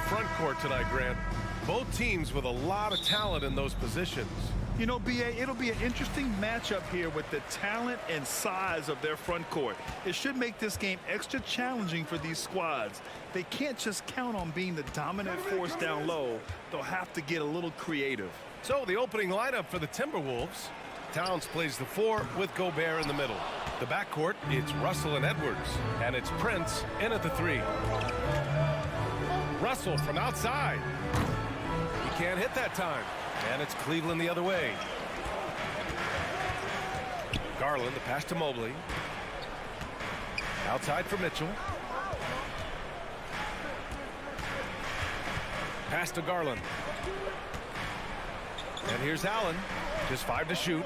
front court tonight, Grant. Both teams with a lot of talent in those positions. You know, B.A., it'll be an interesting matchup here with the talent and size of their front court. It should make this game extra challenging for these squads. They can't just count on being the dominant force down low. They'll have to get a little creative. So the opening lineup for the Timberwolves. Towns plays the 4 with Gobert in the middle. The backcourt, it's Russell and Edwards. And it's Prince in at the 3. Russell from outside. He can't hit that time. And it's Cleveland the other way. Garland, the pass to Mobley. Outside for Mitchell. Pass to Garland. And here's Allen. Just 5 to shoot.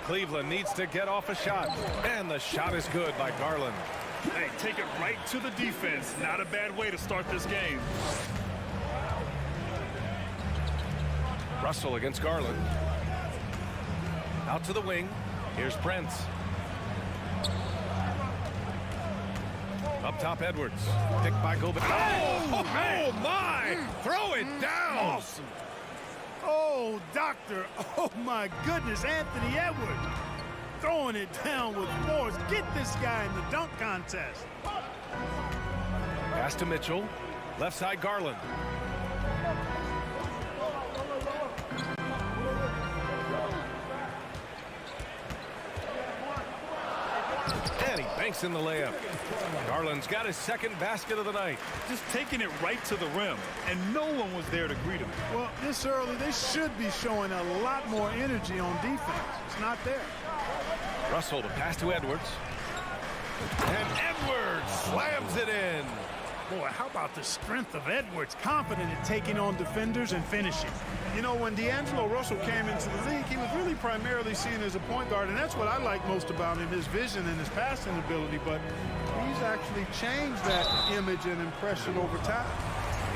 Cleveland needs to get off a shot. And the shot is good by Garland. Hey, take it right to the defense. Not a bad way to start this game. Russell against Garland. Out to the wing. Here's Prince. Up top, Edwards. Picked by Gobert. Oh, my! Throw it down! Awesome. Oh, doctor. Oh, my goodness. Anthony Edwards throwing it down with force. Get this guy in the dunk contest. Pass to Mitchell. Left side, Garland. And he banks in the layup. Garland's got his second basket of the night. Just taking it right to the rim, and no one was there to greet him. Well, this early, they should be showing a lot more energy on defense. It's not there. Russell to pass to Edwards. And Edwards slams it in. Boy, how about the strength of Edwards, confident in taking on defenders and finishing. You know, when D'Angelo Russell came into the league, he was really primarily seen as a point guard, and that's what I like most about him, his vision and his passing ability, but he's actually changed that image and impression over time.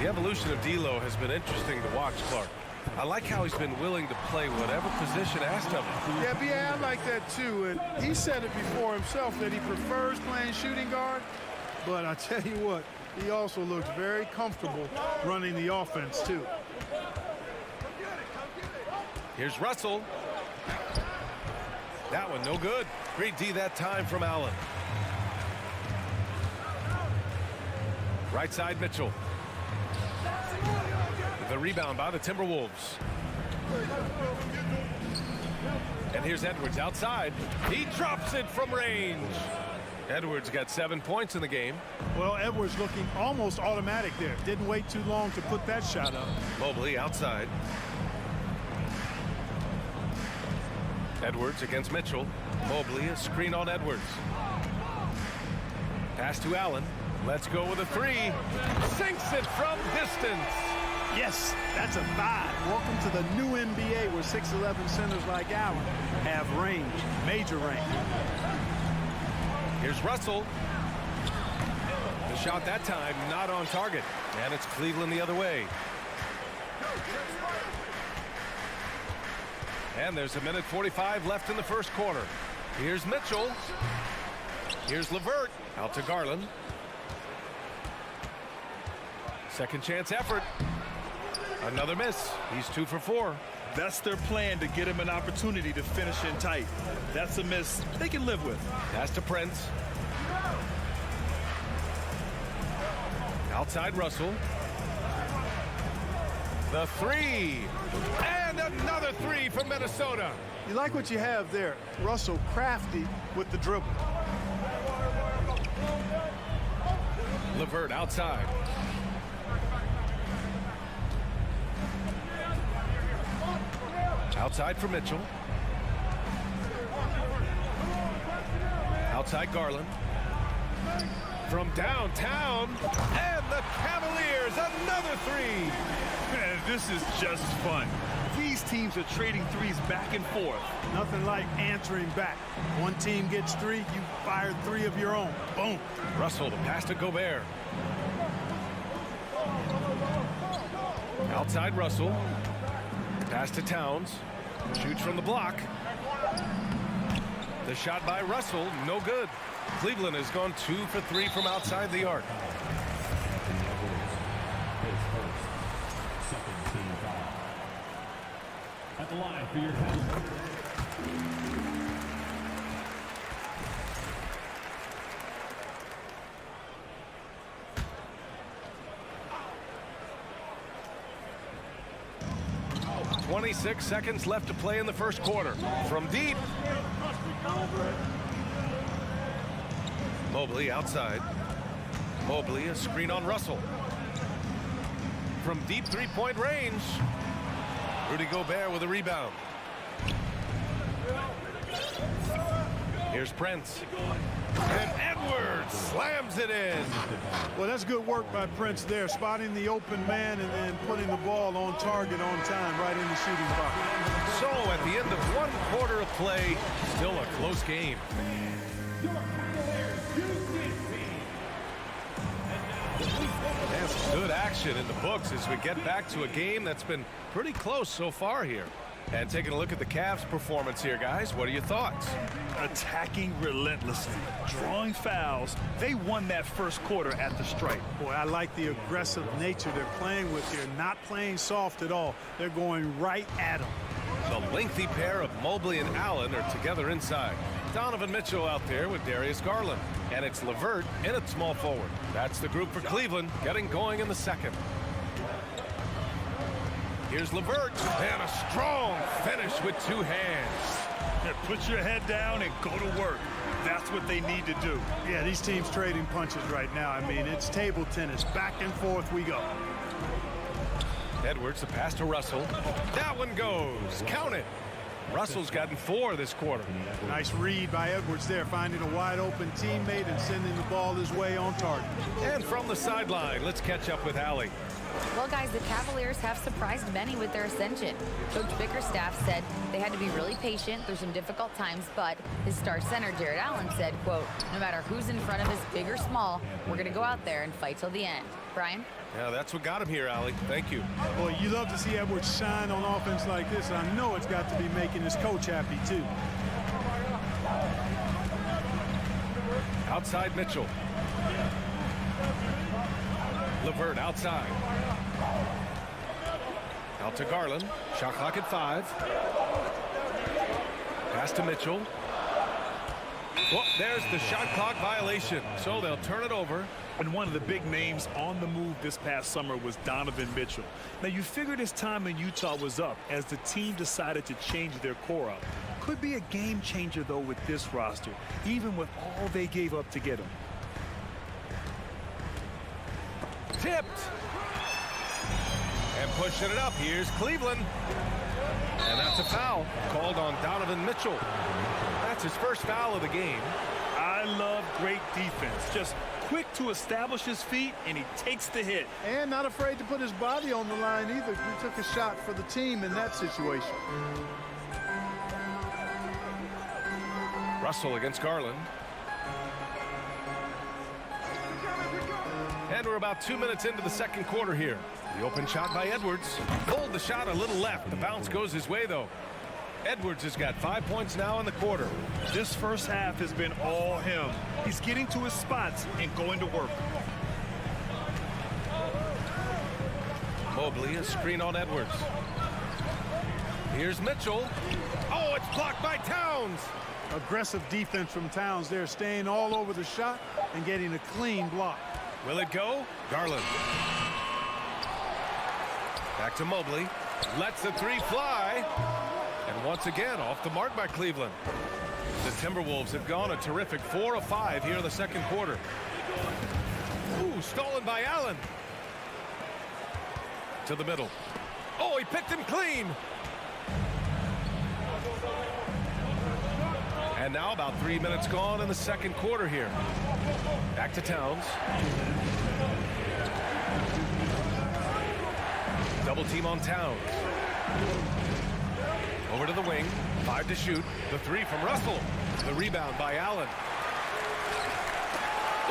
The evolution of D'Lo has been interesting to watch, Clark. I like how he's been willing to play whatever position asked of him. Yeah, B.A., I like that too, and he said it before himself that he prefers playing shooting guard, but I tell you what, he also looks very comfortable running the offense too. Here's Russell. That one no good. Great D that time from Allen. Right side Mitchell. The rebound by the Timberwolves. And here's Edwards outside. He drops it from range. Edwards got 7 points in the game. Well, Edwards looking almost automatic there. Didn't wait too long to put that shot up. Mobley outside. Edwards against Mitchell. Mobley, a screen on Edwards. Pass to Allen. Let's go with a 3. Sinks it from distance. Yes, that's a 5. Welcome to the new NBA where 6'11" centers like Allen have range, major range. Here's Russell. The shot that time not on target. And it's Cleveland the other way. And there's 1:45 left in the first quarter. Here's Mitchell. Here's LeVert. Out to Garland. Second chance effort. Another miss. He's 2 for 4. That's their plan, to get him an opportunity to finish in tight. That's a miss they can live with. Pass to Prince. Outside Russell. The 3. And another 3 from Minnesota. You like what you have there. Russell crafty with the dribble. LeVert outside. Outside for Mitchell. Outside Garland. From downtown. And the Cavaliers, another 3. Man, this is just fun. These teams are trading threes back and forth. Nothing like answering back. One team gets 3, you fire 3 of your own. Boom. Russell to pass to Gobert. Outside Russell. Pass to Towns. Shoots from the block. The shot by Russell, no good. Cleveland has gone 2 for 3 from outside the arc. line for your penalty. .26 seconds left to play in the first quarter. From deep. Mobley outside. Mobley, a screen on Russell. From deep three-point range. Rudy Gobert with a rebound. Here's Prince. And Edwards slams it in. Well, that's good work by Prince there, spotting the open man and then putting the ball on target on time right in the shooting box. So at the end of one quarter of play, still a close game. That's good action in the books as we get back to a game that's been pretty close so far here. And taking a look at the Cavs' performance here, guys, what are your thoughts? Attacking relentlessly, drawing fouls. They won that first quarter at the stripe. Boy, I like the aggressive nature they're playing with here, not playing soft at all. They're going right at them. The lengthy pair of Mobley and Allen are together inside. Donovan Mitchell out there with Darius Garland. And it's LeVert in at small forward. That's the group for Cleveland, getting going in the second. Here's LeVert, and a strong finish with two hands. Yeah, put your head down and go to work. That's what they need to do. Yeah, these teams trading punches right now. I mean, it's table tennis. Back and forth we go. Edwards, the pass to Russell. That one goes. Count it. Russell's gotten 4 this quarter. Nice read by Edwards there, finding a wide open teammate and sending the ball his way on target. And from the sideline, let's catch up with Allie. Well, guys, the Cavaliers have surprised many with their ascension. Coach Bickerstaff said they had to be really patient through some difficult times, but his star center, Jared Allen, said, quote, no matter who's in front of us, big or small, we're going to go out there and fight till the end. Brian? Yeah, that's what got him here, Allie. Thank you. Boy, you love to see Edwards shine on offense like this, and I know it's got to be making his coach happy, too. Outside Mitchell. LeVert outside. Out to Garland. Shot clock at 5. Pass to Mitchell. Well, there's the shot clock violation. So they'll turn it over. And one of the big names on the move this past summer was Donovan Mitchell. Now, you figured his time in Utah was up as the team decided to change their core up. Could be a game changer, though, with this roster, even with all they gave up to get him. Tipped. And pushing it up. Here's Cleveland. And that's a foul called on Donovan Mitchell. That's his first foul of the game. I love great defense. Just quick to establish his feet, and he takes the hit. And not afraid to put his body on the line either. He took a shot for the team in that situation. Russell against Garland. And we're about 2 minutes into the second quarter here. The open shot by Edwards. Pulled the shot a little left. The bounce goes his way, though. Edwards has got 5 points now in the quarter. This first half has been all him. He's getting to his spots and going to work. Mobley, a screen on Edwards. Here's Mitchell. Oh, it's blocked by Towns. Aggressive defense from Towns there, staying all over the shot and getting a clean block. Will it go? Garland. Back to Mobley. Lets the 3 fly. And once again, off the mark by Cleveland. The Timberwolves have gone a terrific 4 of 5 here in the second quarter. Ooh, stolen by Allen. To the middle. Oh, he picked him clean. And now about 3 minutes gone in the second quarter here. Back to Towns. Double team on Towns. Over to the wing. 5 to shoot. The 3 from Russell. The rebound by Allen.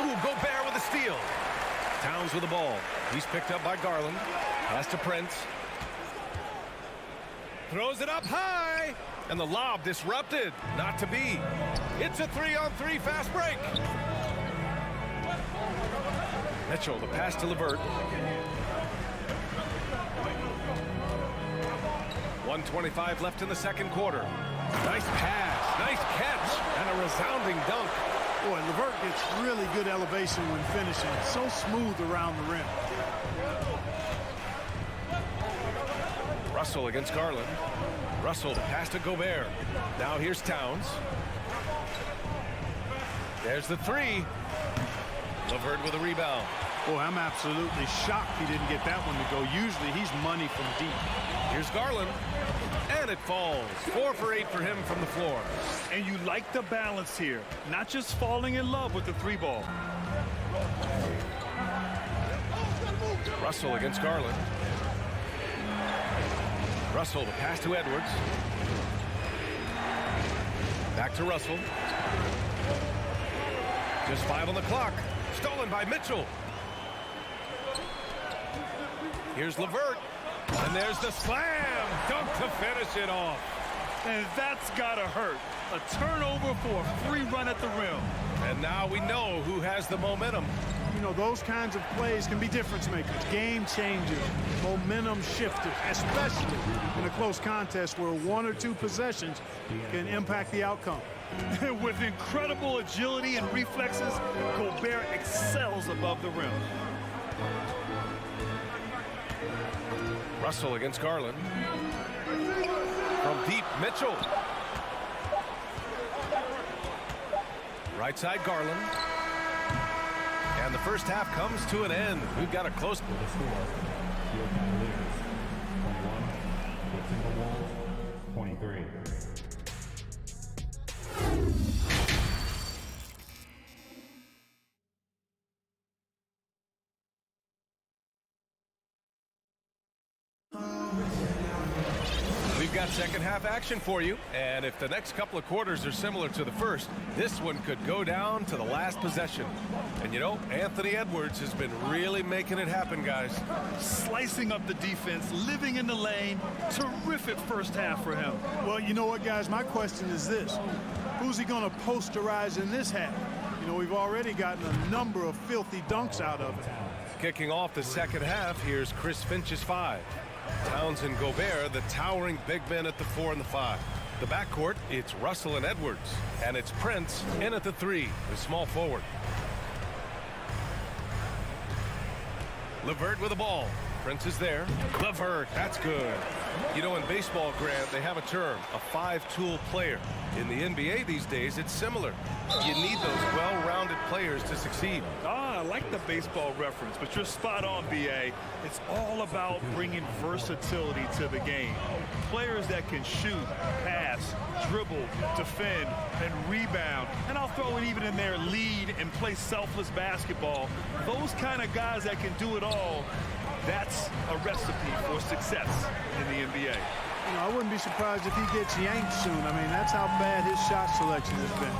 Ooh, Gobert with a steal. Towns with the ball. He's picked up by Garland. Pass to Prince. Throws it up high. And the lob disrupted. Not to be. It's a 3-on-3 fast break. Mitchell, the pass to LeVert. 1:25 left in the second quarter. Nice pass, nice catch, and a resounding dunk. Boy, LeVert gets really good elevation when finishing. So smooth around the rim. Russell against Garland. Russell to pass to Gobert. Now here's Towns. There's the three. LeVert with a rebound. Boy, I'm absolutely shocked he didn't get that one to go. Usually he's money from deep. Here's Garland. And it falls. 4 for 8 for him from the floor. And you like the balance here. Not just falling in love with the three ball. Russell against Garland. Russell to pass to Edwards. Back to Russell. Just 5 on the clock. Stolen by Mitchell. Here's LeVert. And there's the slam. Dunk to finish it off. And that's gotta hurt. A turnover for a free run at the rim. And now we know who has the momentum. You know, those kinds of plays can be difference makers, game changers, momentum shifters, especially in a close contest where 1 or 2 possessions can impact the outcome. With incredible agility and reflexes, Gobert excels above the rim. Russell against Garland. From deep, Mitchell. Right side, Garland. And the first half comes to an end. We've got a close. With the score, your Cavaliers, 21, the Timberwolves, 23. We've got second half action for you, and if the next couple of quarters are similar to the first, this one could go down to the last possession. And you know, Anthony Edwards has been really making it happen, guys. Slicing up the defense, living in the lane. Terrific first half for him. Well, you know what, guys? My question is this. Who's he going to posterize in this half? You know, we've already gotten a number of filthy dunks out of it. Kicking off the second half, here's Chris Finch's 5. Towns and Gobert, the towering big men at the 4 and the 5. The backcourt, it's Russell and Edwards. And it's Prince in at the 3, the small forward. LeVert with the ball. Prince is there. LeVert, that's good. You know, in baseball, Grant, they have a term, a 5-tool player. In the NBA these days, it's similar. You need those well-rounded players to succeed. I like the baseball reference, but you're spot on, B.A. It's all about bringing versatility to the game. Players that can shoot, pass, dribble, defend, and rebound. And I'll throw it even in there, lead and play selfless basketball. Those kind of guys that can do it all, that's a recipe for success in the NBA. You know, I wouldn't be surprised if he gets yanked soon. I mean, that's how bad his shot selection has been.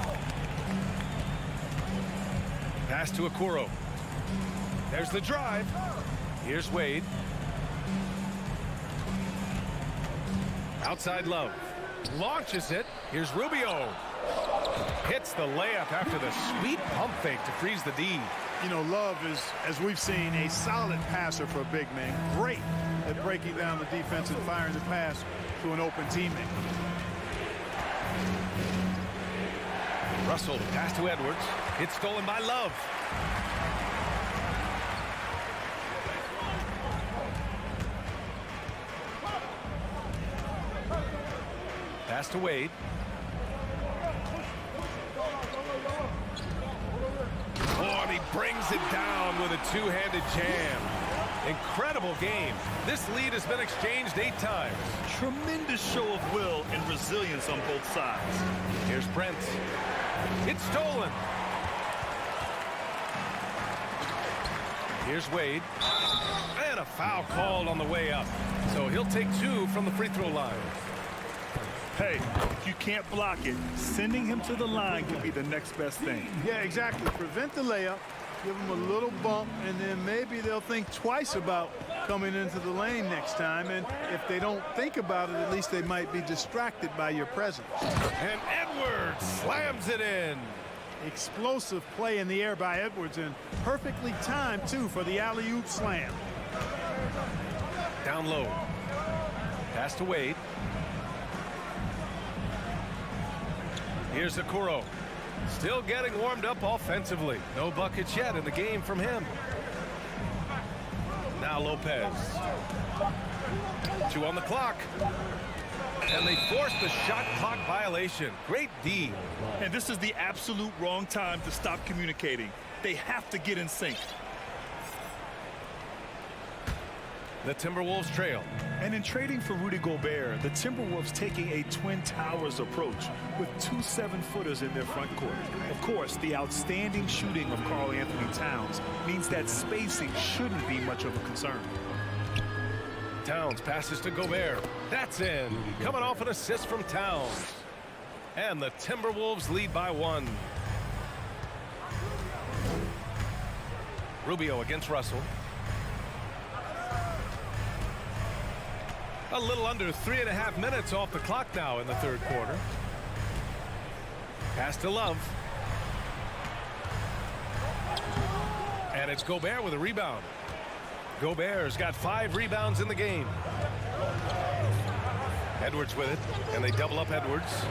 Pass to Okoro. There's the drive. Here's Wade. Outside Love. Launches it. Here's Rubio. Hits the layup after the sweet pump fake to freeze the D. You know, Love is, as we've seen, a solid passer for a big man. Great at breaking down the defense and firing the pass to an open teammate. Russell to pass to Edwards. It's stolen by Love. Pass to Wade. Oh, and he brings it down with a two-handed jam. Incredible game. This lead has been exchanged 8 times. Tremendous show of will and resilience on both sides. Here's Prince. It's stolen. Here's Wade. And a foul called on the way up. So he'll take 2 from the free throw line. Hey, if you can't block it, sending him to the line could be the next best thing. Yeah, exactly. Prevent the layup, give them a little bump, and then maybe they'll think twice about coming into the lane next time. And if they don't think about it, at least they might be distracted by your presence. And Edwards slams it in. Explosive play in the air by Edwards, and perfectly timed, too, for the alley-oop slam. Down low. Pass to Wade. Here's Okoro. Still getting warmed up offensively. No buckets yet in the game from him. Now Lopez. 2 on the clock. And they forced the shot clock violation. Great D. And this is the absolute wrong time to stop communicating. They have to get in sync. The Timberwolves trail. And in trading for Rudy Gobert, the Timberwolves taking a Twin Towers approach with 2 7-footers in their front court. Of course, the outstanding shooting of Karl Anthony Towns means that spacing shouldn't be much of a concern. Towns passes to Gobert. That's in. Coming off an assist from Towns. And the Timberwolves lead by 1. Rubio against Russell. A little under 3.5 minutes off the clock now in the third quarter. Pass to Love. And it's Gobert with a rebound. Gobert's got 5 rebounds in the game. Edwards with it, and they double up Edwards.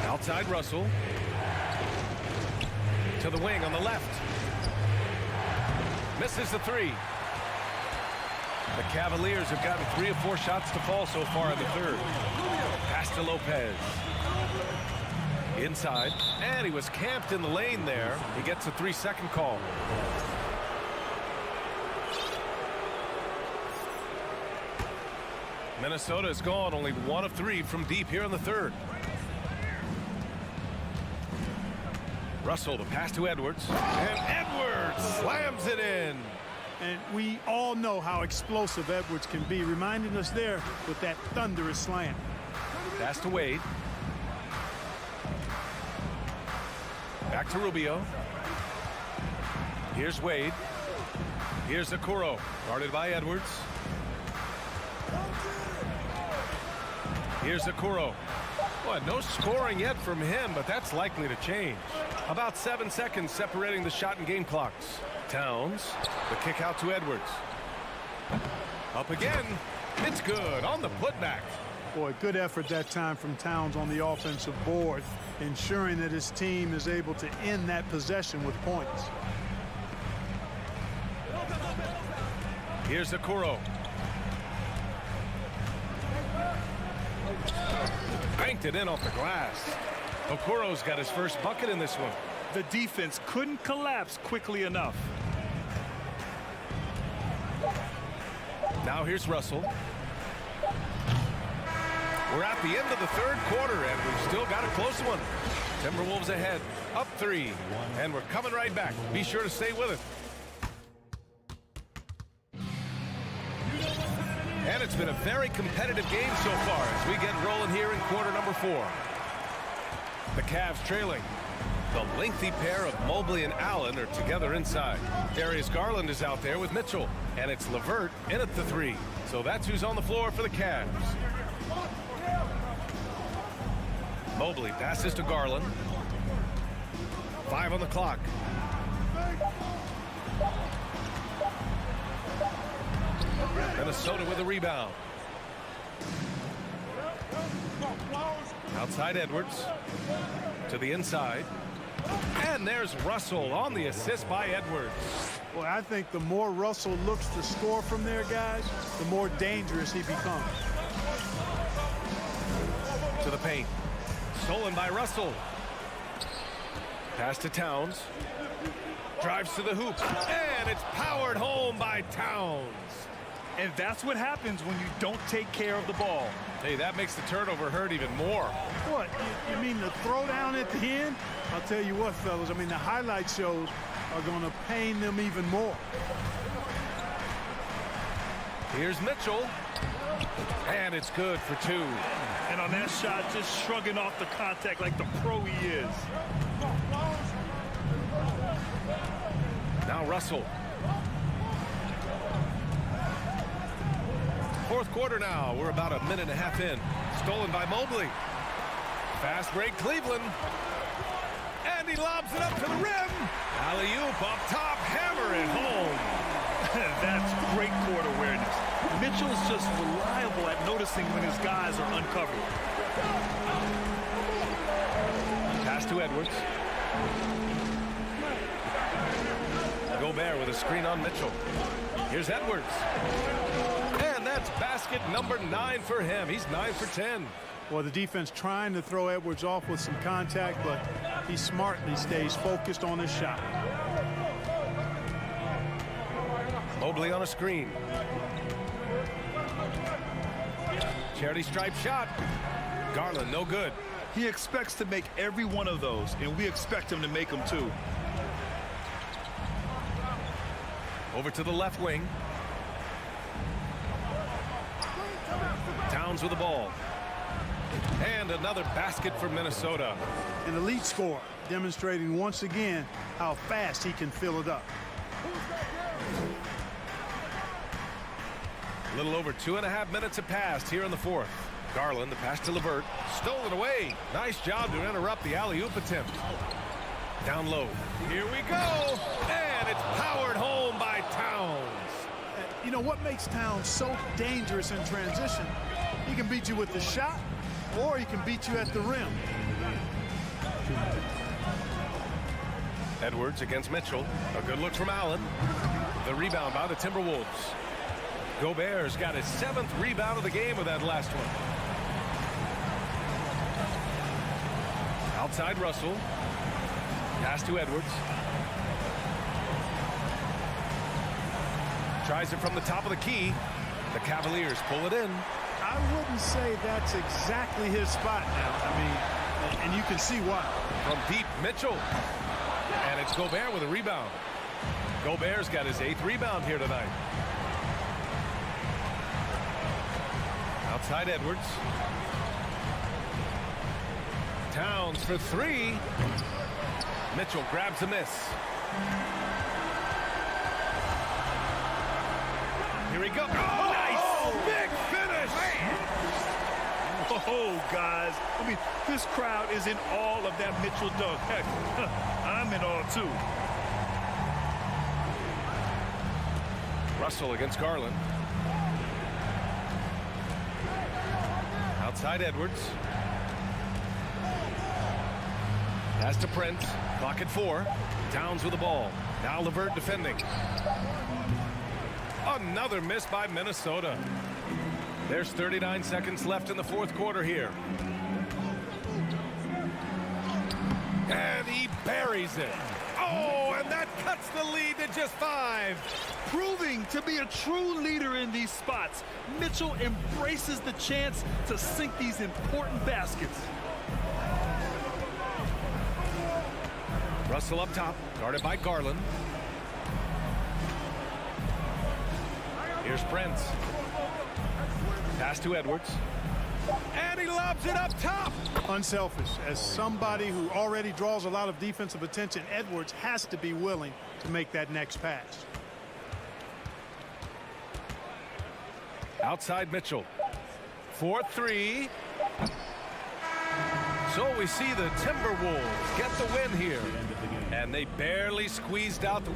Outside Russell. To the wing on the left. Misses the 3. The Cavaliers have gotten 3 or 4 shots to fall so far in the third. Pass to Lopez. Inside, and he was camped in the lane there. He gets a 3-second call. Minnesota has gone only 1 of 3 from deep here in the third. Russell, the pass to Edwards. And Edwards slams it in. And we all know how explosive Edwards can be, reminding us there with that thunderous slam. Pass to Wade. Back to Rubio. Here's Wade. Here's Okoro, guarded by Edwards. Here's Okoro. Boy, no scoring yet from him, but that's likely to change. About 7 seconds separating the shot and game clocks. Towns, the kick out to Edwards. Up again. It's good on the putback. Boy, good effort that time from Towns on the offensive board, ensuring that his team is able to end that possession with points. Here's Okoro. Banked it in off the glass. Okoro's got his first bucket in this one. The defense couldn't collapse quickly enough. Now here's Russell. We're at the end of the third quarter, and we've still got a close one. Timberwolves ahead, up 3, and we're coming right back. Be sure to stay with us. And it's been a very competitive game so far as we get rolling here in quarter number 4. The Cavs trailing. The lengthy pair of Mobley and Allen are together inside. Darius Garland is out there with Mitchell, and it's LeVert in at the 3. So that's who's on the floor for the Cavs. Mobley passes to Garland. 5 on the clock. Minnesota with a rebound. Outside Edwards. To the inside. And there's Russell on the assist by Edwards. Boy, I think the more Russell looks to score from there, guys, the more dangerous he becomes. To the paint. Stolen by Russell. Pass to Towns. Drives to the hoop. And it's powered home by Towns. And that's what happens when you don't take care of the ball. Hey, that makes the turnover hurt even more. What, you mean the throwdown at the end? I'll tell you what, fellas, I mean, the highlight shows are going to pain them even more. Here's Mitchell. And it's good for 2. And on that shot, just shrugging off the contact like the pro he is. Now Russell. Fourth quarter now. We're about a minute and a half in. Stolen by Mobley. Fast break Cleveland. And he lobs it up to the rim. Alley-oop up top. Hammer it home. That's great court awareness. Mitchell's just reliable at noticing when his guys are uncovered. to Edwards. Gobert with a screen on Mitchell. Here's Edwards. And that's basket number 9 for him. He's 9 for 10. Well, the defense trying to throw Edwards off with some contact, but he smartly stays focused on his shot. Mobley on a screen. Charity stripe shot. Garland, no good. He expects to make every one of those, and we expect him to make them too. Over to the left wing. Towns with the ball. And another basket for Minnesota. An elite scorer, demonstrating once again how fast he can fill it up. A little over 2.5 minutes have passed here in the fourth. Garland, the pass to LeVert. Stolen away. Nice job to interrupt the alley-oop attempt. Down low. Here we go. And it's powered home by Towns. You know what makes Towns so dangerous in transition? He can beat you with the shot, or he can beat you at the rim. Edwards against Mitchell. A good look from Allen. The rebound by the Timberwolves. Gobert's got his 7th rebound of the game with that last one. Outside Russell. Pass to Edwards. Tries it from the top of the key. The Cavaliers pull it in. I wouldn't say that's exactly his spot now. I mean, and you can see why. From deep, Mitchell. And it's Gobert with a rebound. Gobert's got his 8th rebound here tonight. Outside Edwards. Towns for 3. Mitchell grabs a miss. Here he goes. Oh, nice! Big finish! Oh, guys. I mean, this crowd is in awe of that Mitchell dunk. Heck, I'm in awe, too. Russell against Garland. Outside Edwards. Pass to Prince. Clock at 4. Towns with the ball. Now LeVert defending. Another miss by Minnesota. There's 39 seconds left in the fourth quarter here. And he buries it. Oh, and that cuts the lead to just 5. Proving to be a true leader in these spots, Mitchell embraces the chance to sink these important baskets. Russell up top, guarded by Garland. Here's Prince. Pass to Edwards. And he lobs it up top. Unselfish. As somebody who already draws a lot of defensive attention, Edwards has to be willing to make that next pass. Outside Mitchell. 4-3. So we see the Timberwolves get the win here. And they barely squeezed out the...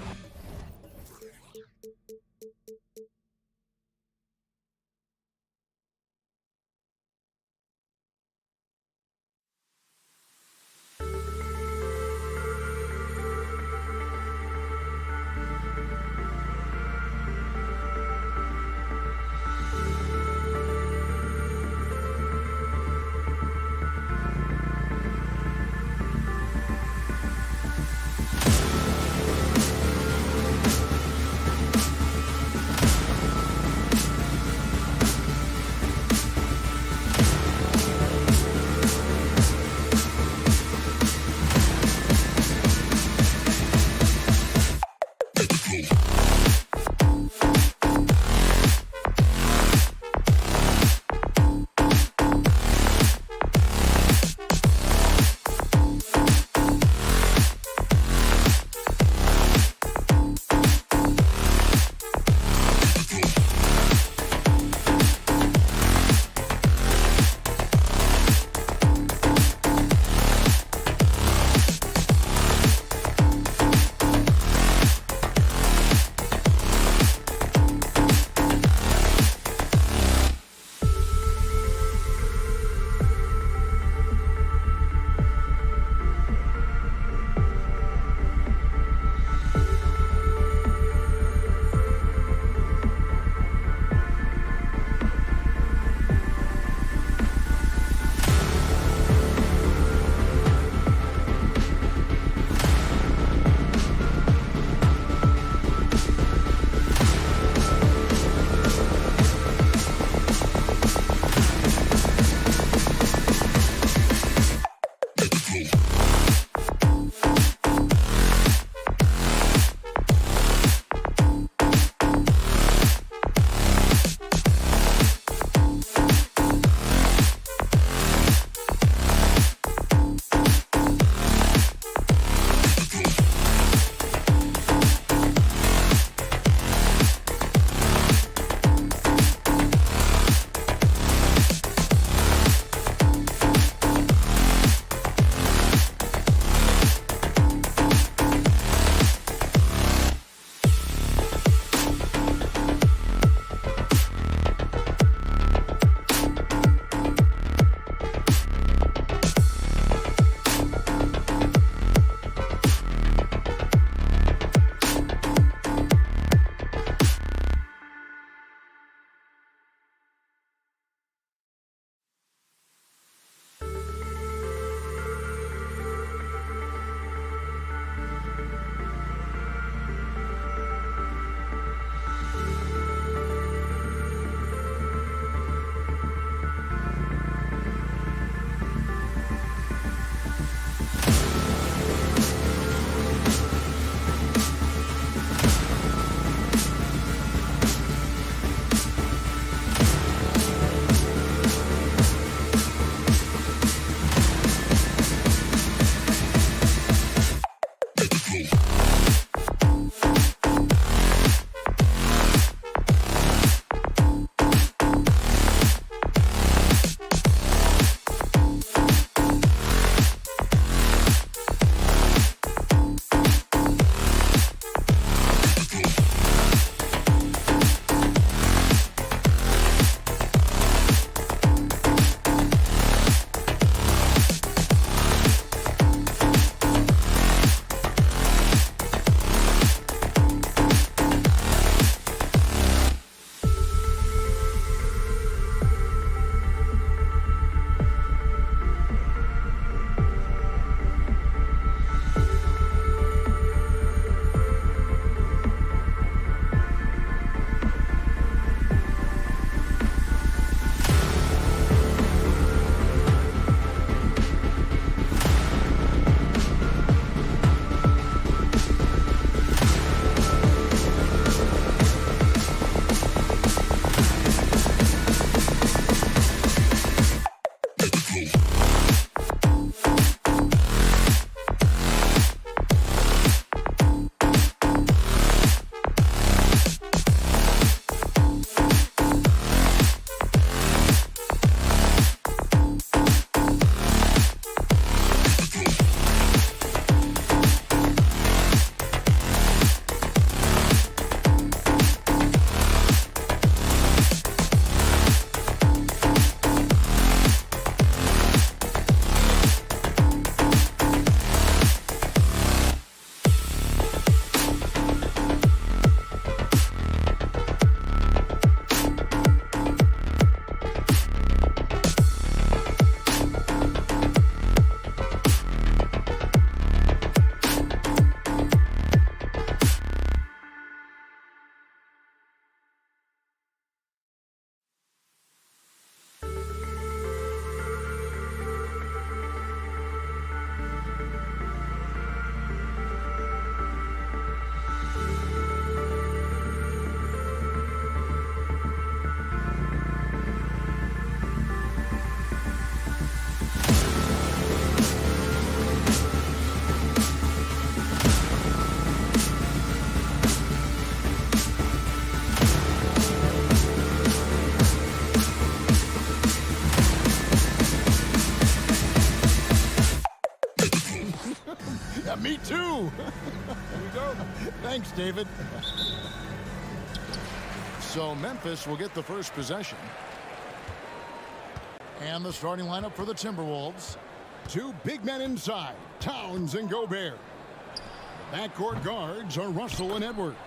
Yeah, me too. Here we go. Thanks, David. So Memphis will get the first possession. And the starting lineup for the Timberwolves. Two big men inside, Towns and Gobert. Backcourt guards are Russell and Edwards.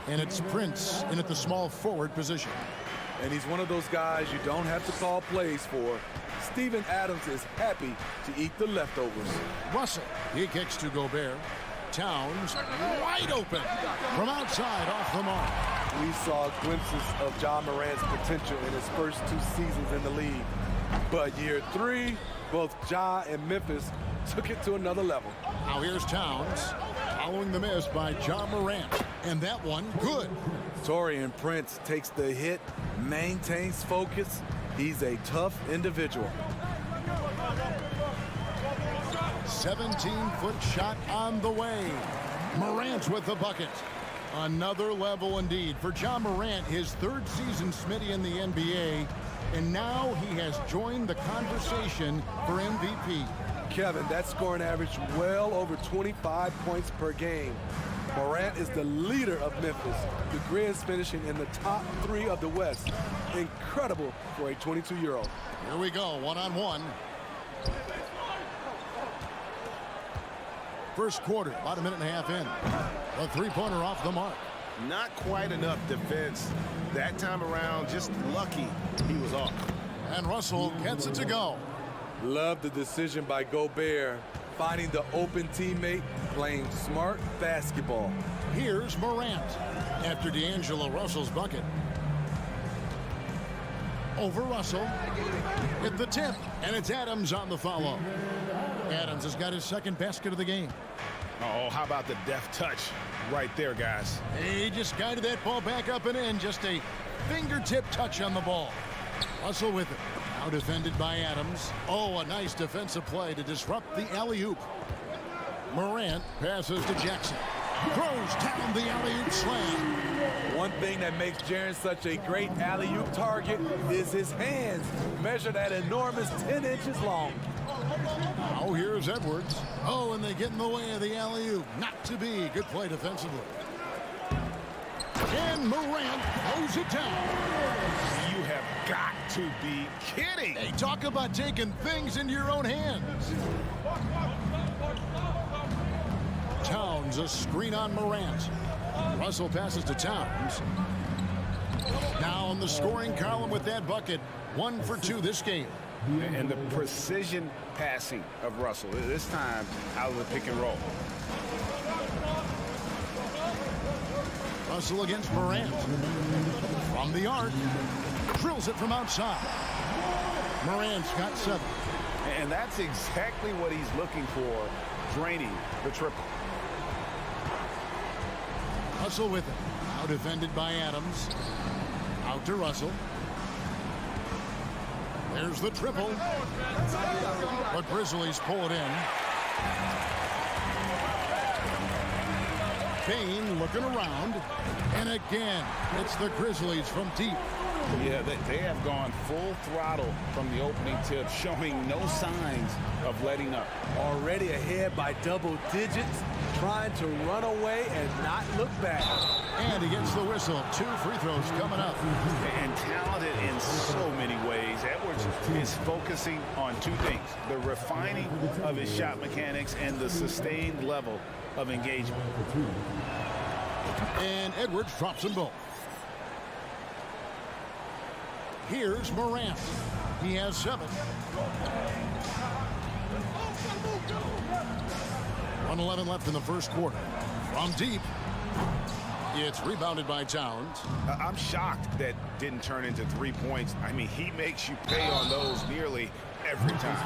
And it's Prince in at the small forward position. And he's one of those guys you don't have to call plays for. Steven Adams is happy to eat the leftovers. Russell, he kicks to Gobert. Towns, wide open from outside off the mark. We saw glimpses of John Morant's potential in his first 2 seasons in the league. But year 3, both Ja and Memphis took it to another level. Now here's Towns, following the miss by John Morant. And that one, good. Taurean Prince takes the hit, maintains focus. He's a tough individual. 17-foot shot on the way. Morant with the bucket. Another level indeed for John Morant, his 3rd season Smitty in the NBA. And now he has joined the conversation for MVP. Kevin, that scoring average well over 25 points per game. Morant is the leader of Memphis. The Grizz finishing in the top 3 of the West. Incredible for a 22-year-old. Here we go, one-on-one. First quarter, about a minute and a half in. A three-pointer off the mark. Not quite enough defense. That time around, just lucky he was off. And Russell gets it to go. Love the decision by Gobert, finding the open teammate, playing smart basketball. Here's Morant after D'Angelo Russell's bucket. Over Russell at the tip, and it's Adams on the follow. Adams has got his 2nd basket of the game. Oh, how about the deft touch right there, guys? He just guided that ball back up and in. Just a fingertip touch on the ball. Russell with it. Now defended by Adams. Oh, a nice defensive play to disrupt the alley-oop. Morant passes to Jackson. Throws down the alley-oop slam. One thing that makes Jaren such a great alley-oop target is his hands, measured at enormous 10 inches long. Now here's Edwards. Oh, and they get in the way of the alley-oop. Not to be. Good play defensively. And Morant throws it down. You have got to be kidding. Hey, talk about taking things into your own hands. Towns, a screen on Morant. Russell passes to Towns. Now in the scoring column with that bucket. 1 for 2 this game. And the precision passing of Russell, this time out of the pick and roll. Russell against Morant. From the arc. Drills it from outside. Morant's got 7. And that's exactly what he's looking for, draining the triple. Russell with it. Now defended by Adams. Out to Russell. There's the triple. But Grizzlies pull it in. Bain looking around. And again, it's the Grizzlies from deep. Yeah, they have gone full throttle from the opening tip, showing no signs of letting up. Already ahead by double digits, trying to run away and not look back. And he gets the whistle. 2 free throws coming up. And talented in so many ways. Edwards is focusing on 2 things: the refining of his shot mechanics and the sustained level of engagement. And Edwards drops them both. Here's Morant. He has 7. 1:11 left in the first quarter. From deep. It's rebounded by Towns. I'm shocked that didn't turn into 3 points. I mean, he makes you pay on those nearly every time.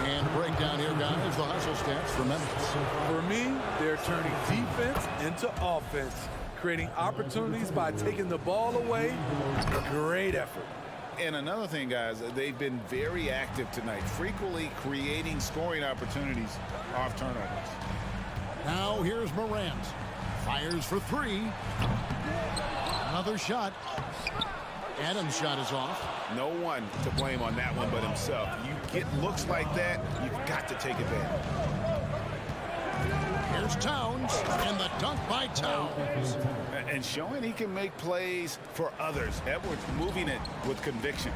And breakdown here, guys, the hustle stats for Memphis. For me, they're turning defense into offense, creating opportunities by taking the ball away. Great effort. And another thing, guys, they've been very active tonight, frequently creating scoring opportunities off turnovers. Now here's Morant. Fires for 3. Another shot. Adams' shot is off. No one to blame on that one but himself. You get looks like that, you've got to take advantage. Here's Towns, and the dunk by Towns. And showing he can make plays for others. Edwards moving it with conviction.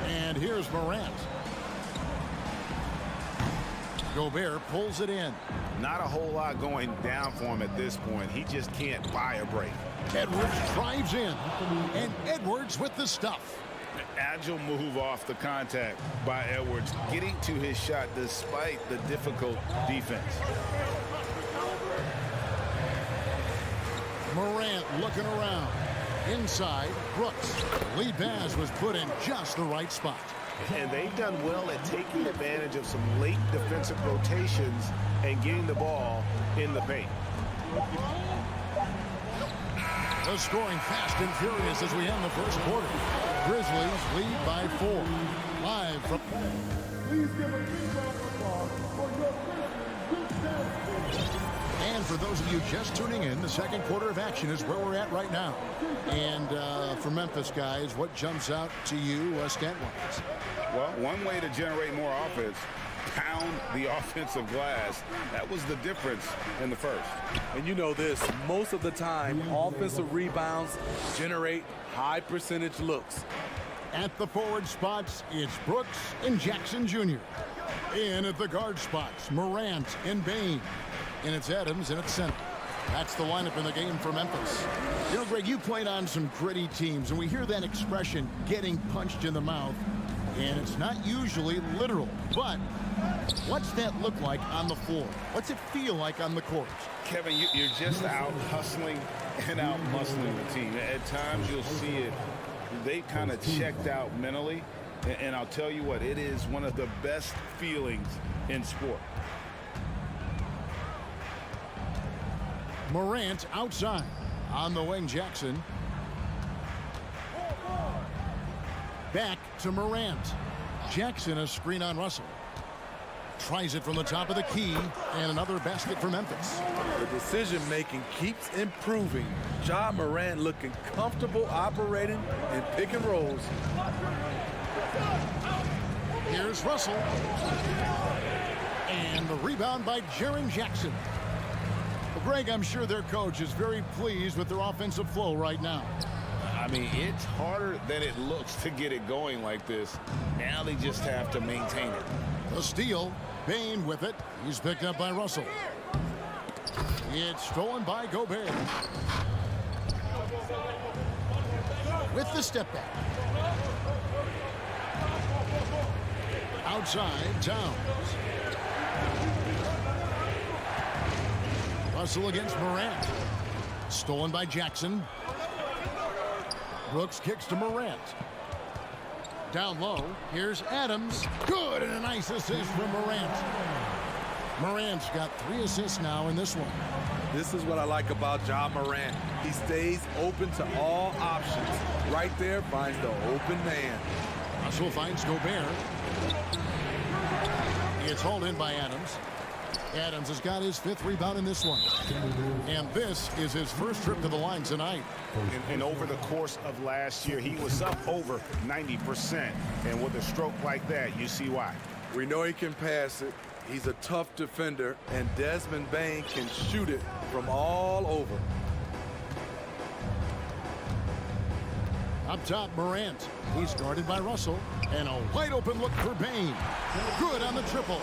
And here's Morant. Gobert pulls it in. Not a whole lot going down for him at this point. He just can't buy a break. Edwards drives in, and Edwards with the stuff. Agile move off the contact by Edwards, getting to his shot despite the difficult defense. Morant looking around. Inside, Brooks. Lead pass was put in just the right spot. And they've done well at taking advantage of some late defensive rotations and getting the ball in the paint. The scoring fast and furious as we end the first quarter. Grizzlies lead by 4. Live from... And for those of you just tuning in, the second quarter of action is where we're at right now. And for Memphis guys, what jumps out to you stat-wise? Well, one way to generate more offense, pound the offensive glass. That was the difference in the first. And you know this, most of the time, offensive rebounds generate high percentage looks. At the forward spots, it's Brooks and Jackson Jr. In at the guard spots, Morant and Bane. And it's Adams and it's center. That's the lineup in the game for Memphis. You know, Greg, you played on some gritty teams, and we hear that expression, getting punched in the mouth. And it's not usually literal, but what's that look like on the floor? What's it feel like on the court? Kevin, you're just out hustling and out muscling the team. At times you'll see it. They've kind of checked out mentally. And I'll tell you what, it is one of the best feelings in sport. Morant outside. On the wing, Jackson. Back to Morant. Jackson, a screen on Russell. Tries it from the top of the key, and another basket for Memphis. The decision-making keeps improving. Ja Morant looking comfortable operating in pick and rolls. Here's Russell. And the rebound by Jaren Jackson. Well, Greg, I'm sure their coach is very pleased with their offensive flow right now. I mean, it's harder than it looks to get it going like this. Now they just have to maintain it. The steal. Bane with it. He's picked up by Russell. It's stolen by Gobert. With the step back. Outside, Towns. Russell against Morant. Stolen by Jackson. Brooks kicks to Morant. Down low, here's Adams. Good, and a nice assist from Morant. Morant's got 3 assists now in this one. This is what I like about Ja Morant. He stays open to all options. Right there finds the open man. Russell finds Gobert. It's hauled in by Adams. Adams has got his 5th rebound in this one. And this is his first trip to the line tonight. And over the course of last year, he was up over 90%. And with a stroke like that, you see why. We know he can pass it. He's a tough defender, and Desmond Bane can shoot it from all over. Up top, Morant. He's guarded by Russell. And a wide open look for Bane. Good on the triple.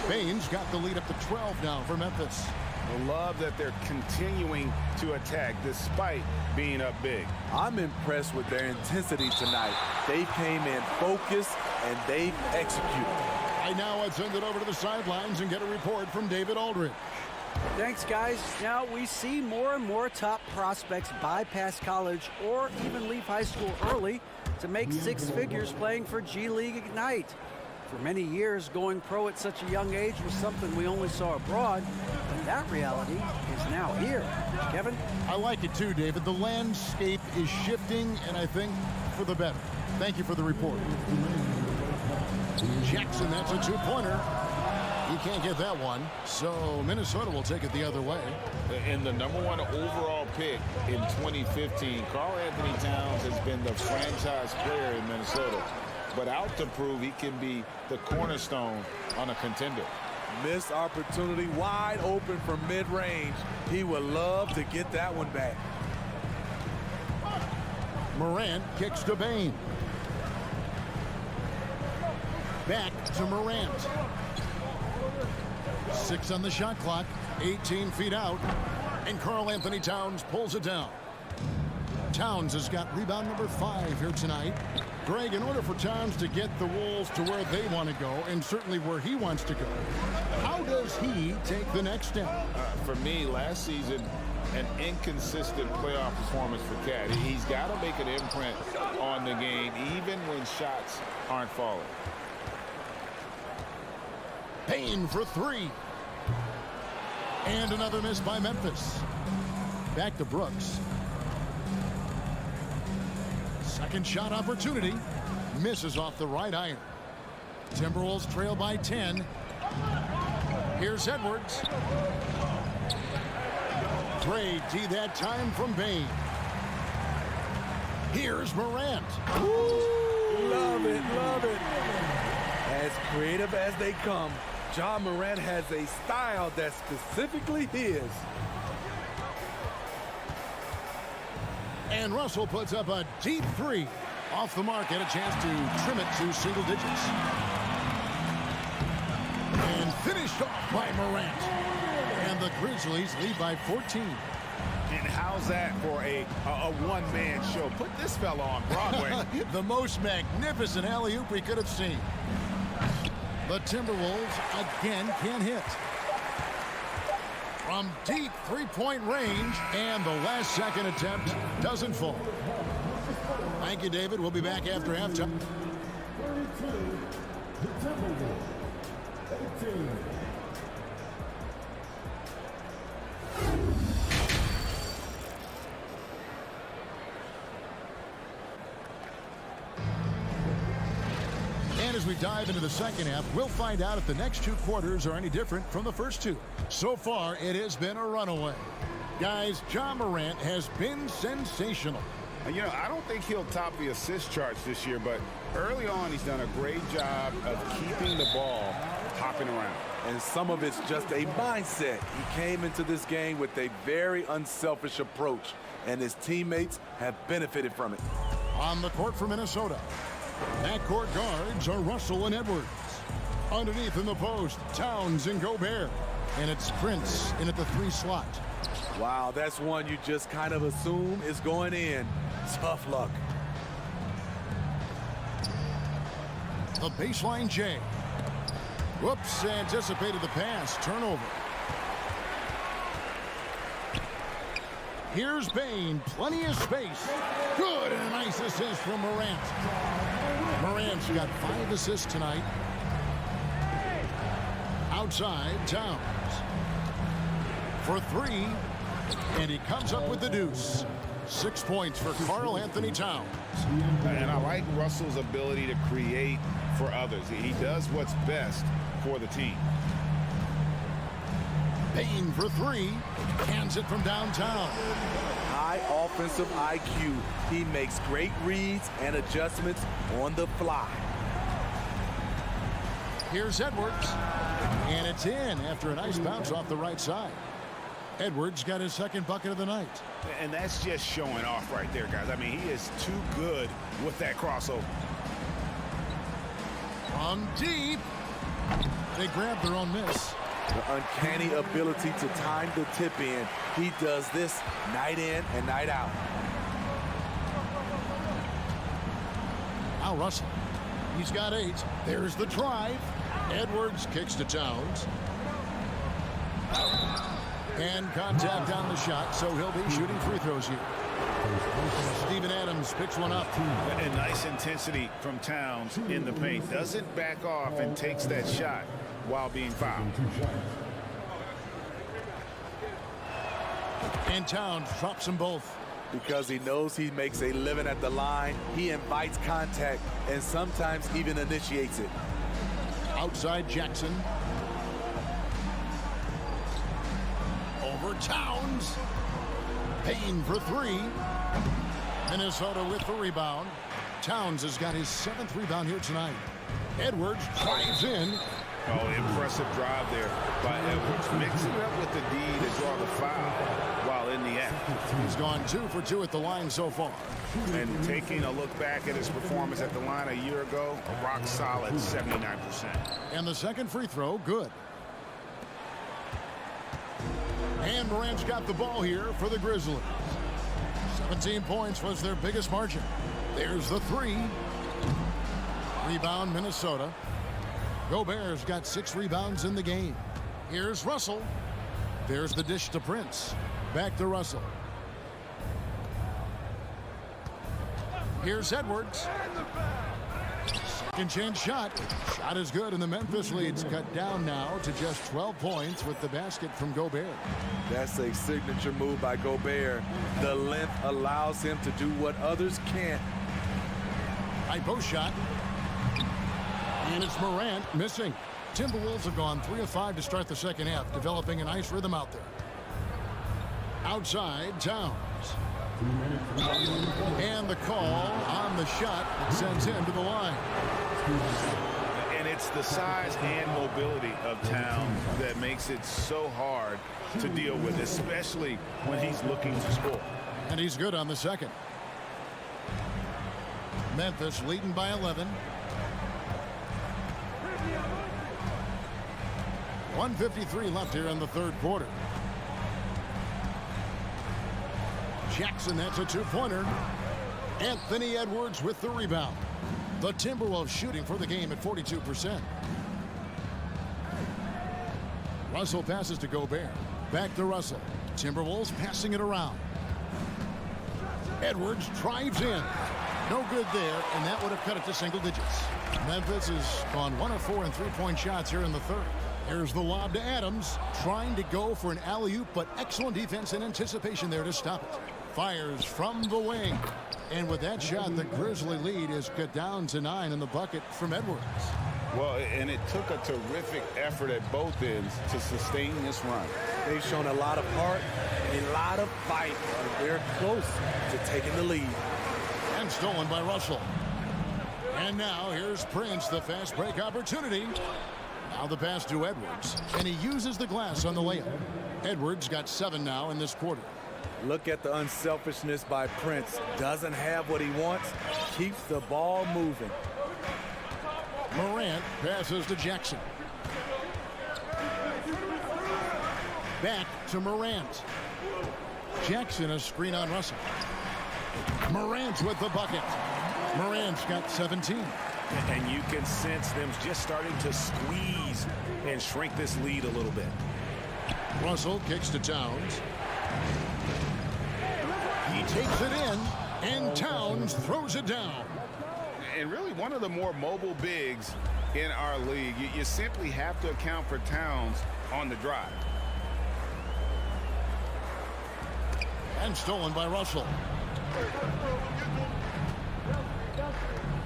Bane's got the lead up to 12 now for Memphis. I love that they're continuing to attack despite being up big. I'm impressed with their intensity tonight. They came in focused, and they've executed. Right now, let's send it over to the sidelines and get a report from David Aldridge. Thanks, guys. Now, we see more and more top prospects bypass college or even leave high school early to make 6 figures playing for G League Ignite. For many years, going pro at such a young age was something we only saw abroad, but that reality is now here. Kevin? I like it too, David. The landscape is shifting, and I think for the better. Thank you for the report. Jackson, that's a 2-pointer. He can't get that one, so Minnesota will take it the other way. And the #1 overall pick in 2015, Karl Anthony Towns has been the franchise player in Minnesota. but out to prove he can be the cornerstone on a contender. Missed opportunity, wide open from mid-range. He would love to get that one back. Morant kicks to Bane. Back to Morant. 6 on the shot clock, 18 feet out, and Karl Anthony Towns pulls it down. Towns has got rebound number 5 here tonight. Greg, in order for Towns to get the Wolves to where they want to go, and certainly where he wants to go, how does he take the next step? For me, last season, an inconsistent playoff performance for Cat. He's got to make an imprint on the game, even when shots aren't falling. Payne for 3. And another miss by Memphis. Back to Brooks. Second shot opportunity. Misses off the right iron. Timberwolves trail by 10. Here's Edwards. Great D that time from Bane. Here's Morant. Ooh, love it, love it. As creative as they come, John Morant has a style that's specifically his. And Russell puts up a deep 3. Off the mark, and a chance to trim it to single digits. And finished off by Morant. And the Grizzlies lead by 14. And how's that for a one-man show? Put this fella on Broadway. The most magnificent alley-oop we could have seen. The Timberwolves again can't hit. From deep three-point range, and the last second attempt doesn't fall. Thank you, David. We'll be back after halftime. And as we dive into the second half, we'll find out if the next 2 quarters are any different from the first 2. So far, it has been a runaway. Guys, John Morant has been sensational. You know, I don't think he'll top the assist charts this year, but early on, he's done a great job of keeping the ball hopping around. And some of it's just a mindset. He came into this game with a very unselfish approach, and his teammates have benefited from it. On the court for Minnesota, backcourt guards are Russell and Edwards. Underneath in the post, Towns and Gobert. And it's Prince in at the 3 slot. Wow, that's one you just kind of assume is going in. Tough luck. The baseline J. Whoops, anticipated the pass. Turnover. Here's Bane. Plenty of space. Good, and a nice assist from Morant. Morant's got 5 assists tonight. Outside, Towns. For 3, and he comes up with the deuce. 6 points for Karl Anthony Towns. And I like Russell's ability to create for others. He does what's best for the team. Payne for 3. Hands it from downtown. High offensive IQ. He makes great reads and adjustments on the fly. Here's Edwards. And it's in after a nice bounce off the right side. Edwards got his 2nd bucket of the night. And that's just showing off right there, guys. I mean, he is too good with that crossover. From deep. They grab their own miss. The uncanny ability to time the tip in. He does this night in and night out. Now Russell. He's got 8. There's the drive. Edwards kicks to Towns. And contact on the shot, so he'll be shooting free throws here. Steven Adams picks one up. And nice intensity from Towns in the paint. Doesn't back off and takes that shot while being fouled. And Towns drops them both. Because he knows he makes a living at the line, he invites contact and sometimes even initiates it. Outside Jackson. Over Towns. Payne for 3. Minnesota with the rebound. Towns has got his 7th rebound here tonight. Edwards drives in. Oh, impressive drive there by Edwards. Mixing it up with the D to draw the foul while in the act. He's gone 2 for 2 at the line so far. And taking a look back at his performance at the line a year ago, a rock solid 79%. And the second free throw, good. And Morant's got the ball here for the Grizzlies. 17 points was their biggest margin. There's the 3. Rebound, Minnesota. Gobert's got 6 rebounds in the game. Here's Russell. There's the dish to Prince. Back to Russell. Here's Edwards. Second chance shot. Shot is good, and the Memphis lead's cut down now to just 12 points with the basket from Gobert. That's a signature move by Gobert. The length allows him to do what others can't. High post shot. And it's Morant missing. Timberwolves have gone 3 of 5 to start the second half, developing a nice rhythm out there. Outside, Towns. And the call on the shot that sends him to the line. And it's the size and mobility of Towns that makes it so hard to deal with, especially when he's looking to score. And he's good on the second. Memphis leading by 11. 1:53 left here in the third quarter. Jackson, that's a 2-pointer. Anthony Edwards with the rebound. The Timberwolves shooting for the game at 42%. Russell passes to Gobert. Back to Russell. Timberwolves passing it around. Edwards drives in. No good there, and that would have cut it to single digits. Memphis has gone 1 of 4 in 3-point shots here in the third. Here's the lob to Adams, trying to go for an alley-oop, but excellent defense and anticipation there to stop it. Fires from the wing. And with that shot, the Grizzly lead is cut down to 9 in the bucket from Edwards. Well, and it took a terrific effort at both ends to sustain this run. They've shown a lot of heart and a lot of fight. They're close to taking the lead. And stolen by Russell. And now here's Prince, the fast break opportunity. Now the pass to Edwards, and he uses the glass on the layup. Edwards got 7 now in this quarter. Look at the unselfishness by Prince. Doesn't have what he wants, keeps the ball moving. Morant passes to Jackson. Back to Morant. Jackson a screen on Russell. Morant with the bucket. Morant's got 17. And you can sense them just starting to squeeze and shrink this lead a little bit. Russell kicks to Towns. He takes it in, and Towns throws it down. And really one of the more mobile bigs in our league. You simply have to account for Towns on the drive. And stolen by Russell.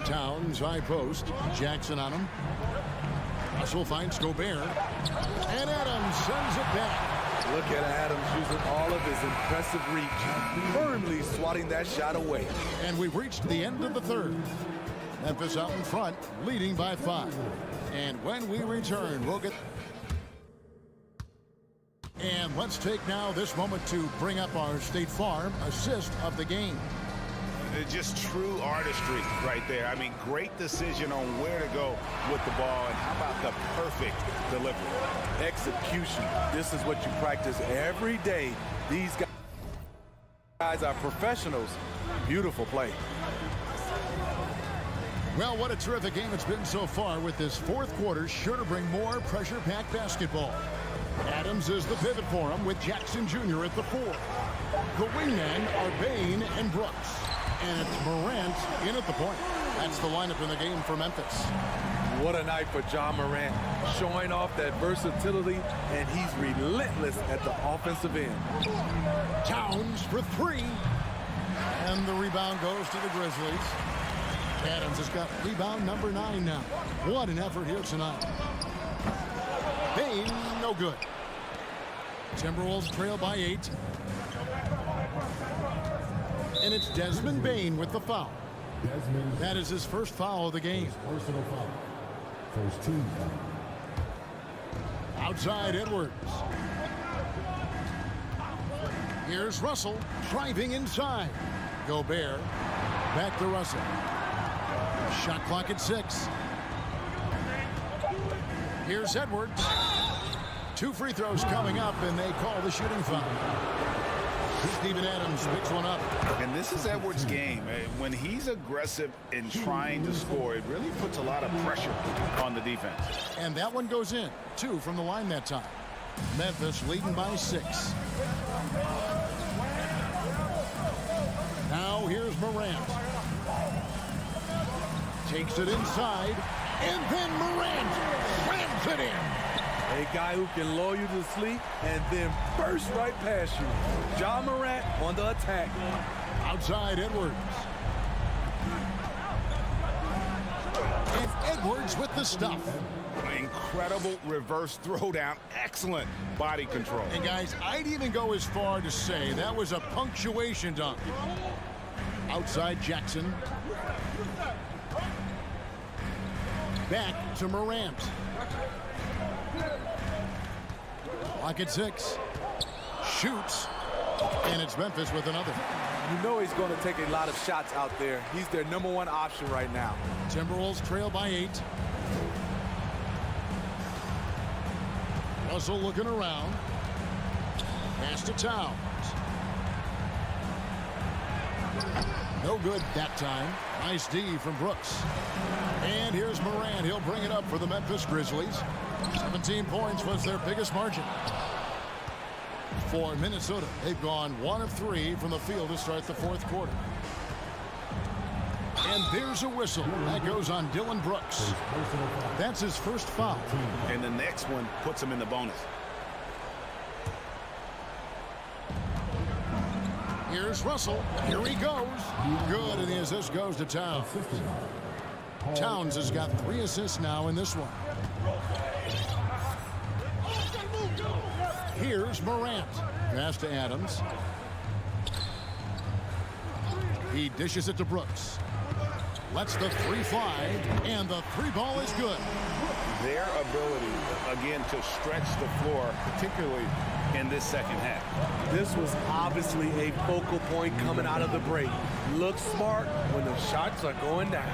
Towns high post. Jackson on him. Russell finds Gobert. And Adams sends it back. Look at Adams using all of his impressive reach, firmly swatting that shot away. And we've reached the end of the third. Memphis out in front, leading by 5. And when we return, we'll get... And let's take now this moment to bring up our State Farm assist of the game. Just true artistry right there. I mean, great decision on where to go with the ball, and how about the perfect delivery? Execution. This is what you practice every day. These guys are professionals. Beautiful play. Well, what a terrific game it's been so far, with this fourth quarter sure to bring more pressure-packed basketball. Adams is the pivot for him, with Jackson Jr. at the 4. The wingmen are Bain and Brooks. And it's Morant in at the point. That's the lineup in the game for Memphis. What a night for John Morant, showing off that versatility, and he's relentless at the offensive end. Towns for 3. And the rebound goes to the Grizzlies. Adams has got rebound number 9 now. What an effort here tonight. Bain, no good. Timberwolves trail by 8. And it's Desmond Bain with the foul. That is his first foul of the game. Personal foul. First team foul. Outside Edwards. Here's Russell driving inside. Gobert. Back to Russell. Shot clock at 6. Here's Edwards. 2 free throws coming up, and they call the shooting foul. Steven Adams picks one up. And this is Edwards' game. When he's aggressive in trying to score, it really puts a lot of pressure on the defense. And that one goes in. 2 from the line that time. Memphis leading by 6. Now here's Morant. Takes it inside, and then Morant slams it in. A guy who can lull you to sleep and then burst right past you. Ja Morant on the attack. Outside Edwards. And Edwards with the stuff. Incredible reverse throwdown. Excellent body control. And guys, I'd even go as far to say that was a punctuation dunk. Outside Jackson. Back to Morant. Clock at 6. Shoots. And it's Memphis with another. You know he's going to take a lot of shots out there. He's their #1 option right now. Timberwolves trail by 8. Russell looking around. Pass to Towns. No good that time. Nice D from Brooks. And here's Morant. He'll bring it up for the Memphis Grizzlies. 17 points was their biggest margin. For Minnesota, they've gone 1 of 3 from the field to start the 4th quarter. And there's a whistle. That goes on Dylan Brooks. That's his first foul. And the next one puts him in the bonus. Here's Russell. Here he goes. Good, and the assist goes to Towns. Towns has got 3 assists now in this one. Here's Morant. Pass to Adams. He dishes it to Brooks. Lets the 3 fly, and the 3 ball is good. Their ability, again, to stretch the floor, particularly in this second half. This was obviously a focal point coming out of the break. Look smart when the shots are going down.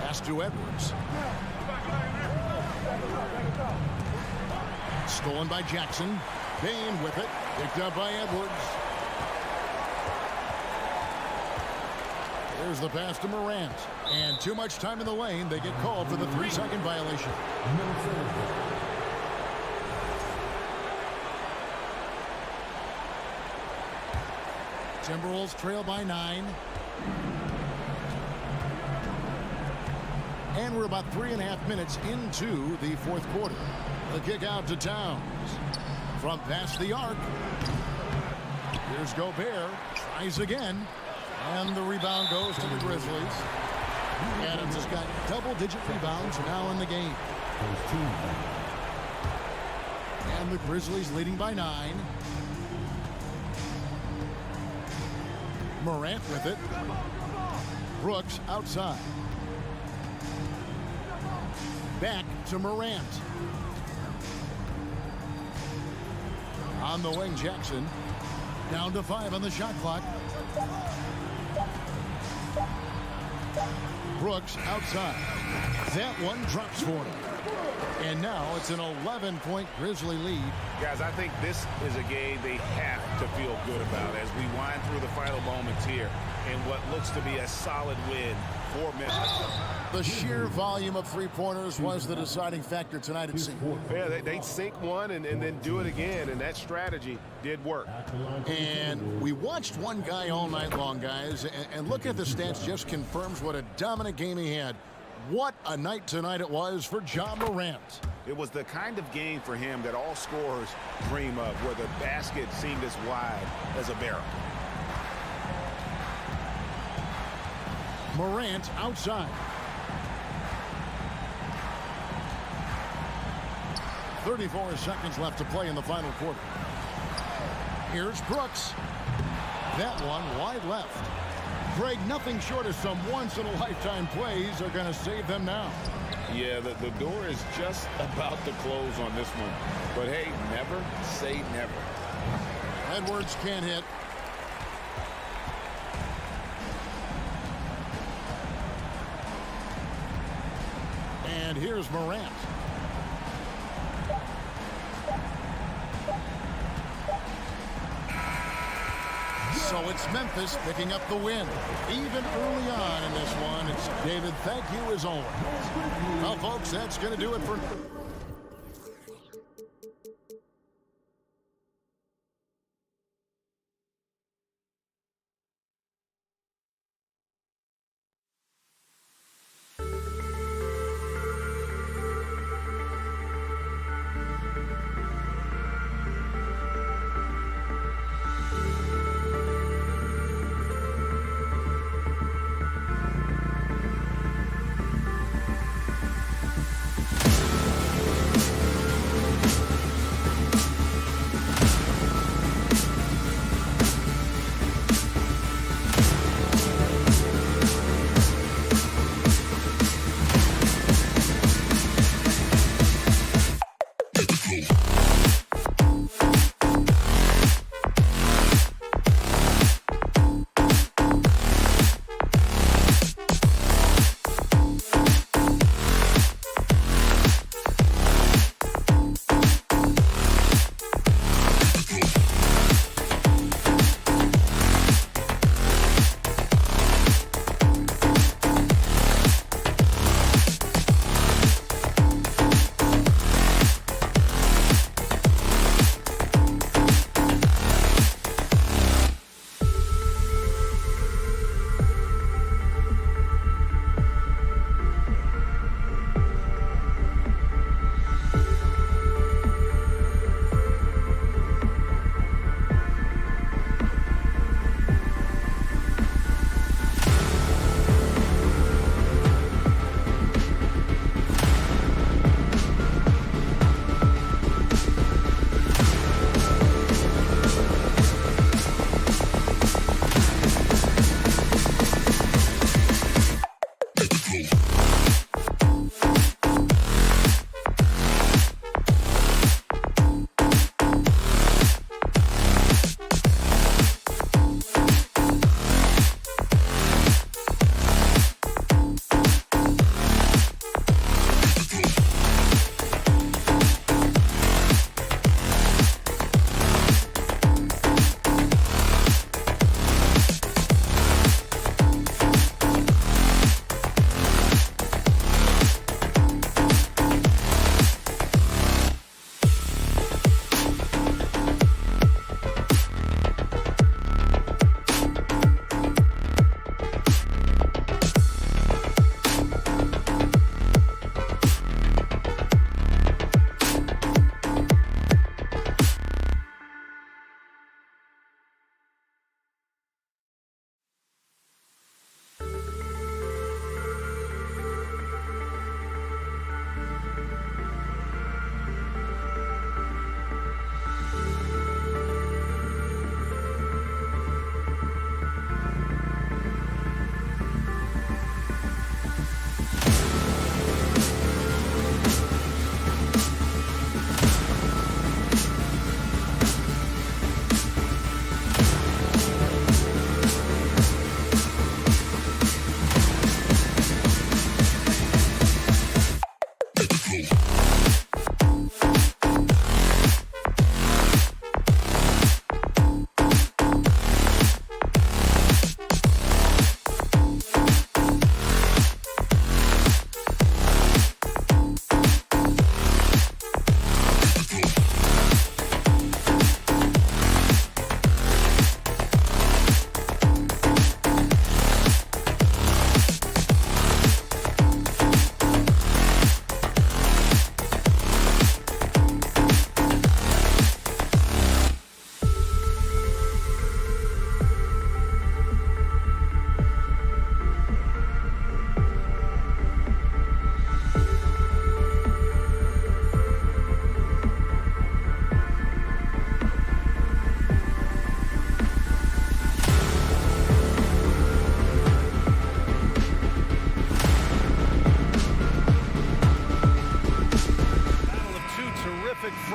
Pass to Edwards. Stolen by Jackson. Bain with it. Picked up by Edwards. Here's the pass to Morant. And too much time in the lane. They get called for the 3-second violation. Timberwolves trail by 9. And we're about 3.5 minutes into the 4th quarter. The kick out to Towns. From past the arc. Here's Gobert. Tries again. And the rebound goes to the Grizzlies. Adams has got double-digit rebounds now in the game. And the Grizzlies leading by 9. Morant with it. Brooks outside. Back to Morant. On the wing, Jackson. Down to 5 on the shot clock. Brooks outside. That one drops for him. And now it's an 11-point Grizzly lead. Guys, I think this is a game they have to feel good about as we wind through the final moments here in what looks to be a solid win for Memphis. The sheer volume of 3-pointers was the deciding factor tonight, it seemed. Yeah, they sink one and then do it again, and that strategy did work. And we watched one guy all night long, guys, and looking at the stats just confirms what a dominant game he had. What a night tonight it was for Ja Morant. It was the kind of game for him that all scorers dream of, where the basket seemed as wide as a barrel. Morant outside. 34 seconds left to play in the final quarter. Here's Brooks. That one wide left. Greg, nothing short of some once-in-a-lifetime plays are going to save them now. Yeah, the door is just about to close on this one. But hey, never say never. Edwards can't hit. And here's Morant. So it's Memphis picking up the win. Even early on in this one, it's David, thank you as always. Well, folks, that's going to do it for...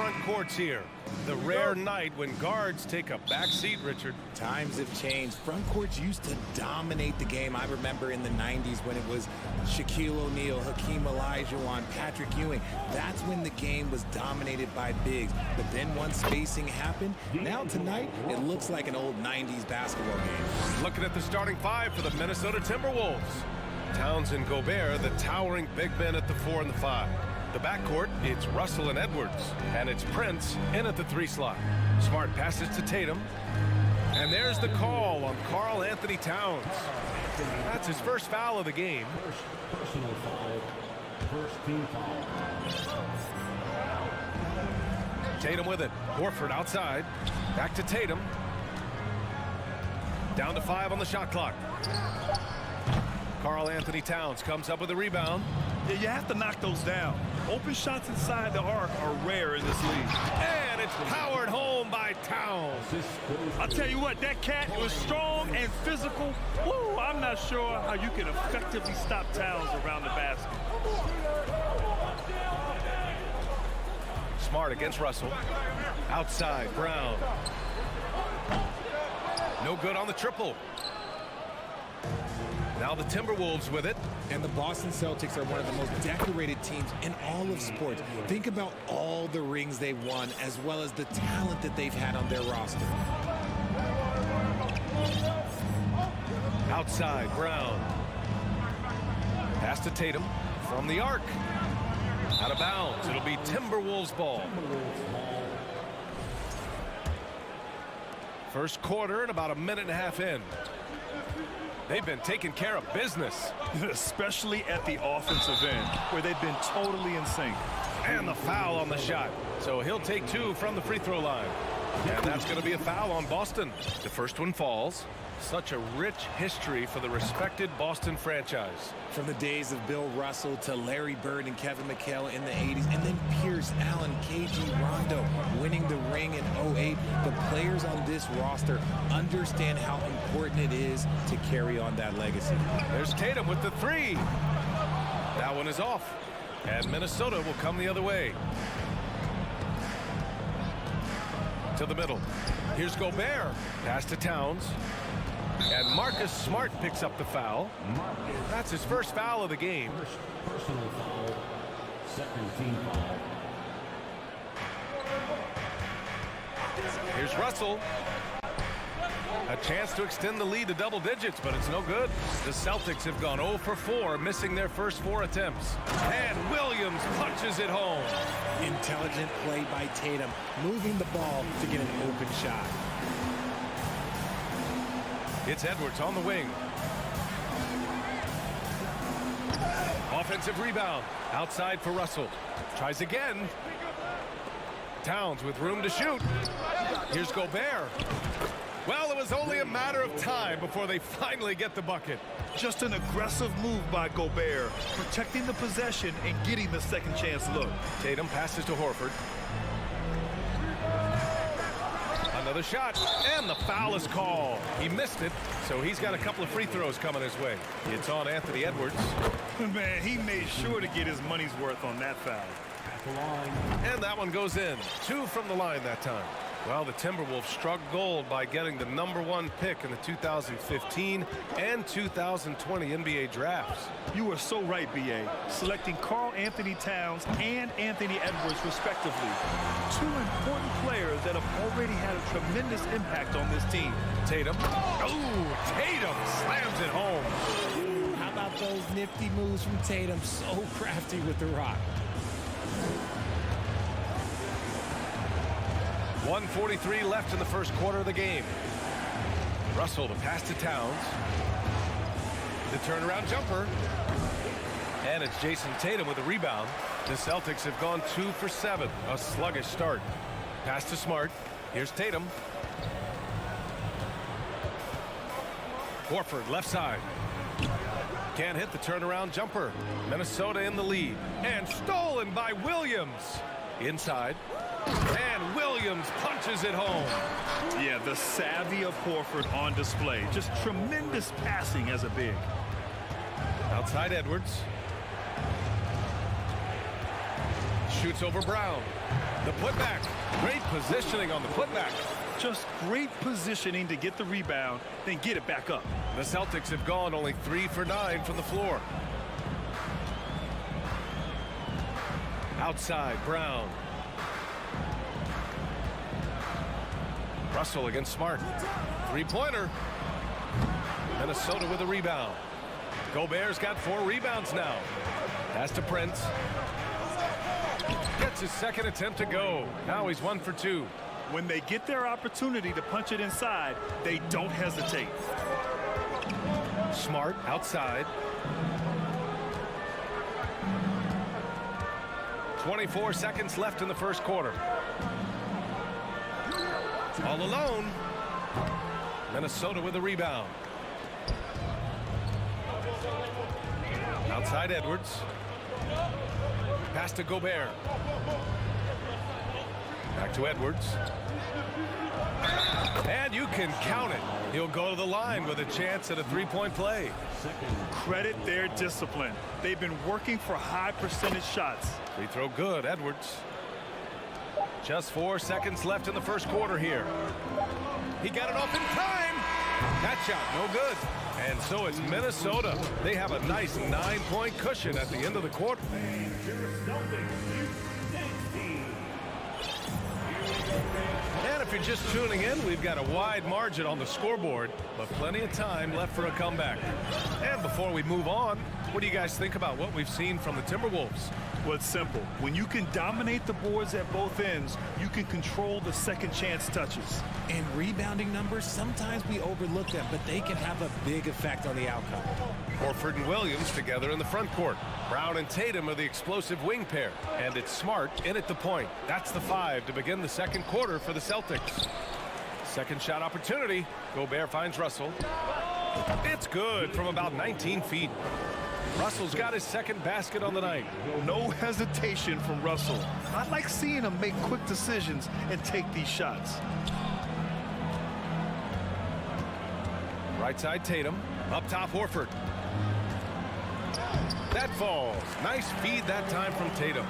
front courts here. The rare night when guards take a back seat, Richard. Times have changed. Front courts used to dominate the game. I remember in the 90s when it was Shaquille O'Neal, Hakeem Olajuwon, Patrick Ewing. That's when the game was dominated by bigs. But then once spacing happened, now tonight it looks like an old 90s basketball game. Looking at the starting five for the Minnesota Timberwolves. Towns and Gobert, the towering big men at the 4 and the 5. The backcourt, it's Russell and Edwards. And it's Prince in at the 3 slot. Smart passes to Tatum. And there's the call on Karl Anthony Towns. That's his first foul of the game. Personal foul. First team foul. Tatum with it. Horford outside. Back to Tatum. Down to 5 on the shot clock. Karl Anthony Towns comes up with a rebound. Yeah, you have to knock those down. Open shots inside the arc are rare in this league. And it's powered home by Towns. I'll tell you what, that cat was strong and physical. Woo, I'm not sure how you can effectively stop Towns around the basket. Smart against Russell. Outside, Brown. No good on the triple. Now the Timberwolves with it. And the Boston Celtics are one of the most decorated teams in all of sports. Think about all the rings they've won, as well as the talent that they've had on their roster. Outside, Brown. Pass to Tatum from the arc. Out of bounds. It'll be Timberwolves ball. First quarter and about a minute and a half in. They've been taking care of business. Especially at the offensive end, where they've been totally in sync. And the foul on the shot. So he'll take 2 from the free throw line. And that's going to be a foul on Boston. The first one falls. Such a rich history for the respected Boston franchise. From the days of Bill Russell to Larry Bird and Kevin McHale in the 80s, and then Pierce, Allen, KG, Rondo winning the ring in 08. The players on this roster understand how important it is to carry on that legacy. There's Tatum with the 3. That one is off. And Minnesota will come the other way. To the middle. Here's Gobert. Pass to Towns. And Marcus Smart picks up the foul. That's his first foul of the game. Personal foul. Second team foul. Here's Russell. A chance to extend the lead to double digits, but it's no good. The Celtics have gone 0 for 4, missing their first 4 attempts. And Williams punches it home. Intelligent play by Tatum, moving the ball to get an open shot. It's Edwards on the wing. Offensive rebound. Outside for Russell. Tries again. Towns with room to shoot. Here's Gobert. Well, it was only a matter of time before they finally get the bucket. Just an aggressive move by Gobert, protecting the possession and getting the second chance look. Tatum passes to Horford. Another shot, and the foul is called. He missed it, so he's got a couple of free throws coming his way. It's on Anthony Edwards. Man, he made sure to get his money's worth on that foul. And that one goes in. 2 from the line that time. Well, the Timberwolves struck gold by getting the #1 pick in the 2015 and 2020 NBA drafts. You were so right, B.A. Selecting Karl Anthony Towns and Anthony Edwards, respectively. 2 important players that have already had a tremendous impact on this team. Tatum. Oh, Tatum slams it home. How about those nifty moves from Tatum? So crafty with the rock. 1:43 left in the first quarter of the game. Russell to pass to Towns. The turnaround jumper. And it's Jason Tatum with a rebound. The Celtics have gone 2 for 7. A sluggish start. Pass to Smart. Here's Tatum. Horford left side. Can't hit the turnaround jumper. Minnesota in the lead. And stolen by Williams. Inside. And Williams punches it home. Yeah, the savvy of Horford on display. Just tremendous passing as a big. Outside Edwards. Shoots over Brown. The putback. Great positioning on the putback. Just great positioning to get the rebound, then get it back up. The Celtics have gone only 3 for 9 from the floor. Outside, Brown. Russell against Smart. Three-pointer. Minnesota with a rebound. Gobert's got 4 rebounds now. Pass to Prince. Gets his second attempt to go. Now he's 1 for 2. When they get their opportunity to punch it inside, they don't hesitate. Smart outside. 24 seconds left in the first quarter. All alone. Minnesota with a rebound. Outside Edwards. Pass to Gobert. Back to Edwards. And you can count it. He'll go to the line with a chance at a three-point play. Credit their discipline. They've been working for high percentage shots. Free throw good, Edwards. Just 4 seconds left in the first quarter here. He got it off in time. That shot, no good. And so it's Minnesota. They have a nice 9-point cushion at the end of the quarter. And if you're just tuning in, we've got a wide margin on the scoreboard, but plenty of time left for a comeback. And before we move on, what do you guys think about what we've seen from the Timberwolves? Well, it's simple. When you can dominate the boards at both ends, you can control the second chance touches. And rebounding numbers, sometimes we overlook them, but they can have a big effect on the outcome. Horford and Williams together in the front court. Brown and Tatum are the explosive wing pair. And it's Smart in at the point. That's the 5 to begin the second quarter for the Celtics. Second shot opportunity. Gobert finds Russell. It's good from about 19 feet. Russell's got his second basket on the night. No hesitation from Russell. I like seeing him make quick decisions and take these shots. Right side Tatum. Up top Horford. That falls. Nice feed that time from Tatum.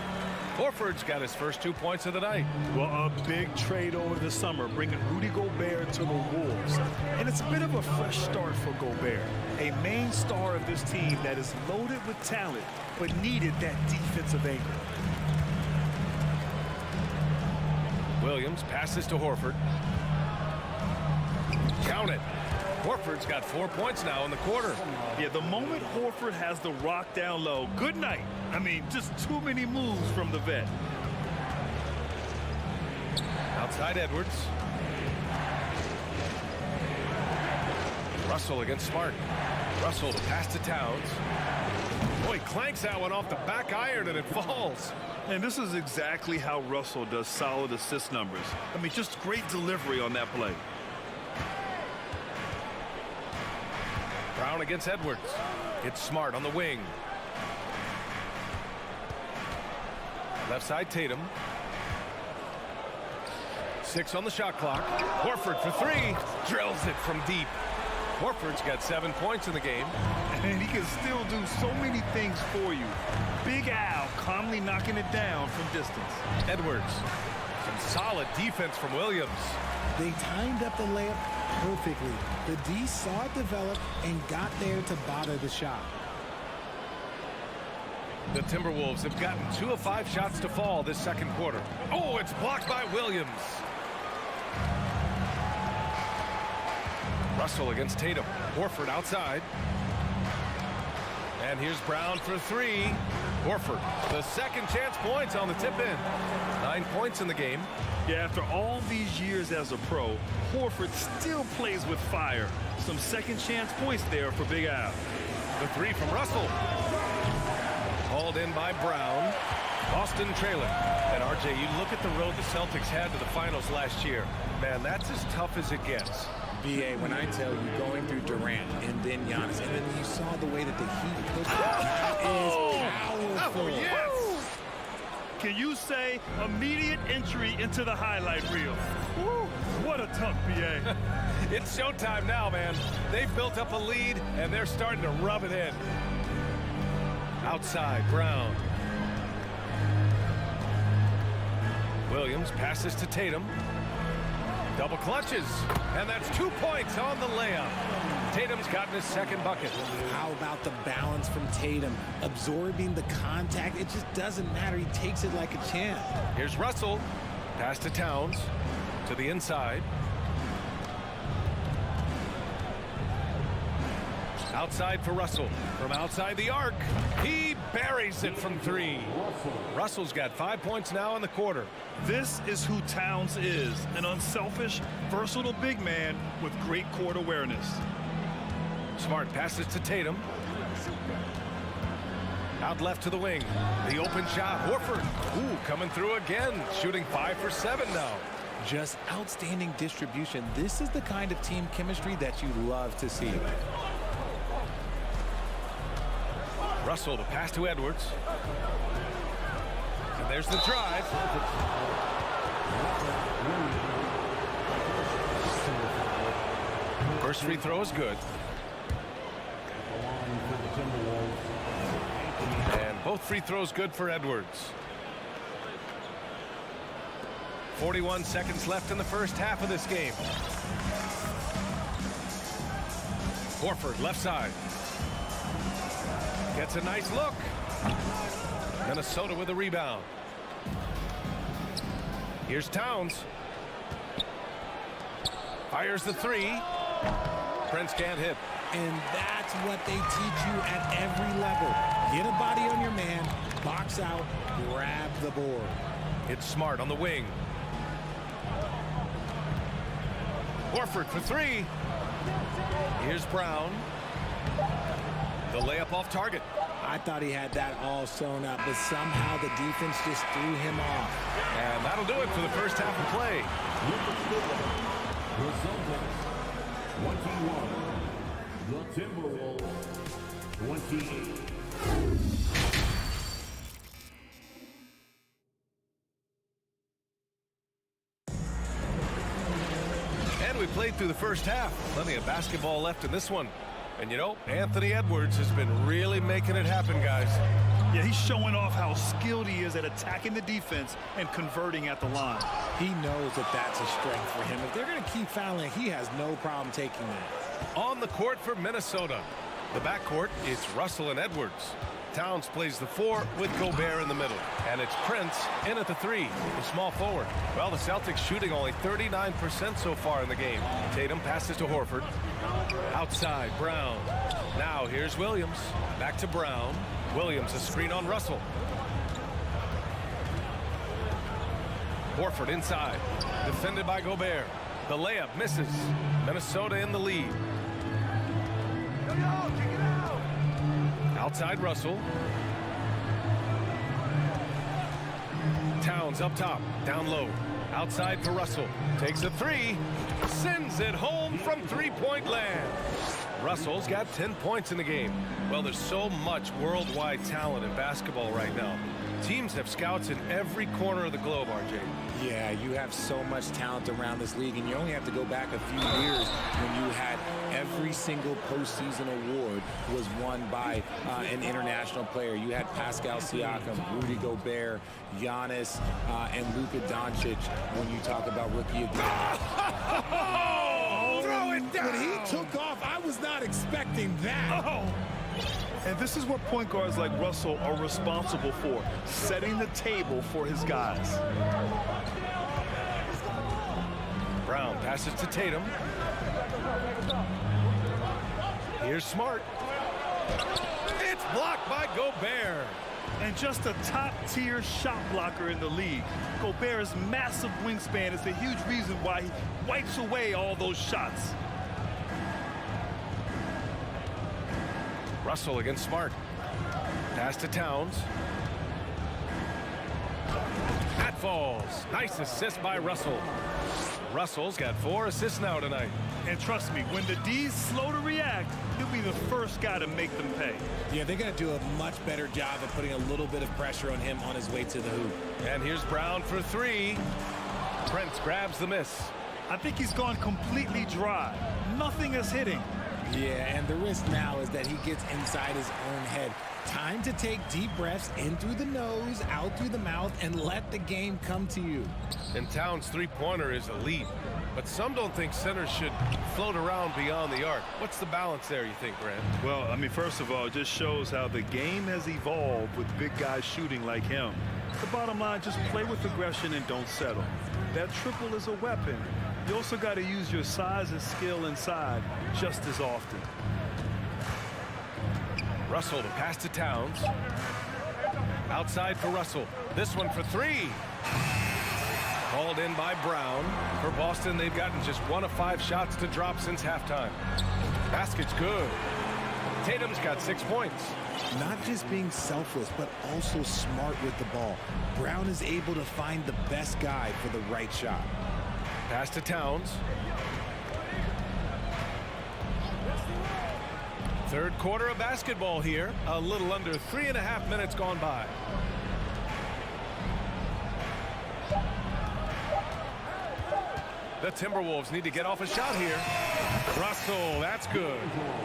Horford's got his first 2 points of the night. Well, a big trade over the summer, bringing Rudy Gobert to the Wolves. And it's a bit of a fresh start for Gobert, a main star of this team that is loaded with talent, but needed that defensive anchor. Williams passes to Horford. Count it. Horford's got 4 points now in the quarter. Yeah, the moment Horford has the rock down low, good night. I mean, just too many moves from the vet. Outside Edwards. Russell against Smart. Russell to pass to Towns. Boy, clanks that one off the back iron and it falls. And this is exactly how Russell does solid assist numbers. I mean, just great delivery on that play. Brown against Edwards. It's Smart on the wing. Left side Tatum. 6 on the shot clock. Horford for 3. Drills it from deep. Horford's got 7 points in the game. And he can still do so many things for you. Big Al calmly knocking it down from distance. Edwards. Some solid defense from Williams. They timed up the layup perfectly. The D saw it develop and got there to bother the shot. The Timberwolves have gotten 2 of 5 shots to fall this second quarter. Oh, it's blocked by Williams. Russell against Tatum. Horford outside. And here's Brown for 3. Horford, the second chance points on the tip in. 9 points in the game. Yeah, after all these years as a pro, Horford still plays with fire. Some second chance points there for Big Al. The 3 from Russell. Hauled in by Brown. Boston trailing. And RJ, you look at the road the Celtics had to the finals last year. Man, that's as tough as it gets. BA, when I tell you, going through Durant and then Giannis, and then you saw the way that the Heat pushed it, that is powerful. Oh, yes. Can you say immediate entry into the highlight reel? Woo, what a tough BA. It's showtime now, man. They've built up a lead, and they're starting to rub it in. Outside, Brown. Williams passes to Tatum. Double clutches, and that's 2 points on the layup. Tatum's gotten his second bucket. How about the balance from Tatum? Absorbing the contact, it just doesn't matter. He takes it like a champ. Here's Russell. Pass to Towns. To the inside. Outside for Russell. From outside the arc, he buries it from 3. Russell's got 5 points now in the quarter. This is who Towns is, an unselfish, versatile big man with great court awareness. Smart passes to Tatum. Out left to the wing. The open shot. Horford. Ooh, coming through again. Shooting 5 for 7 now. Just outstanding distribution. This is the kind of team chemistry that you love to see. Russell to pass to Edwards. And there's the drive. First free throw is good. And both free throws good for Edwards. 41 seconds left in the first half of this game. Horford left side. Gets a nice look. Minnesota with a rebound. Here's Towns. Fires the 3. Prince can't hit. And that's what they teach you at every level. Get a body on your man, box out, grab the board. It's Smart on the wing. Horford for 3. Here's Brown. The layup off target. I thought he had that all sewn up, but somehow the defense just threw him off. And that'll do it for the first half of play. The Celtics 21. The Timberwolves 28. And we played through the first half. Plenty of basketball left in this one. And you know, Anthony Edwards has been really making it happen, guys. Yeah, he's showing off how skilled he is at attacking the defense and converting at the line. He knows that that's a strength for him. If they're going to keep fouling, he has no problem taking that. On the court for Minnesota. The backcourt, it's Russell and Edwards. Towns plays the 4 with Gobert in the middle. And it's Prince in at the 3, the small forward. Well, the Celtics shooting only 39% so far in the game. Tatum passes to Horford. Outside, Brown. Now here's Williams. Back to Brown. Williams, a screen on Russell. Horford inside. Defended by Gobert. The layup misses. Minnesota in the lead. Outside Russell. Towns up top. Down low. Outside for Russell. Takes a 3. Sends it home from three-point land. Russell's got 10 points in the game. Well, there's so much worldwide talent in basketball right now. Teams have scouts in every corner of the globe, RJ. Yeah, you have so much talent around this league, and you only have to go back a few years when you had every single postseason award was won by an international player. You had Pascal Siakam, Rudy Gobert, Giannis, and Luka Doncic when you talk about rookie of the year. Throw it down! When he took off, I was not expecting that. Oh. And this is what point guards like Russell are responsible for, setting the table for his guys. Brown passes to Tatum. Here's Smart. It's blocked by Gobert. And just a top-tier shot blocker in the league. Gobert's massive wingspan is a huge reason why he wipes away all those shots. Russell against Smart. Pass to Towns. That falls. Nice assist by Russell. Russell's got 4 assists now tonight. And trust me, when the D's slow to react, he'll be the first guy to make them pay. Yeah, they're going to do a much better job of putting a little bit of pressure on him on his way to the hoop. And here's Brown for 3. Prince grabs the miss. I think he's gone completely dry. Nothing is hitting. Yeah, and the risk now is that he gets inside his own head. Time to take deep breaths in through the nose, out through the mouth, and let the game come to you. And Towns' three-pointer is elite, but some don't think centers should float around beyond the arc. What's the balance there, you think, Grant? Well, I mean, first of all, it just shows how the game has evolved with big guys shooting like him. The bottom line, just play with aggression and don't settle. That triple is a weapon. You also got to use your size and skill inside just as often. Russell to pass to Towns. Outside for Russell. This one for three. Called in by Brown. For Boston, they've gotten just 1 of 5 shots to drop since halftime. Basket's good. Tatum's got 6 points. Not just being selfless, but also smart with the ball. Brown is able to find the best guy for the right shot. Pass to Towns. Third quarter of basketball here. A little under 3.5 minutes gone by. The Timberwolves need to get off a shot here. Russell, that's good.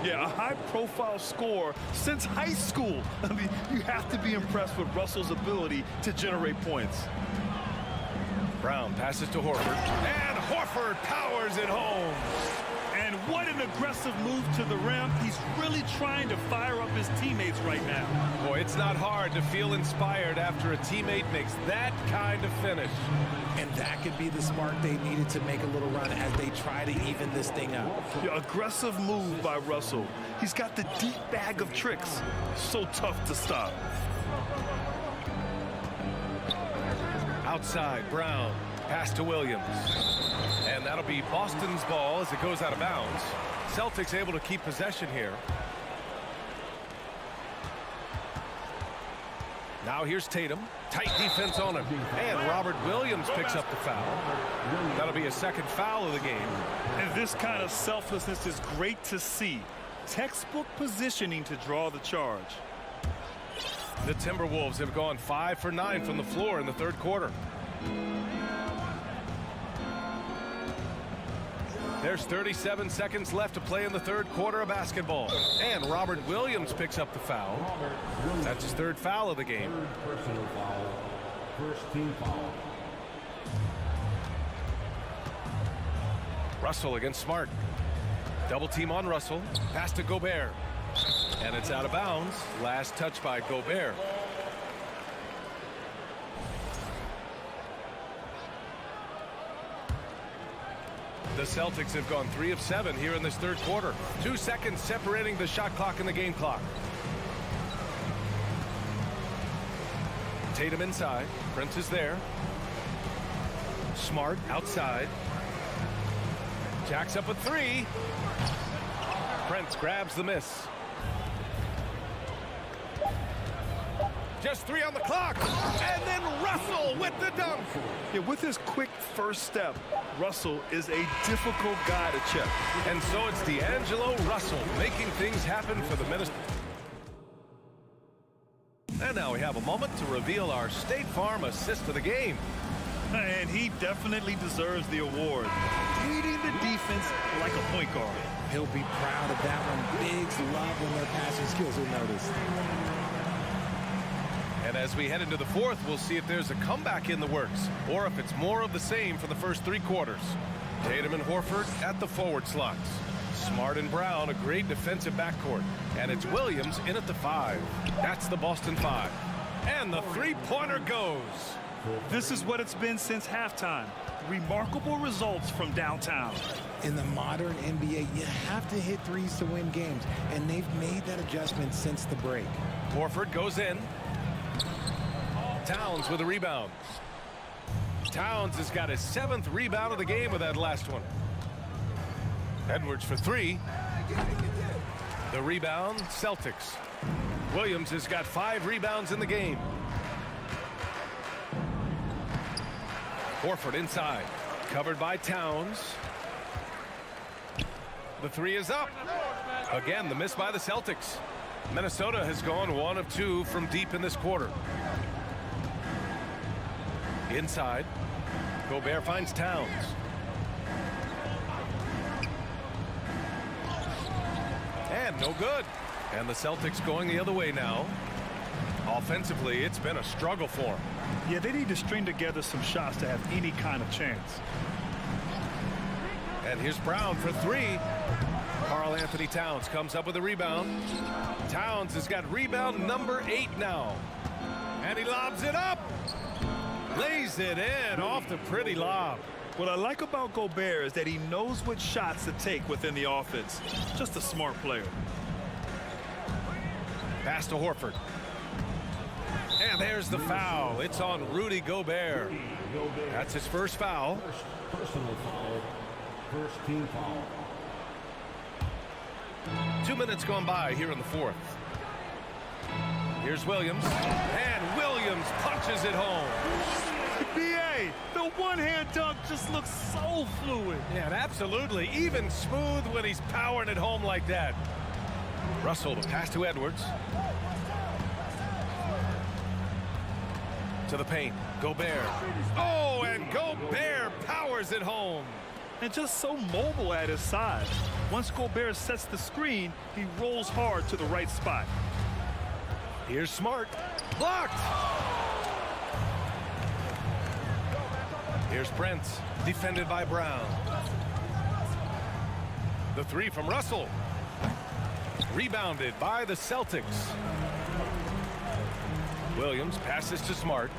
Yeah, a high-profile score since high school. I mean, you have to be impressed with Russell's ability to generate points. Brown passes to Horford. And Horford powers it home. And what an aggressive move to the rim. He's really trying to fire up his teammates right now. Boy, it's not hard to feel inspired after a teammate makes that kind of finish. And that could be the spark they needed to make a little run as they try to even this thing up. Yeah, aggressive move by Russell. He's got the deep bag of tricks. So tough to stop. Outside, Brown. Pass to Williams. And that'll be Boston's ball as it goes out of bounds. Celtics able to keep possession here. Now here's Tatum. Tight defense on him. And Robert Williams picks up the foul. That'll be a second foul of the game. And this kind of selflessness is great to see. Textbook positioning to draw the charge. The Timberwolves have gone 5 for 9 from the floor in the third quarter. There's 37 seconds left to play in the third quarter of basketball. And Robert Williams picks up the foul. That's his third foul of the game. Third personal foul. First team foul. Russell against Smart. Double team on Russell. Pass to Gobert. And it's out of bounds. Last touch by Gobert. The Celtics have gone 3 of 7 here in this third quarter. 2 seconds separating the shot clock and the game clock. Tatum inside. Prince is there. Smart outside. Jacks up a 3. Prince grabs the miss. Just 3 on the clock. And then Russell with the dunk. Yeah, with his quick first step, Russell is a difficult guy to check. And so it's D'Angelo Russell making things happen for the Minnesota. And now we have a moment to reveal our State Farm assist of the game. And he definitely deserves the award. Leading the defense like a point guard. He'll be proud of that one. Bigs love when their passing skills are noticed. And as we head into the fourth, we'll see if there's a comeback in the works or if it's more of the same for the first 3 quarters. Tatum and Horford at the forward slots. Smart and Brown, a great defensive backcourt. And it's Williams in at the 5. That's the Boston 5. And the three-pointer goes. This is what it's been since halftime. Remarkable results from downtown. In the modern NBA, you have to hit threes to win games, and they've made that adjustment since the break. Horford goes in. Towns with a rebound. Towns has got his 7th rebound of the game with that last one. Edwards for 3. The rebound, Celtics. Williams has got 5 rebounds in the game. Horford inside. Covered by Towns. The 3 is up. Again, the miss by the Celtics. Minnesota has gone 1 of 2 from deep in this quarter. Inside. Gobert finds Towns. And no good. And the Celtics going the other way now. Offensively, it's been a struggle for them. Yeah, they need to string together some shots to have any kind of chance. And here's Brown for three. Karl Anthony Towns comes up with a rebound. Towns has got rebound number 8 now. And he lobs it up. Lays it in off the pretty lob. What I like about Gobert is that he knows what shots to take within the offense. Just a smart player. Pass to Horford. And there's the foul. It's on Rudy Gobert. That's his first foul. Personal foul. First team foul. 2 minutes gone by here in the fourth. Here's Williams. And Williams punches it home. BA, the one-hand dunk just looks so fluid. Yeah, and absolutely. Even smooth when he's powering it home like that. Russell, the pass to Edwards. To the paint. Gobert. Oh, and Gobert powers it home. And just so mobile at his side. Once Gobert sets the screen, he rolls hard to the right spot. Here's Smart. Blocked. Here's Prince. Defended by Brown. The three from Russell. Rebounded by the Celtics. Williams passes to Smart.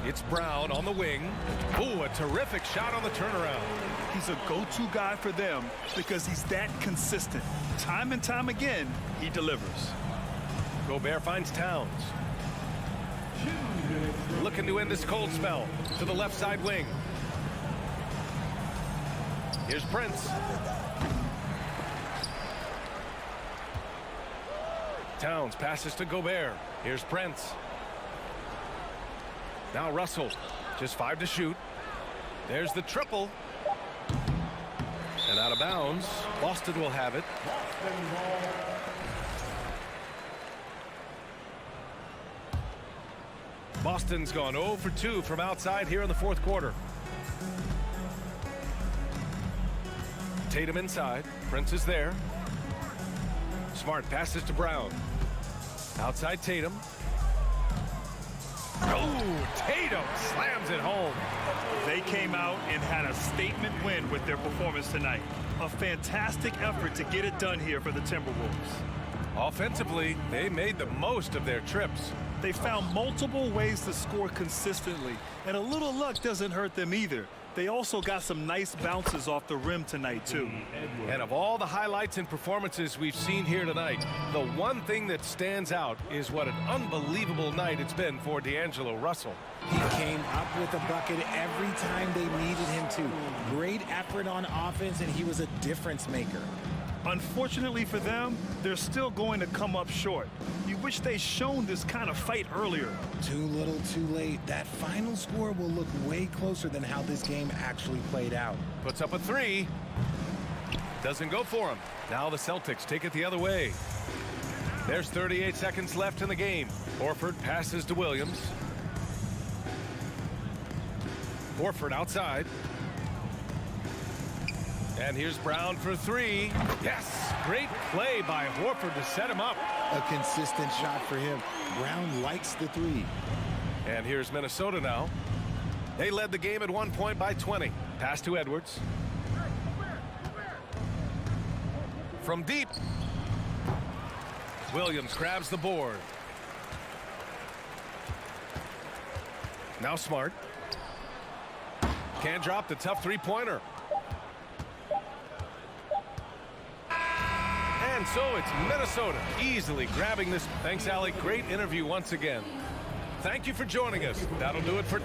It's Brown on the wing. Ooh, a terrific shot on the turnaround. He's a go-to guy for them because he's that consistent. Time and time again, he delivers. Gobert finds Towns. Looking to end this cold spell to the left side wing. Here's Prince. Towns passes to Gobert. Here's Prince. Now Russell, just 5 to shoot. There's the triple. And out of bounds. Boston will have it. Boston's gone 0 for 2 from outside here in the fourth quarter. Tatum inside. Prince is there. Smart passes to Brown. Outside Tatum. Oh, Tatum slams it home. They came out and had a statement win with their performance tonight. A fantastic effort to get it done here for the Timberwolves. Offensively, they made the most of their trips. They found multiple ways to score consistently, and a little luck doesn't hurt them either. They also got some nice bounces off the rim tonight, too. And of all the highlights and performances we've seen here tonight, the one thing that stands out is what an unbelievable night it's been for D'Angelo Russell. He came up with a bucket every time they needed him to. Great effort on offense, and he was a difference maker. Unfortunately for them, they're still going to come up short. You wish they'd shown this kind of fight earlier. Too little, too late. That final score will look way closer than how this game actually played out. Puts up a three. Doesn't go for him. Now the Celtics take it the other way. There's 38 seconds left in the game. Horford passes to Williams. Horford outside. And here's Brown for three. Yes, great play by Horford to set him up. A consistent shot for him. Brown likes the three. And here's Minnesota now. They led the game at one point by 20. Pass to Edwards. From deep. Williams grabs the board. Now Smart. Can't drop the tough three-pointer. And so it's Minnesota easily grabbing this. Thanks, Allie. Great interview once again. Thank you for joining us. That'll do it for...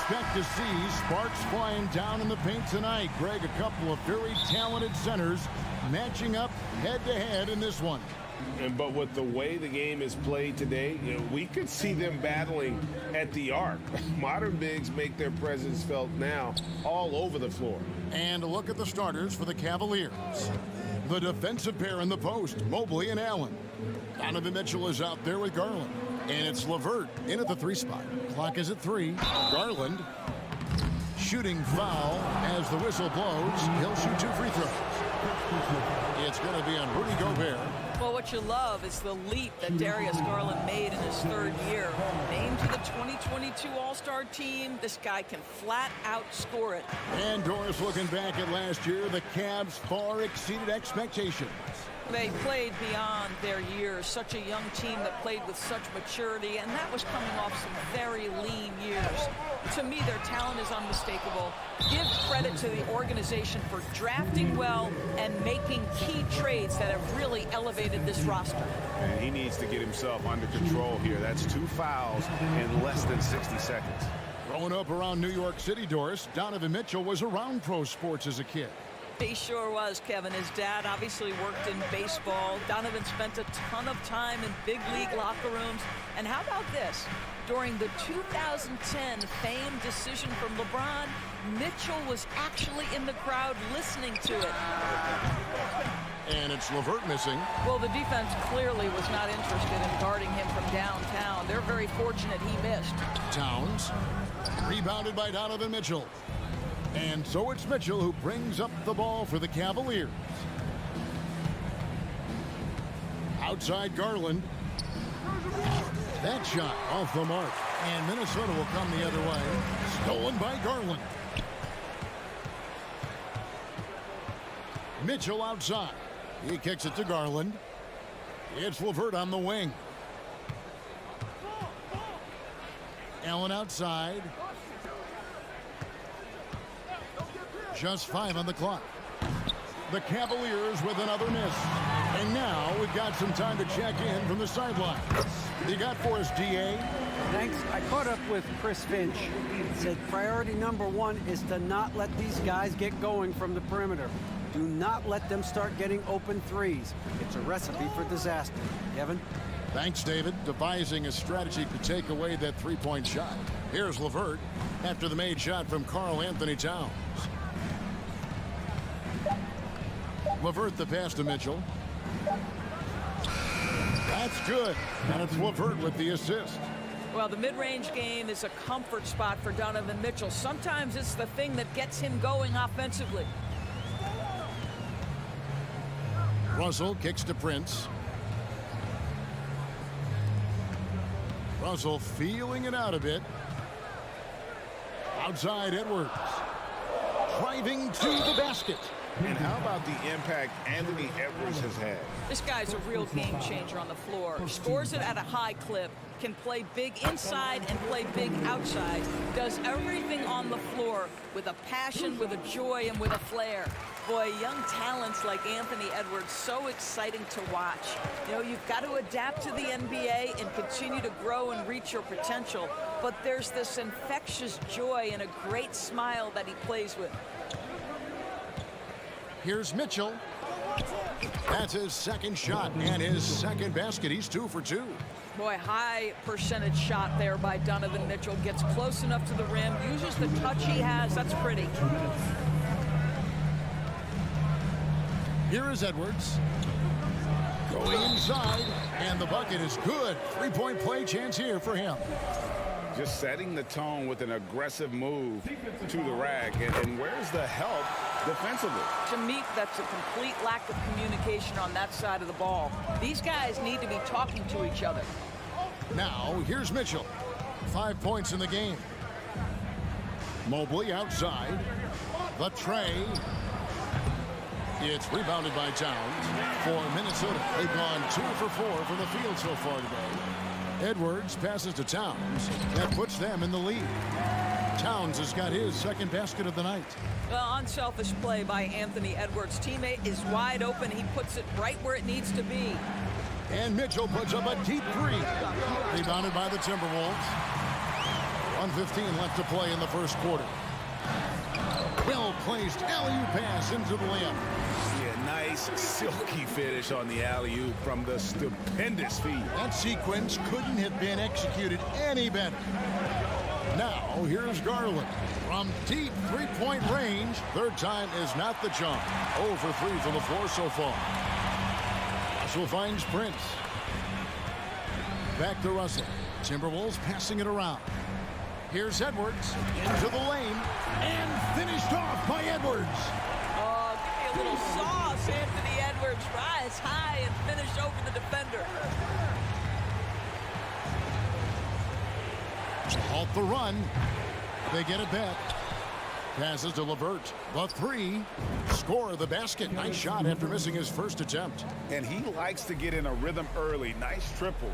expect to see sparks flying down in the paint tonight. Greg, a couple of very talented centers matching up head-to-head in this one. But with the way the game is played today, we could see them battling at the arc. Modern bigs make their presence felt now all over the floor. And a look at the starters for the Cavaliers. The defensive pair in the post, Mobley and Allen. Donovan Mitchell is out there with Garland. And it's LeVert in at the 3 spot. Clock is at 3. Garland shooting foul as the whistle blows. He'll shoot 2 free throws. It's going to be on Rudy Gobert. Well, what you love is the leap that Darius Garland made in his 3rd year. Named to the 2022 All-Star team, this guy can flat out score it. And Doris, looking back at last year, the Cavs far exceeded expectations. They played beyond their years. Such a young team that played with such maturity, and that was coming off some very lean years. To me, their talent is unmistakable. Give credit to the organization for drafting well and making key trades that have really elevated this roster. And he needs to get himself under control here. That's 2 fouls in less than 60 seconds. Growing up around New York City, Doris, Donovan Mitchell was around pro sports as a kid. He sure was, Kevin. His dad obviously worked in baseball. Donovan spent a ton of time in big league locker rooms. And how about this? During the 2010 famed decision from LeBron, Mitchell was actually in the crowd listening to it. And it's LeVert missing. Well, the defense clearly was not interested in guarding him from downtown. They're very fortunate he missed. Towns, rebounded by Donovan Mitchell. And so it's Mitchell who brings up the ball for the Cavaliers. Outside Garland. That shot off the mark. And Minnesota will come the other way. Stolen by Garland. Mitchell outside. He kicks it to Garland. It's LeVert on the wing. Allen outside. Just 5 on the clock. The Cavaliers with another miss. And now we've got some time to check in from the sidelines. You got for us, DA? Thanks. I caught up with Chris Finch. He said priority number 1 is to not let these guys get going from the perimeter. Do not let them start getting open threes. It's a recipe for disaster. Kevin? Thanks, David. Devising a strategy to take away that three-point shot. Here's LeVert after the made shot from Karl Anthony Towns. LeVert the pass to Mitchell. That's good. And it's LeVert with the assist. Well, the mid-range game is a comfort spot for Donovan Mitchell. Sometimes it's the thing that gets him going offensively. Russell kicks to Prince. Russell feeling it out a bit. Outside Edwards. Driving to the basket. And how about the impact Anthony Edwards has had? This guy's a real game changer on the floor. Scores it at a high clip, can play big inside and play big outside, does everything on the floor with a passion, with a joy, and with a flair. Boy, young talents like Anthony Edwards, so exciting to watch. You know, you've got to adapt to the NBA and continue to grow and reach your potential, but there's this infectious joy and a great smile that he plays with. Here's Mitchell. That's his second shot and his second basket. He's 2 for 2. Boy, high percentage shot there by Donovan Mitchell. Gets close enough to the rim, uses the touch he has. That's pretty. Here is Edwards. Going inside, and the bucket is good. Three-point play chance here for him. Just setting the tone with an aggressive move to the rack. And where's the help defensively? To me, that's a complete lack of communication on that side of the ball. These guys need to be talking to each other. Now, here's Mitchell. 5 points in the game. Mobley outside. The tray. It's rebounded by Towns for Minnesota. They've gone 2 for 4 from the field so far today. Edwards passes to Towns. That puts them in the lead. Towns has got his second basket of the night. Well, unselfish play by Anthony Edwards. Teammate is wide open. He puts it right where it needs to be. And Mitchell puts up a deep 3. Rebounded by the Timberwolves. 1:15 left to play in the first quarter. Well-placed alley-oop pass into the layup. Yeah, nice silky finish on the alley-oop from the stupendous feed. That sequence couldn't have been executed any better. Now, here's Garland. From deep three-point range, third time is not the charm. 0 for 3 from the floor so far. Russell finds Prince. Back to Russell. Timberwolves passing it around. Here's Edwards into the lane and finished off by Edwards. Oh, give me a little sauce, Anthony Edwards. Rise high and finish over the defender. Halt the run. They get it back. Passes to LeVert. The three. Score the basket. Nice shot after missing his first attempt. And he likes to get in a rhythm early. Nice triple.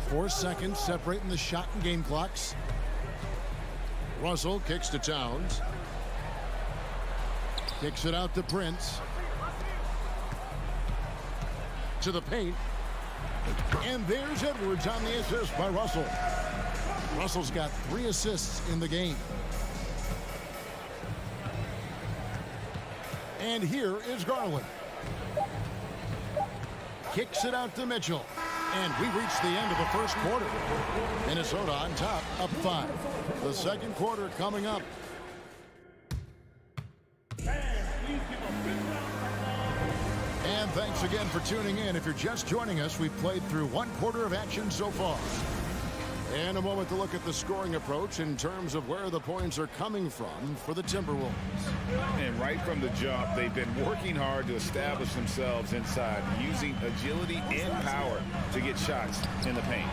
4 seconds separating the shot and game clocks. Russell kicks to Towns. Kicks it out to Prince. To the paint. And there's Edwards on the assist by Russell. Russell's got 3 assists in the game. And here is Garland. Kicks it out to Mitchell. And we reach the end of the first quarter. Minnesota on top, up 5. The second quarter coming up. And thanks again for tuning in. If you're just joining us, we've played through 1 quarter of action so far. And a moment to look at the scoring approach in terms of where the points are coming from for the Timberwolves. And right from the jump, they've been working hard to establish themselves inside, using agility and power to get shots in the paint.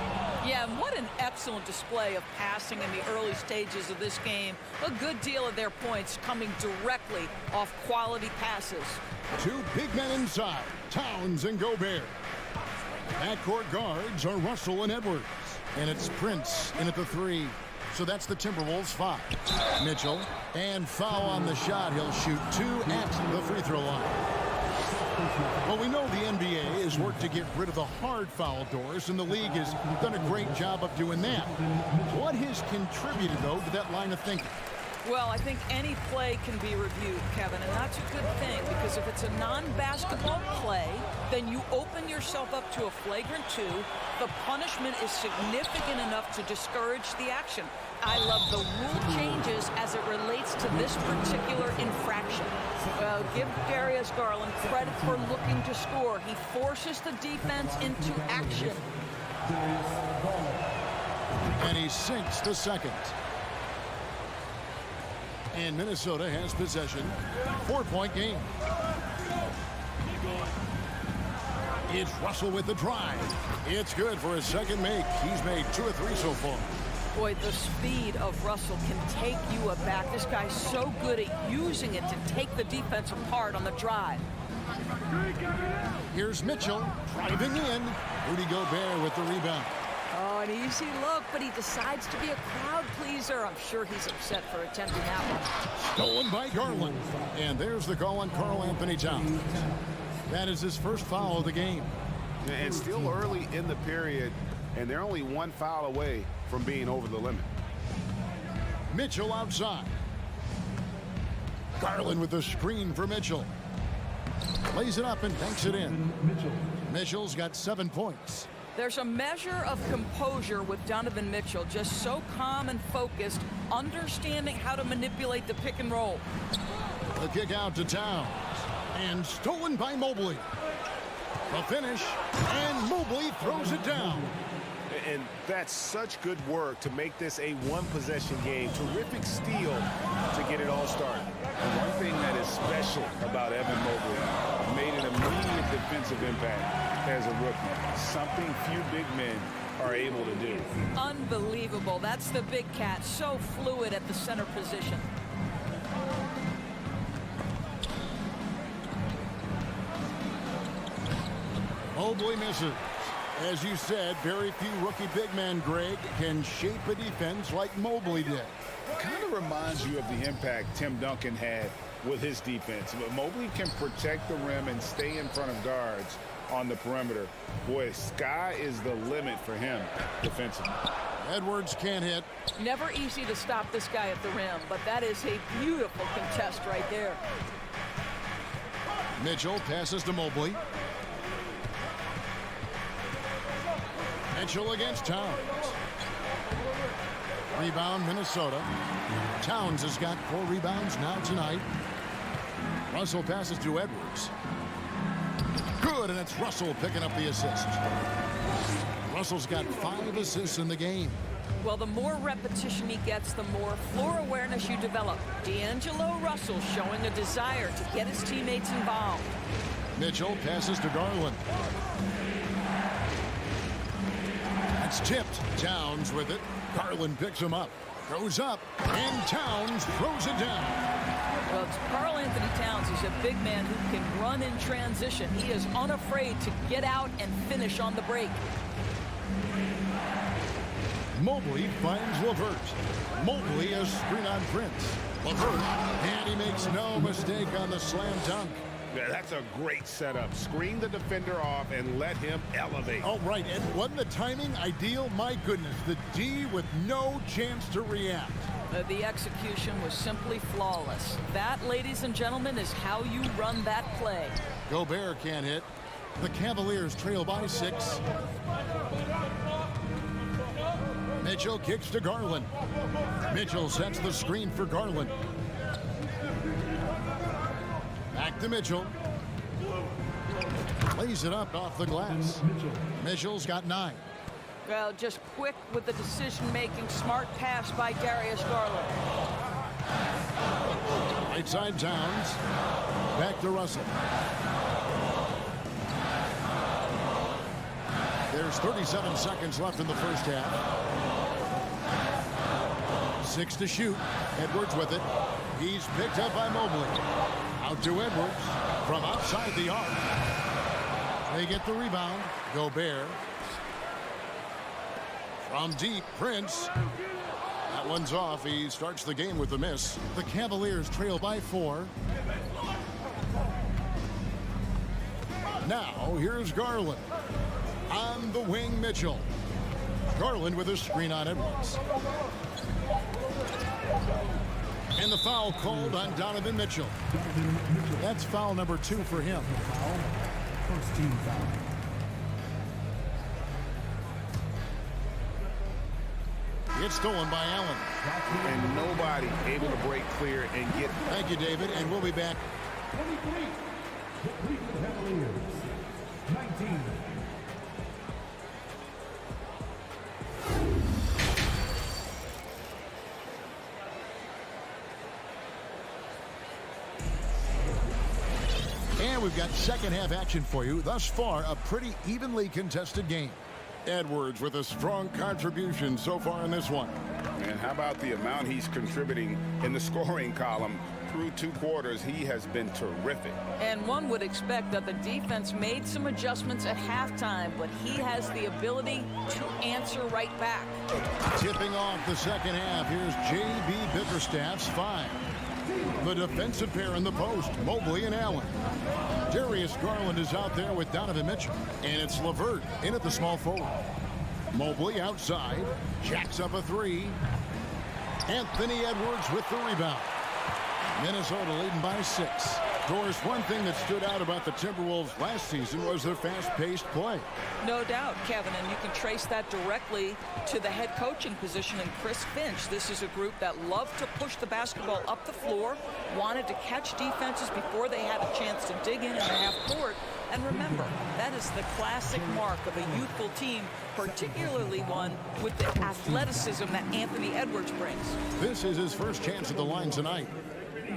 Yeah, and what an excellent display of passing in the early stages of this game. A good deal of their points coming directly off quality passes. 2 big men inside, Towns and Gobert. Backcourt guards are Russell and Edwards. And it's Prince in at the 3. So that's the Timberwolves 5. Mitchell. And foul on the shot. He'll shoot 2 at the free throw line. Well, we know the NBA has worked to get rid of the hard foul doors, and the league has done a great job of doing that. What has contributed, though, to that line of thinking? Well, I think any play can be reviewed, Kevin, and that's a good thing because if it's a non-basketball play, then you open yourself up to a flagrant 2. The punishment is significant enough to discourage the action. I love the rule changes as it relates to this particular infraction. Well, give Darius Garland credit for looking to score. He forces the defense into action. And he sinks the second. And Minnesota has possession. 4-point game. It's Russell with the drive. It's good for his second make. He's made 2 of 3 so far. Boy, the speed of Russell can take you aback. This guy's so good at using it to take the defense apart on the drive. Here's Mitchell driving in. Rudy Gobert with the rebound. Oh, an easy look, but he decides to be a crowd pleaser. I'm sure he's upset for attempting that one. Stolen by Garland. And there's the call on Karl Anthony Towns. That is his first foul of the game. And still early in the period, and they're only 1 foul away from being over the limit. Mitchell outside. Garland with the screen for Mitchell. Lays it up and banks it in. Mitchell's got 7 points. There's a measure of composure with Donovan Mitchell, just so calm and focused, understanding how to manipulate the pick and roll. The kick out to Towns. And stolen by Mobley. The finish, and Mobley throws it down. And that's such good work to make this a 1-possession game. Terrific steal to get it all started. And one thing that is special about Evan Mobley, made an immediate defensive impact as a rookie. Something few big men are able to do. Unbelievable. That's the big cat. So fluid at the center position. Mobley misses. As you said, very few rookie big men, Greg, can shape a defense like Mobley did. Kind of reminds you of the impact Tim Duncan had with his defense. But Mobley can protect the rim and stay in front of guards on the perimeter. Boy, sky is the limit for him defensively. Edwards can't hit. Never easy to stop this guy at the rim, but that is a beautiful contest right there. Mitchell passes to Mobley. Mitchell against Towns. Rebound, Minnesota. Towns has got 4 rebounds now tonight. Russell passes to Edwards. Good, and it's Russell picking up the assist. Russell's got 5 assists in the game. Well, the more repetition he gets, the more floor awareness you develop. D'Angelo Russell showing a desire to get his teammates involved. Mitchell passes to Garland. It's tipped. Towns with it. Garland picks him up. Goes up, and Towns throws it down. Well, it's Karl Anthony Towns. He's a big man who can run in transition. He is unafraid to get out and finish on the break. Mobley finds LeVert. Mobley a screen on Prince. LeVert, and he makes no mistake on the slam dunk. Yeah, that's a great setup. Screen the defender off and let him elevate. Oh, right, and wasn't the timing ideal? My goodness, the D with no chance to react. The execution was simply flawless. That, ladies and gentlemen, is how you run that play. Gobert can't hit. The Cavaliers trail by 6. Mitchell kicks to Garland. Mitchell sets the screen for Garland. Back to Mitchell. Lays it up off the glass. Mitchell's got 9. Well, just quick with the decision-making, smart pass by Darius Garland. Right side Towns. Back to Russell. There's 37 seconds left in the first half. 6 to shoot. Edwards with it. He's picked up by Mobley. Out to Edwards from outside the arc. They get the rebound. Gobert. From deep, Prince. That one's off. He starts the game with a miss. The Cavaliers trail by 4. Now, here's Garland. On the wing, Mitchell. Garland with a screen on Edwards. And the foul called on Donovan Mitchell. That's foul number 2 for him. First team foul. It's stolen by Allen. And nobody able to break clear and get. Thank you, David, and we'll be back. 23. The Cleveland Cavaliers. 19. And we've got second half action for you. Thus far, a pretty evenly contested game. Edwards with a strong contribution so far in this one. And how about the amount he's contributing in the scoring column? Through 2 quarters, he has been terrific. And one would expect that the defense made some adjustments at halftime, but he has the ability to answer right back. Tipping off the second half, here's J.B. Bickerstaff's 5. The defensive pair in the post, Mobley and Allen. Darius Garland is out there with Donovan Mitchell. And it's LeVert in at the small forward. Mobley outside, jacks up a 3. Anthony Edwards with the rebound. Minnesota leading by 6. Of course, one thing that stood out about the Timberwolves last season was their fast-paced play. No doubt, Kevin, and you can trace that directly to the head coaching position in Chris Finch. This is a group that loved to push the basketball up the floor, wanted to catch defenses before they had a chance to dig in the half court. And remember, that is the classic mark of a youthful team, particularly one with the athleticism that Anthony Edwards brings. This is his first chance at the line tonight.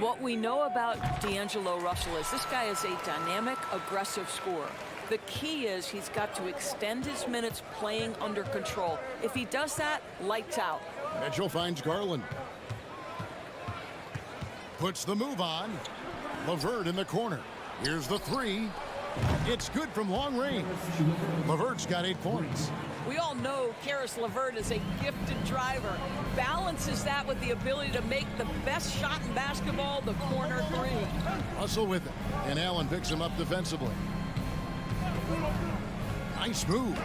What we know about D'Angelo Russell is this guy is a dynamic, aggressive scorer. The key is he's got to extend his minutes playing under control. If he does that, lights out. Mitchell finds Garland. Puts the move on. LeVert in the corner. Here's the 3. It's good from long range. LeVert's got 8 points. We all know Caris LeVert is a gifted driver. Balances that with the ability to make the best shot in basketball, the corner 3. Russell with it, and Allen picks him up defensively. Nice move.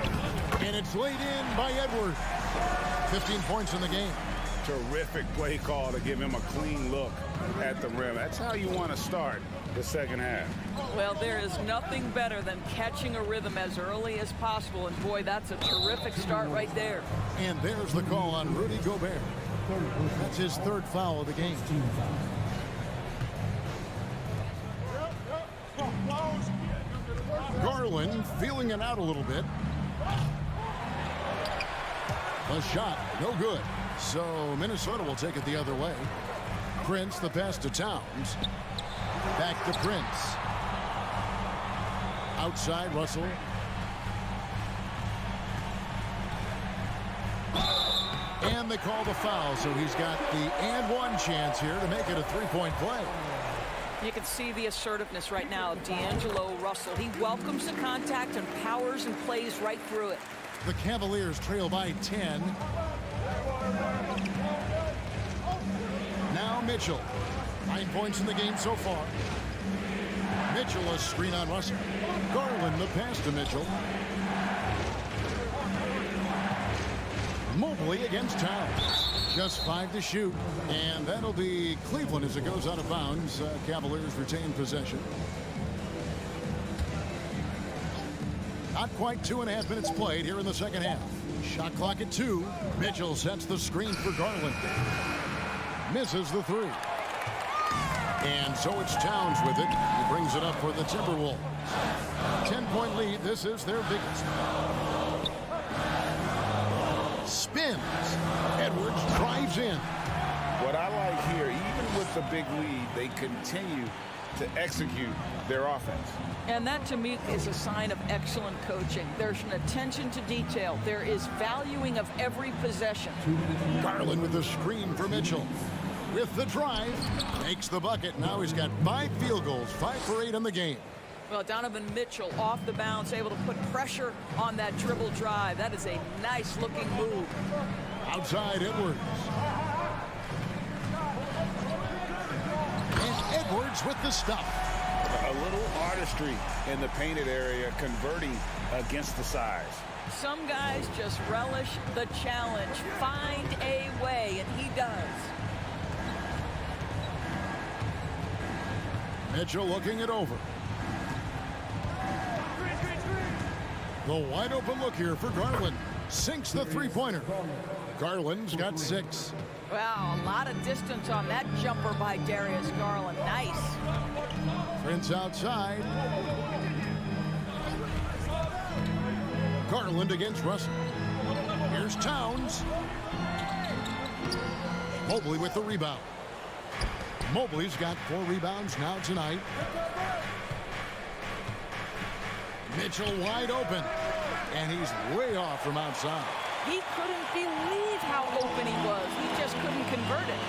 And it's laid in by Edwards. 15 points in the game. Terrific play call to give him a clean look at the rim. That's how you want to start the second half. Well, there is nothing better than catching a rhythm as early as possible. And boy, that's a terrific start right there. And there's the call on Rudy Gobert. That's his third foul of the game. Garland feeling it out a little bit. The shot, no good. So Minnesota will take it the other way. Prince, the pass to Towns. Back to Prince. Outside, Russell. And they call the foul, so he's got the and one chance here to make it a three-point play. You can see the assertiveness right now of D'Angelo Russell. He welcomes the contact and powers and plays right through it. The Cavaliers trail by 10. Now Mitchell. 9 points in the game so far. Mitchell, a screen on Russell. Garland, the pass to Mitchell. Mobley against Towns. Just 5 to shoot. And that'll be Cleveland as it goes out of bounds. Cavaliers retain possession. Not quite 2.5 minutes played here in the second half. Shot clock at 2. Mitchell sets the screen for Garland. Misses the 3. And so it's Towns with it. He brings it up for the Timberwolves. 10-point lead. This is their biggest. Spins. Edwards drives in. What I like here, even with the big lead, they continue to execute their offense. And that, to me, is a sign of excellent coaching. There's an attention to detail. There is valuing of every possession. Garland with the screen for Mitchell. With the drive, makes the bucket. Now he's got 5 field goals, 5 for 8 in the game. Well, Donovan Mitchell off the bounce, able to put pressure on that dribble drive. That is a nice-looking move. Outside Edwards. And Edwards with the stuff. A little artistry in the painted area, converting against the size. Some guys just relish the challenge. Find a way, and he does. Mitchell looking it over. The wide open look here for Garland. Sinks the three-pointer. Garland's got 6. Wow, a lot of distance on that jumper by Darius Garland. Nice. Prince outside. Garland against Russell. Here's Towns. Mobley with the rebound. Mobley's got 4 rebounds now tonight. Mitchell wide open. And he's way off from outside. He couldn't believe how open he was. He just couldn't convert it.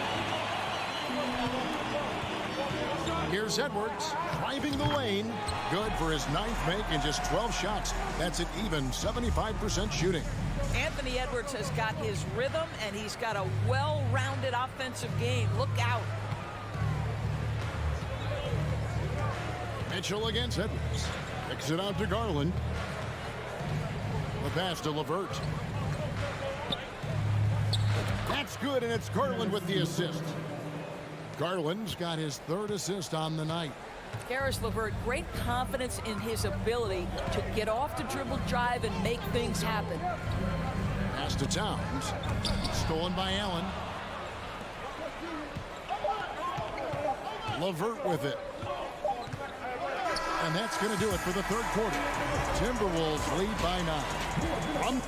Here's Edwards driving the lane. Good for his 9th make in just 12 shots. That's an even 75% shooting. Anthony Edwards has got his rhythm, and he's got a well-rounded offensive game. Look out. Mitchell against Edwards. Kicks it out to Garland. The pass to LeVert. That's good, and it's Garland with the assist. Garland's got his 3rd assist on the night. Caris LeVert, great confidence in his ability to get off the dribble drive and make things happen. Pass to Towns. Stolen by Allen. LeVert with it. And that's going to do it for the 3rd quarter. Timberwolves lead by 9.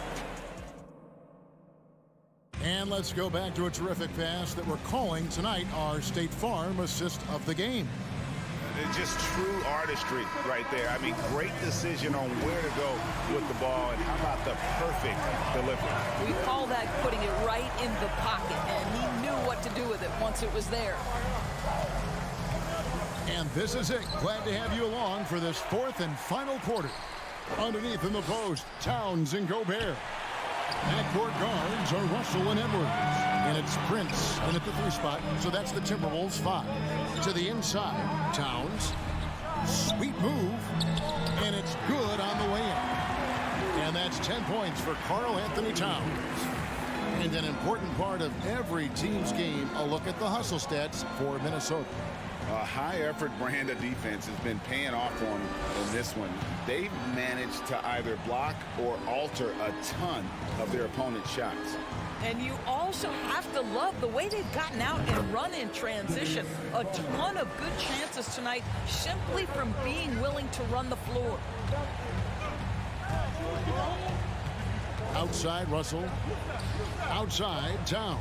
And let's go back to a terrific pass that we're calling tonight our State Farm assist of the game. It's just true artistry right there. I mean, great decision on where to go with the ball, and how about the perfect delivery? We call that putting it right in the pocket, and he knew what to do with it once it was there. And this is it. Glad to have you along for this 4th and final quarter. Underneath in the post, Towns and Gobert. Backcourt guards are Russell and Edwards. And it's Prince in at the 3 spot. So that's the Timberwolves 5. To the inside, Towns. Sweet move. And it's good on the way in. And that's 10 points for Karl Anthony Towns. And an important part of every team's game, a look at the hustle stats for Minnesota. A high-effort brand of defense has been paying off for them in this one. They've managed to either block or alter a ton of their opponent's shots. And you also have to love the way they've gotten out and run in transition. A ton of good chances tonight simply from being willing to run the floor. Outside Russell. Outside Towns.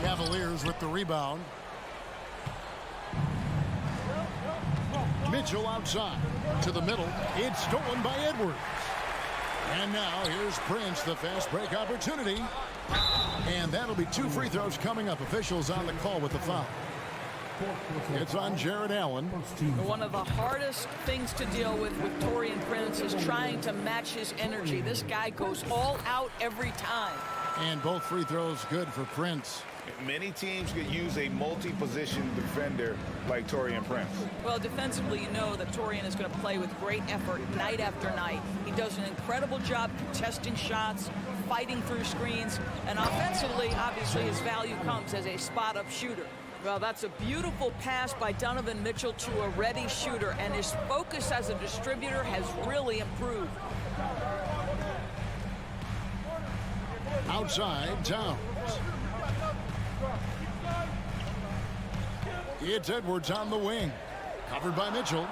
Cavaliers with the rebound. Mitchell outside to the middle. It's stolen by Edwards. And now here's Prince, the fast break opportunity. And that'll be 2 free throws coming up. Officials on the call with the foul. It's on Jared Allen. One of the hardest things to deal with Taurean Prince is trying to match his energy. This guy goes all out every time. And both free throws good for Prince. Many teams could use a multi-position defender like Taurean Prince. Well, defensively, you know that Taurean is going to play with great effort night after night. He does an incredible job contesting shots, fighting through screens, and offensively, obviously, his value comes as a spot-up shooter. Well, that's a beautiful pass by Donovan Mitchell to a ready shooter, and his focus as a distributor has really improved. Outside, Towns. It's Edwards on the wing. Covered by Mitchell.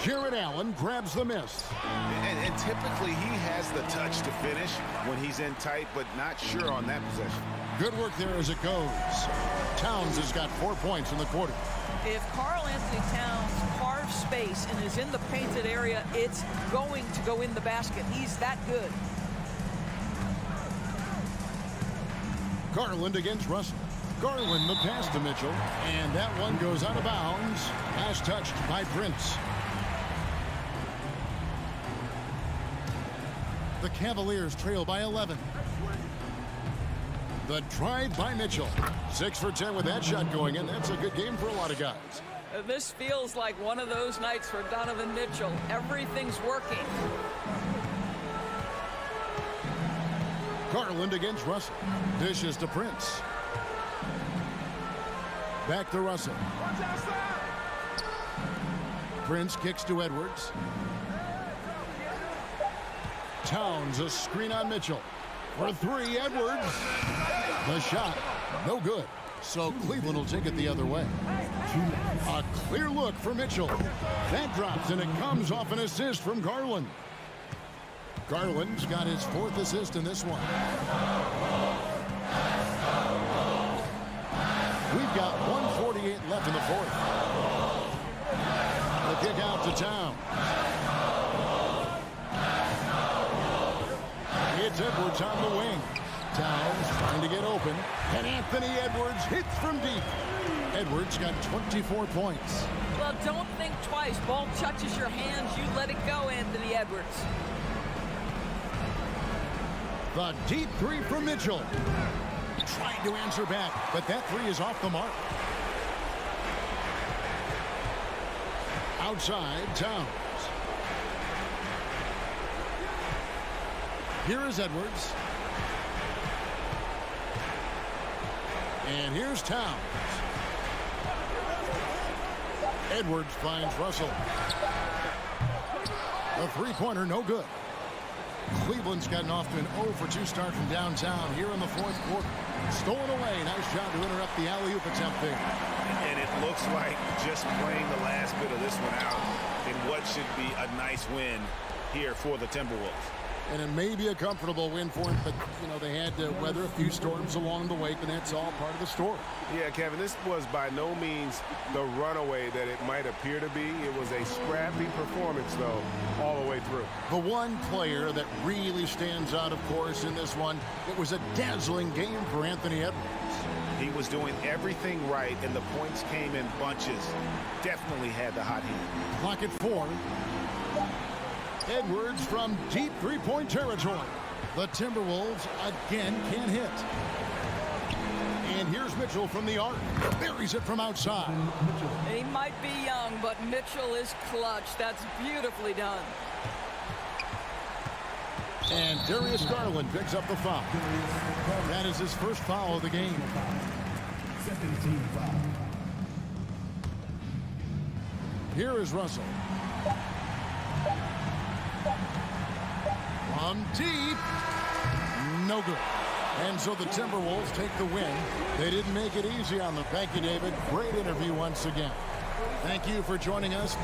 Jared Allen grabs the miss. And typically he has the touch to finish when he's in tight, but not sure on that possession. Good work there as it goes. Towns has got 4 points in the quarter. If Karl Anthony Towns carves space and is in the painted area, it's going to go in the basket. He's that good. Garland against Russell. Garland the pass to Mitchell. And that one goes out of bounds. Pass touched by Prince. The Cavaliers trail by 11. The drive by Mitchell. 6 for 10 with that shot going in. That's a good game for a lot of guys. This feels like one of those nights for Donovan Mitchell. Everything's working. Garland against Russell. Dishes to Prince. Back to Russell. Prince kicks to Edwards. Towns, a screen on Mitchell. For 3, Edwards. The shot, no good. So Cleveland will take it the other way. A clear look for Mitchell. That drops, and it comes off an assist from Garland. Garland's got his 4th assist in this one. We've got 1:48 left in the 4th. The kick out to Towns. It's Edwards on the wing. Towns trying to get open. And Anthony Edwards hits from deep. Edwards got 24 points. Well, don't think twice. Ball touches your hands, you let it go, Anthony Edwards. The deep 3 from Mitchell. Trying to answer back, but that 3 is off the mark. Outside, Towns. Here is Edwards. And here's Towns. Edwards finds Russell. The 3-pointer, no good. Cleveland's gotten off to an 0-for-2 start from downtown here in the 4th quarter. Stolen away. Nice job to interrupt the alley-oop attempt there. And it looks like just playing the last bit of this one out in what should be a nice win here for the Timberwolves. And it may be a comfortable win for them, but, you know, they had to weather a few storms along the way, but that's all part of the story. Yeah, Kevin, this was by no means the runaway that it might appear to be. It was a scrappy performance, though, all the way through. The one player that really stands out, of course, in this one, it was a dazzling game for Anthony Edwards. He was doing everything right, and the points came in bunches. Definitely had the hot hand. Clock at 4. Edwards from deep 3-point territory. The Timberwolves again can't hit. And Mitchell from the arc. Buries it from outside. He might be young, but Mitchell is clutch. That's beautifully done. And Darius Garland picks up the foul. That is his first foul of the game. Second team foul. Here is Russell. From deep. No good. And so the Timberwolves take the win. They didn't make it easy on them. Thank you, David. Great interview once again. Thank you for joining us.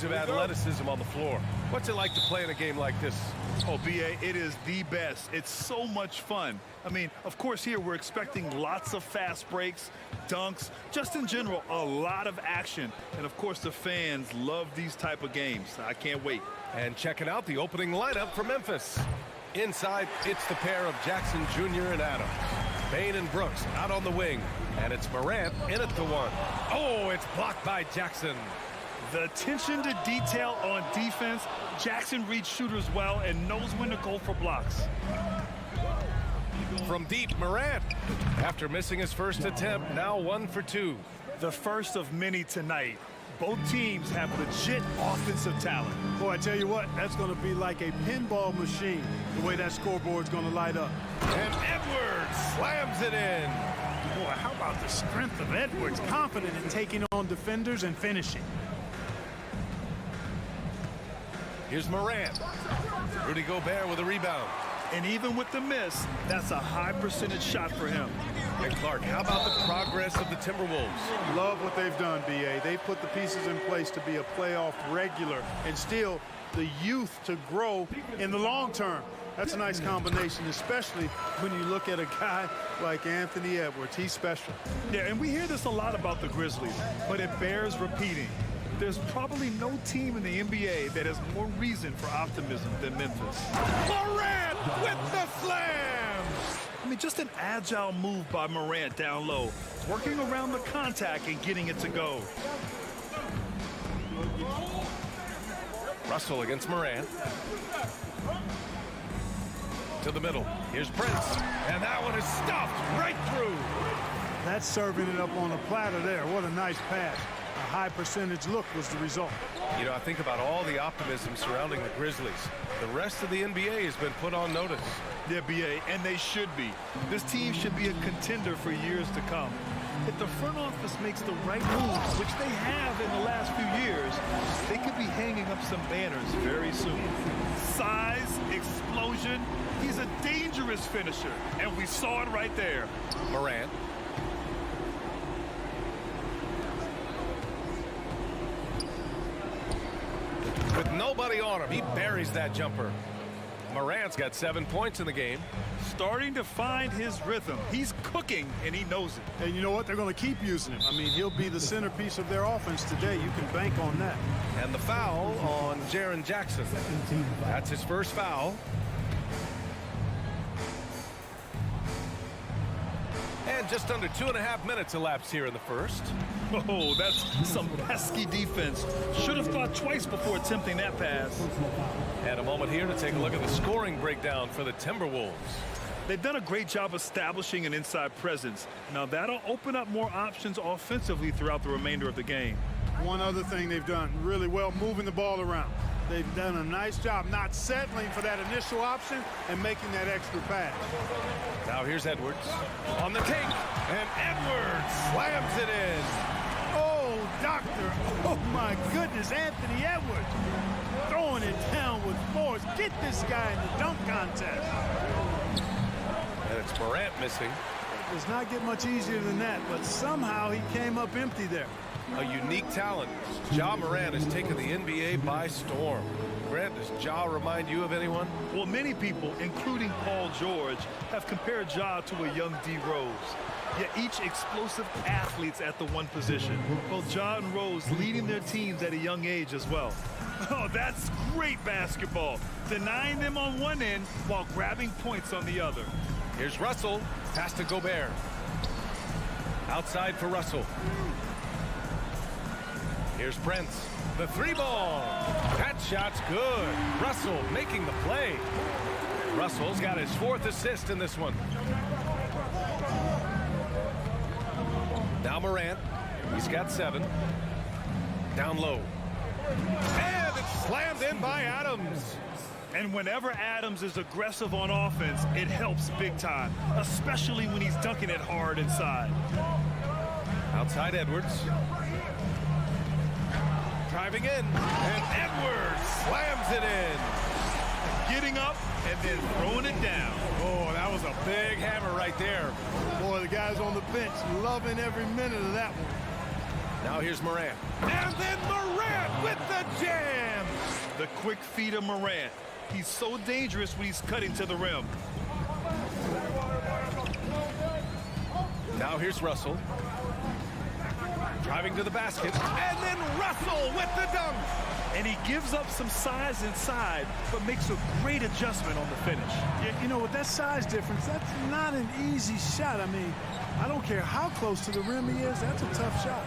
of athleticism on the floor. What's it like to play in a game like this? Oh, B.A., it is the best. It's so much fun. I mean, of course, here we're expecting lots of fast breaks, dunks, just in general, a lot of action. And, of course, the fans love these type of games. I can't wait. And checking out the opening lineup for Memphis. Inside, it's the pair of Jackson Jr. and Adams. Bain and Brooks out on the wing. And it's Morant in at the one. Oh, it's blocked by Jackson. The attention to detail on defense. Jackson reads shooters well and knows when to go for blocks. From deep, Morant. After missing his first attempt, now 1 for 2. The first of many tonight. Both teams have legit offensive talent. Boy, I tell you what, that's going to be like a pinball machine, the way that scoreboard's going to light up. And Edwards slams it in. Boy, how about the strength of Edwards, confident in taking on defenders and finishing. Here's Morant. Rudy Gobert with a rebound. And even with the miss, that's a high percentage shot for him. And Clark, how about the progress of the Timberwolves? Love what they've done, B.A. They've put the pieces in place to be a playoff regular and still the youth to grow in the long term. That's a nice combination, especially when you look at a guy like Anthony Edwards. He's special. Yeah, and we hear this a lot about the Grizzlies, but it bears repeating. There's probably no team in the NBA that has more reason for optimism than Memphis. Morant with the slam! I mean, just an agile move by Morant down low, working around the contact and getting it to go. Russell against Morant. To the middle. Here's Prince. And that one is stuffed right through. That's serving it up on a platter there. What a nice pass. A high percentage look was the result. You know, I think about all the optimism surrounding the Grizzlies. The rest of the NBA has been put on notice. Yeah, B.A., and they should be. This team should be a contender for years to come. If the front office makes the right moves, which they have in the last few years, they could be hanging up some banners very soon. Size, explosion, he's a dangerous finisher, and we saw it right there. Morant. With nobody on him, he buries that jumper. Morant's got 7 points in the game. Starting to find his rhythm. He's cooking, and he knows it. And you know what? They're going to keep using him. I mean, he'll be the centerpiece of their offense today. You can bank on that. And the foul on Jaren Jackson. That's his first foul. And just under 2.5 minutes elapsed here in the first. Oh, that's some pesky defense. Should have thought twice before attempting that pass. And a moment here to take a look at the scoring breakdown for the Timberwolves. They've done a great job establishing an inside presence. Now that'll open up more options offensively throughout the remainder of the game. One other thing they've done really well, moving the ball around. They've done a nice job not settling for that initial option and making that extra pass. Now here's Edwards on the take, and Edwards slams it in. Oh, doctor, oh my goodness, Anthony Edwards throwing it down with force. Get this guy in the dunk contest. And it's Morant missing. It does not get much easier than that, but somehow he came up empty there. A unique talent. Ja Morant has taken the NBA by storm. Grant, does Ja remind you of anyone? Well, many people, including Paul George, have compared Ja to a young D. Rose. Yet each explosive athletes at the one position. Both Ja and Rose leading their teams at a young age as well. Oh, that's great basketball. Denying them on one end while grabbing points on the other. Here's Russell. Pass to Gobert. Outside for Russell. Here's Prince. The three ball. That shot's good. Russell making the play. Russell's got his 4th assist in this one. Now Morant. He's got 7. Down low. And it's slammed in by Adams. And whenever Adams is aggressive on offense, it helps big time, especially when he's dunking it hard inside. Outside Edwards. Driving in, and Edwards slams it in. Getting up and then throwing it down. Oh, that was a big hammer right there. Boy, the guys on the bench loving every minute of that one. Now here's Morant. And then Morant with the jam. The quick feet of Morant. He's so dangerous when he's cutting to the rim. Now here's Russell. Driving to the basket. And then Russell with the dunk. And he gives up some size inside, but makes a great adjustment on the finish. Yeah, you know, with that size difference, that's not an easy shot. I mean, I don't care how close to the rim he is, that's a tough shot.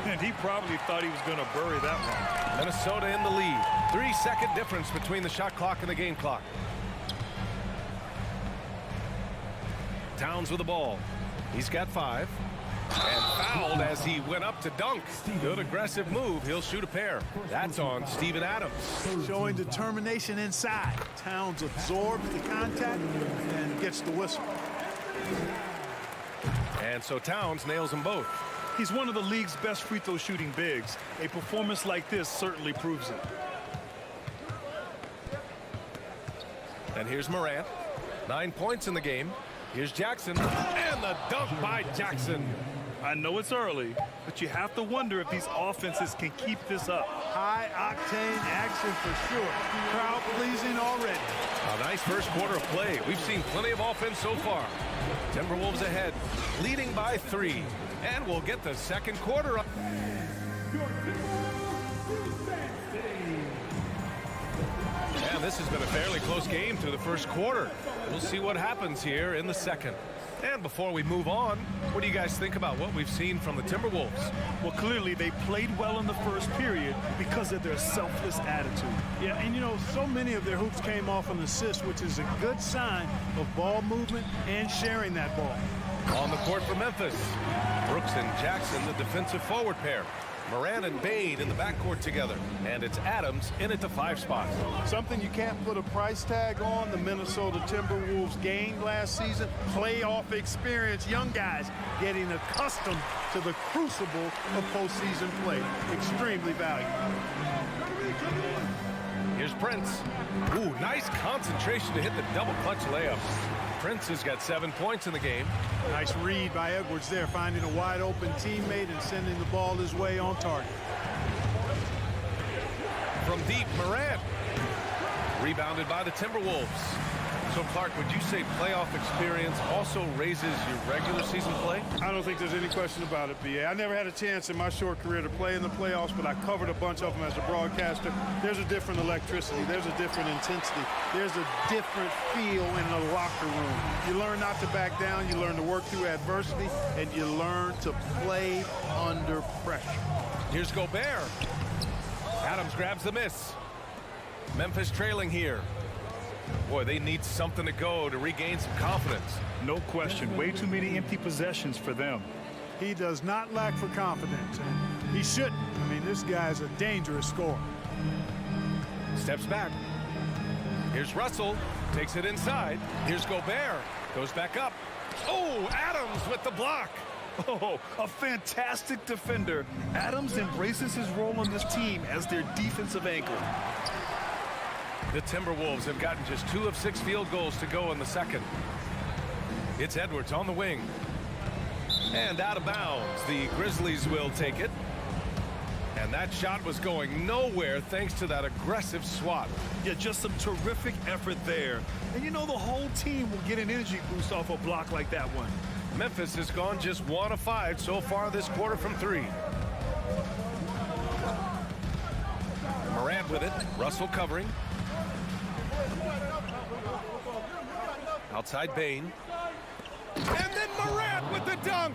And he probably thought he was going to bury that one. Minnesota in the lead. 3-second difference between the shot clock and the game clock. Towns with the ball. He's got 5. And fouled as he went up to dunk. Good aggressive move. He'll shoot a pair. That's on Steven Adams. Showing determination inside. Towns absorbs the contact and gets the whistle. And so Towns nails them both. He's one of the league's best free throw shooting bigs. A performance like this certainly proves it. And here's Morant. 9 points in the game. Here's Jackson. And the dunk by Jackson. I know it's early, but you have to wonder if these offenses can keep this up. High-octane action for sure. Crowd-pleasing already. A nice first quarter of play. We've seen plenty of offense so far. Timberwolves ahead, leading by 3. And we'll get the second quarter up. And this has been a fairly close game through the first quarter. We'll see what happens here in the second. And before we move on, what do you guys think about what we've seen from the Timberwolves? Well, clearly they played well in the first period because of their selfless attitude. Yeah, and you know, so many of their hoops came off an assist, which is a good sign of ball movement and sharing that ball. On the court for Memphis, Brooks and Jackson, the defensive forward pair. Morant and Bade in the backcourt together. And it's Adams in at the 5 spot. Something you can't put a price tag on, the Minnesota Timberwolves gained last season. Playoff experience, young guys getting accustomed to the crucible of postseason play. Extremely valuable. Here's Prince. Ooh, nice concentration to hit the double clutch layup. Prince has got 7 points in the game. Nice read by Edwards there, finding a wide open teammate and sending the ball his way on target. From deep, Morant. Rebounded by the Timberwolves. So, Clark, would you say playoff experience also raises your regular season play? I don't think there's any question about it, B.A. I never had a chance in my short career to play in the playoffs, but I covered a bunch of them as a broadcaster. There's a different electricity. There's a different intensity. There's a different feel in the locker room. You learn not to back down. You learn to work through adversity, and you learn to play under pressure. Here's Gobert. Adams grabs the miss. Memphis trailing here. Boy, they need something to go to regain some confidence. No question. Way too many empty possessions for them. He does not lack for confidence, and he shouldn't. I mean, this guy's a dangerous scorer. Steps back. Here's Russell. Takes it inside. Here's Gobert. Goes back up. Oh, Adams with the block. Oh, a fantastic defender. Adams embraces his role on this team as their defensive anchor. The Timberwolves have gotten just 2 of 6 field goals to go in the second. It's Edwards on the wing. And out of bounds. The Grizzlies will take it. And that shot was going nowhere thanks to that aggressive swat. Yeah, just some terrific effort there. And you know the whole team will get an energy boost off a block like that one. Memphis has gone just 1 of 5 so far this quarter from 3. Morant with it. Russell covering. Outside Bane. And then Morant with the dunk.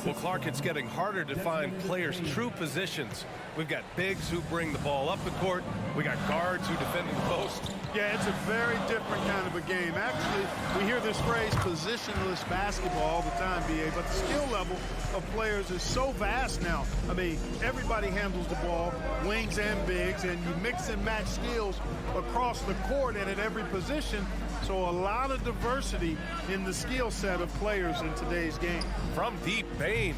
Well, Clark, it's getting harder to find players' true positions. We've got bigs who bring the ball up the court. We got guards who defend in the post. Yeah, it's a very different kind of a game. Actually, we hear this phrase positionless basketball all the time, B.A., but the skill level of players is so vast now. I mean, everybody handles the ball, wings and bigs, and you mix and match skills across the court and at every position. So a lot of diversity in the skill set of players in today's game. From deep, Bane.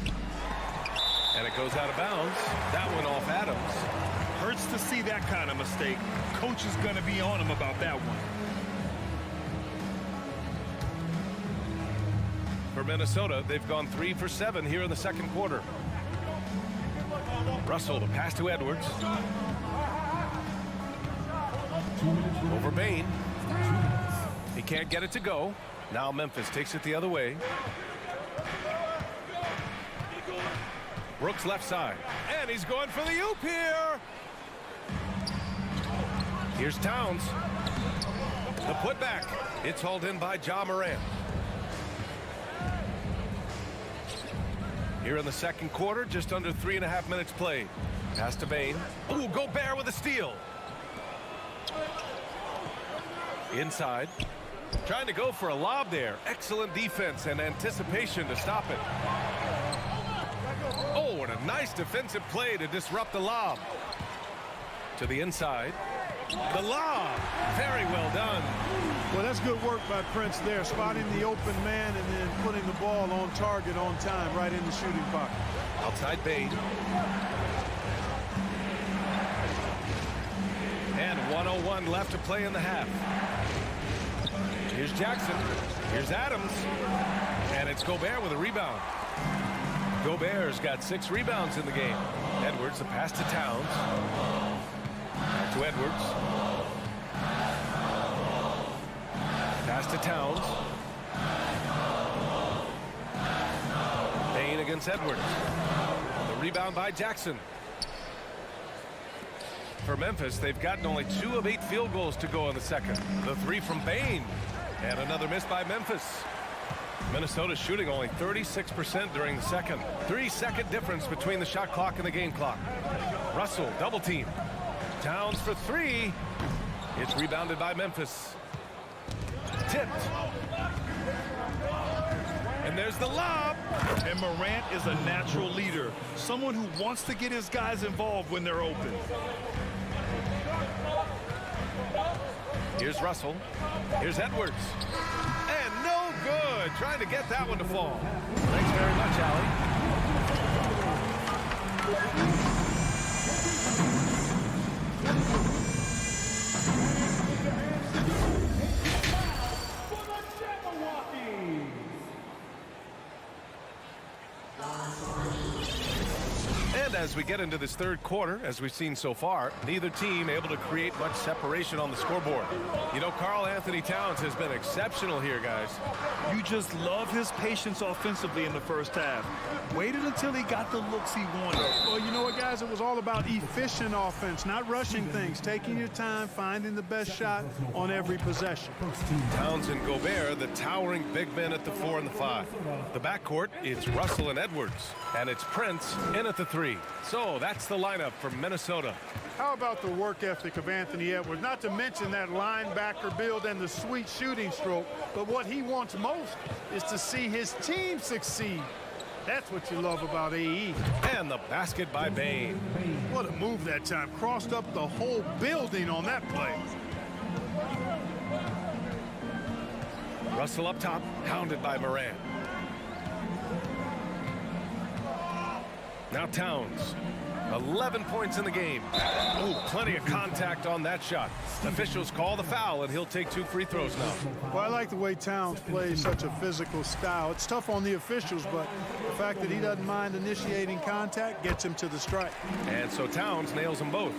And it goes out of bounds. That one off Adams. Hurts to see that kind of mistake. Coach is going to be on him about that one. For Minnesota, they've gone 3 for 7 here in the second quarter. Russell to pass to Edwards. Over Bain. He can't get it to go. Now Memphis takes it the other way. Brooks left side. And he's going for the oop here. Here's Towns. The putback. It's hauled in by Ja Morant. Here in the second quarter, just under 3.5 minutes played. Pass to Bain. Ooh, Gobert with a steal. Inside. Trying to go for a lob there. Excellent defense and anticipation to stop it. Oh, and a nice defensive play to disrupt the lob. To the inside. The lob. Very well done. Well, that's good work by Prince there, spotting the open man and then putting the ball on target on time right in the shooting pocket. Outside Bain. And 1:01 left to play in the half. Here's Jackson. Here's Adams. And it's Gobert with a rebound. Gobert's got 6 rebounds in the game. Edwards, the pass to Towns. Back to Edwards. Pass to Towns. Bain against Edwards. The rebound by Jackson. For Memphis, they've gotten only 2 of 8 field goals to go in the second. The 3 from Bain. And another miss by Memphis. Minnesota shooting only 36% during the second. 3-second difference between the shot clock and the game clock. Russell, double team. Towns for 3. It's rebounded by Memphis. Tipped. And there's the lob. And Morant is a natural leader. Someone who wants to get his guys involved when they're open. Here's Russell. Here's Edwards. And no good. Trying to get that one to fall. Thanks very much, Allie. And as we get into this third quarter, as we've seen so far, neither team able to create much separation on the scoreboard. You know, Karl Anthony Towns has been exceptional here, guys. You just love his patience offensively in the first half. Waited until he got the looks he wanted. Well, you know what, guys? It was all about efficient offense, not rushing things, taking your time, finding the best shot on every possession. Towns and Gobert, the towering big men at the 4 and the 5. The backcourt, it's Russell and Edwards. And it's Prince in at the 3. So that's the lineup for Minnesota. How about the work ethic of Anthony Edwards? Not to mention that linebacker build and the sweet shooting stroke, but what he wants most is to see his team succeed. That's what you love about AE. And the basket by Bain. What a move that time. Crossed up the whole building on that play. Russell up top, hounded by Morant. Now Towns. 11 points in the game. Oh, plenty of contact on that shot. Officials call the foul, and he'll take 2 free throws now. Well, I like the way Towns plays such a physical style. It's tough on the officials, but the fact that he doesn't mind initiating contact gets him to the strike. And so Towns nails them both.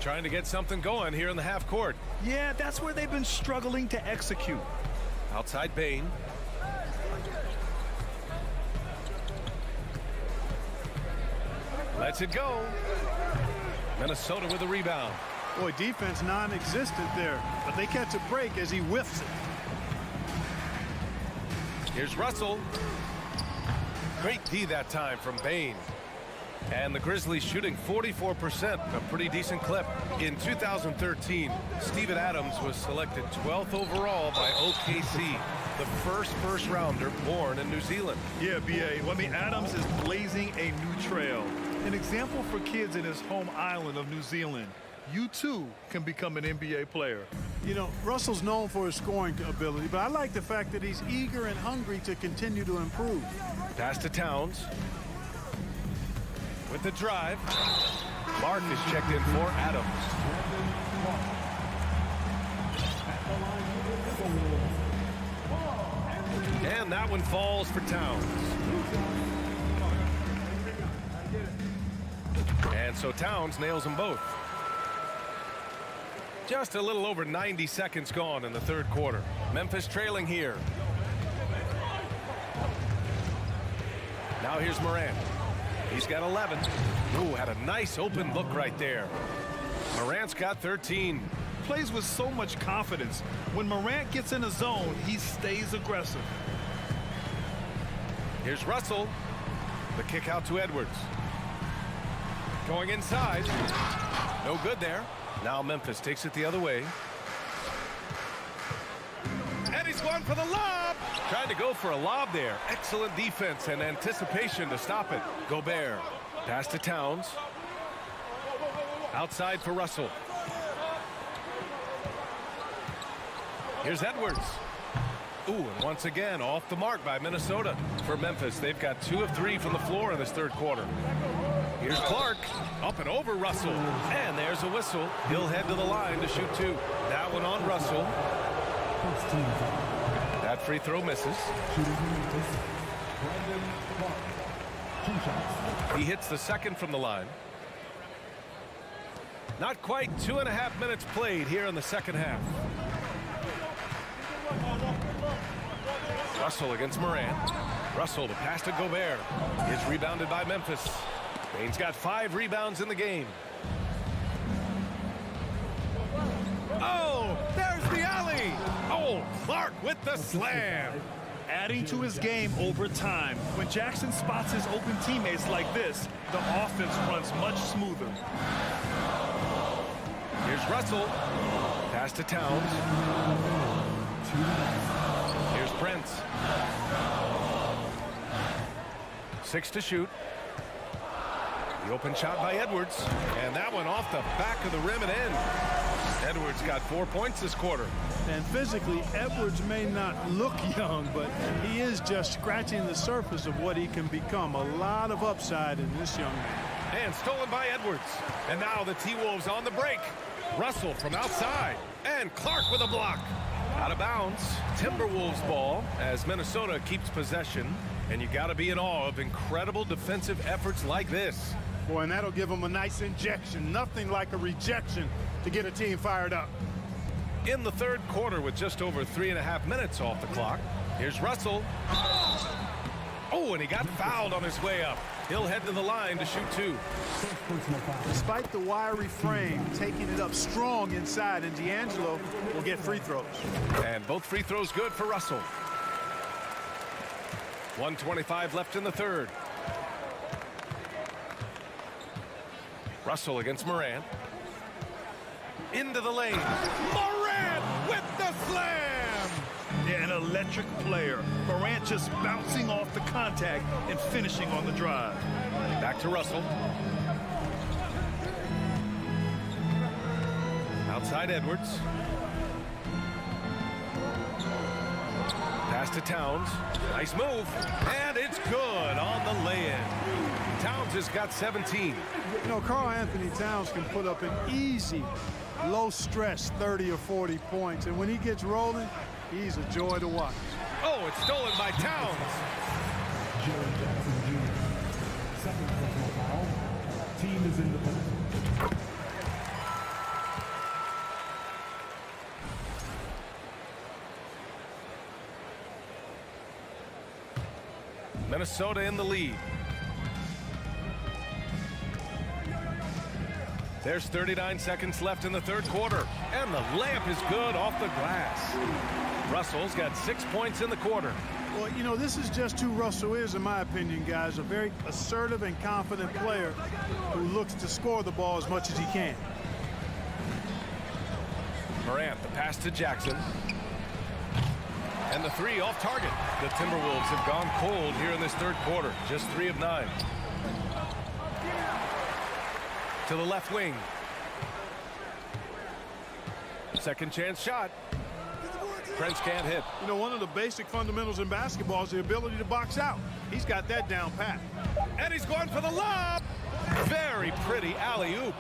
Trying to get something going here in the half court. Yeah, that's where they've been struggling to execute. Outside Bain. Lets it go. Minnesota with a rebound. Boy, defense non-existent there, but they catch a break as he whiffs it. Here's Russell. Great D that time from Bain. And the Grizzlies shooting 44%, a pretty decent clip. In 2013, Steven Adams was selected 12th overall by OKC, the first rounder born in New Zealand. Yeah, B.A. Well, I mean, Adams is blazing a new trail. An example for kids in his home island of New Zealand. You, too, can become an NBA player. You know, Russell's known for his scoring ability, but I like the fact that he's eager and hungry to continue to improve. Pass to Towns. With the drive. Mark is checked in for Adams. And that one falls for Towns. And so Towns nails them both. Just a little over 90 seconds gone in the third quarter. Memphis trailing here. Now here's Morant. He's got 11. Ooh, had a nice open look right there. Morant's got 13. Plays with so much confidence. When Morant gets in a zone, he stays aggressive. Here's Russell. The kick out to Edwards. Going inside. No good there. Now Memphis takes it the other way. And he's going for the lob. Trying to go for a lob there. Excellent defense and anticipation to stop it. Gobert. Pass to Towns. Outside for Russell. Here's Edwards. Ooh, and once again off the mark by Minnesota. For Memphis, they've got 2 of 3 from the floor in this third quarter. Here's Clark. Up and over Russell. And there's a whistle. He'll head to the line to shoot 2. That one on Russell. That free throw misses. He hits the second from the line. Not quite 2.5 minutes played here in the second half. Russell against Morant. Russell to pass to Gobert. Is rebounded by Memphis. Bane's got 5 rebounds in the game. Oh, there's the alley. Oh, Clark with the slam. Adding to his game over time. When Jackson spots his open teammates like this, the offense runs much smoother. Here's Russell. Pass to Towns. Here's Prince. 6 to shoot. The open shot by Edwards. And that one off the back of the rim and in. Edwards got 4 points this quarter. And physically, Edwards may not look young, but he is just scratching the surface of what he can become. A lot of upside in this young man. And stolen by Edwards. And now the T-Wolves on the break. Russell from outside. And Clark with a block. Out of bounds. Timberwolves ball as Minnesota keeps possession. And you got to be in awe of incredible defensive efforts like this. Boy, and that'll give them a nice injection. Nothing like a rejection to get a team fired up. In the third quarter with just over 3.5 minutes off the clock. Here's Russell. Oh, and he got fouled on his way up. He'll head to the line to shoot 2. Despite the wiry frame, taking it up strong inside, and D'Angelo will get free throws. And both free throws good for Russell. 1:25 left in the third. Russell against Morant. Into the lane. Morant with the slam! Yeah, an electric player. Morant just bouncing off the contact and finishing on the drive. Back to Russell. Outside Edwards. Pass to Towns. Nice move. And it's good on the lay-in. Towns has got 17. You know, Karl Anthony Towns can put up an easy, low-stress 30 or 40 points. And when he gets rolling, he's a joy to watch. Oh, it's stolen by Towns. Second personal foul. Team is in the penalty. Minnesota in the lead. There's 39 seconds left in the third quarter. And the layup is good off the glass. Russell's got 6 points in the quarter. Well, you know, this is just who Russell is, in my opinion, guys. A very assertive and confident player who looks to score the ball as much as he can. Morant, the pass to Jackson. And the 3 off target. The Timberwolves have gone cold here in this third quarter. Just 3 of 9. To the left wing. Second chance shot. Prince can't hit. You know, one of the basic fundamentals in basketball is the ability to box out. He's got that down pat. And he's going for the lob. Very pretty alley-oop.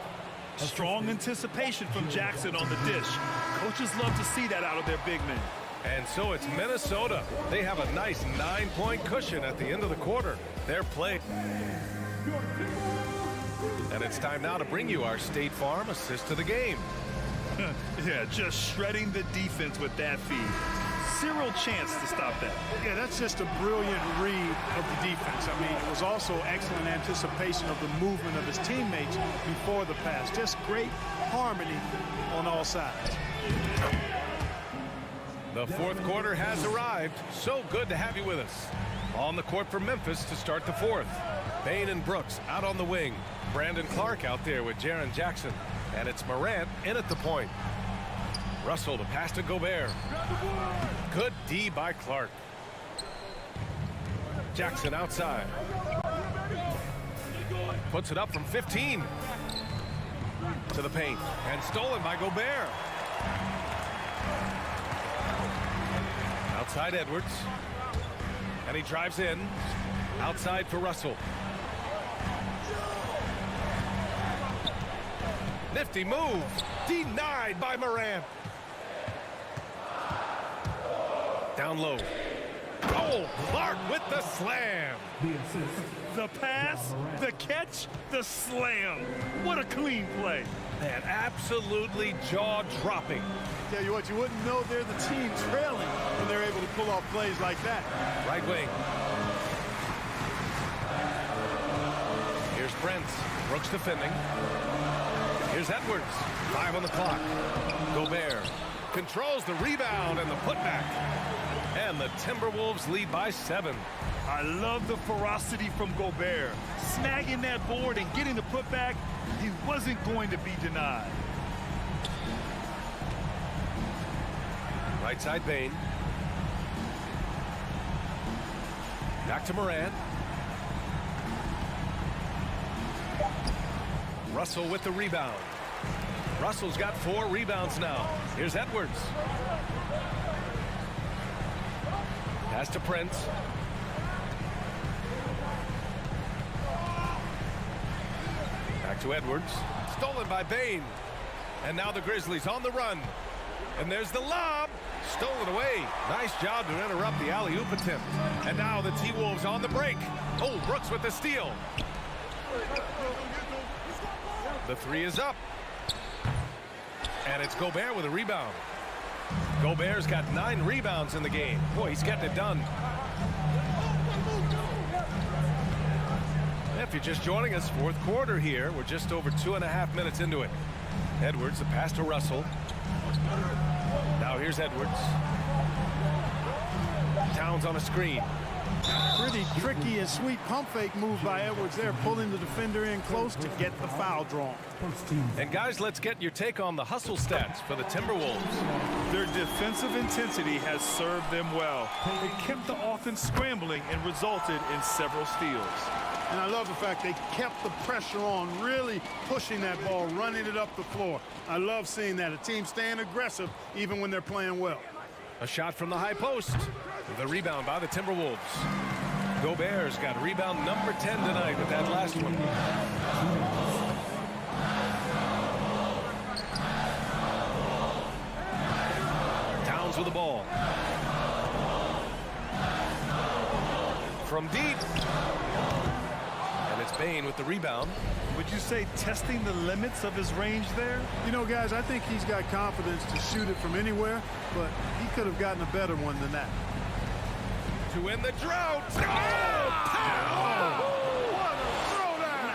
Strong anticipation from Jackson on the dish. Coaches love to see that out of their big men. And so it's Minnesota. They have a nice 9-point cushion at the end of the quarter. Their play. And it's time now to bring you our State Farm assist to the game. Yeah, just shredding the defense with that feed. Zero chance to stop that. Yeah, that's just a brilliant read of the defense. I mean, it was also excellent anticipation of the movement of his teammates before the pass. Just great harmony on all sides. The fourth quarter has arrived. So good to have you with us. On the court for Memphis to start the fourth. Bain and Brooks out on the wing. Brandon Clark out there with Jaren Jackson. And it's Morant in at the point. Russell to pass to Gobert. Good D by Clark. Jackson outside. Puts it up from 15. To the paint. And stolen by Gobert. Outside Edwards. And he drives in. Outside for Russell. Nifty move. Denied by Morant. Down low. Oh, Clark with the slam. The pass, the catch, the slam. What a clean play. Man, absolutely jaw-dropping. Tell you what, you wouldn't know they're the team trailing when they're able to pull off plays like that. Right wing. Here's Brent. Brooks defending. Here's Edwards. 5 on the clock. Gobert controls the rebound and the putback. And the Timberwolves lead by 7. I love the ferocity from Gobert. Snagging that board and getting the putback. He wasn't going to be denied. Right side Bain. Back to Morant. Russell with the rebound. Russell's got 4 rebounds now. Here's Edwards. Pass to Prince. Back to Edwards. Stolen by Bain. And now the Grizzlies on the run. And there's the lob. Stolen away. Nice job to interrupt the alley-oop attempt. And now the T-Wolves on the break. Oh, Brooks with the steal. The 3 is up. And it's Gobert with a rebound. Gobert's got 9 rebounds in the game. Boy, he's getting it done. If you're just joining us, fourth quarter here. We're just over 2.5 minutes into it. Edwards, the pass to Russell. Now here's Edwards. Towns on a screen. Pretty tricky and sweet pump fake move by Edwards there, pulling the defender in close to get the foul drawn. And guys, let's get your take on the hustle stats for the Timberwolves. Their defensive intensity has served them well. It kept the offense scrambling and resulted in several steals. And I love the fact they kept the pressure on, really pushing that ball, running it up the floor. I love seeing that, a team staying aggressive even when they're playing well. A shot from the high post. The rebound by the Timberwolves. Gobert's got rebound number 10 tonight with that last one. Towns with the ball. From deep. And it's Bain with the rebound. Would you say testing the limits of his range there? You know, guys, I think he's got confidence to shoot it from anywhere, but he could have gotten a better one than that. To win the drought. Oh, what a throwdown!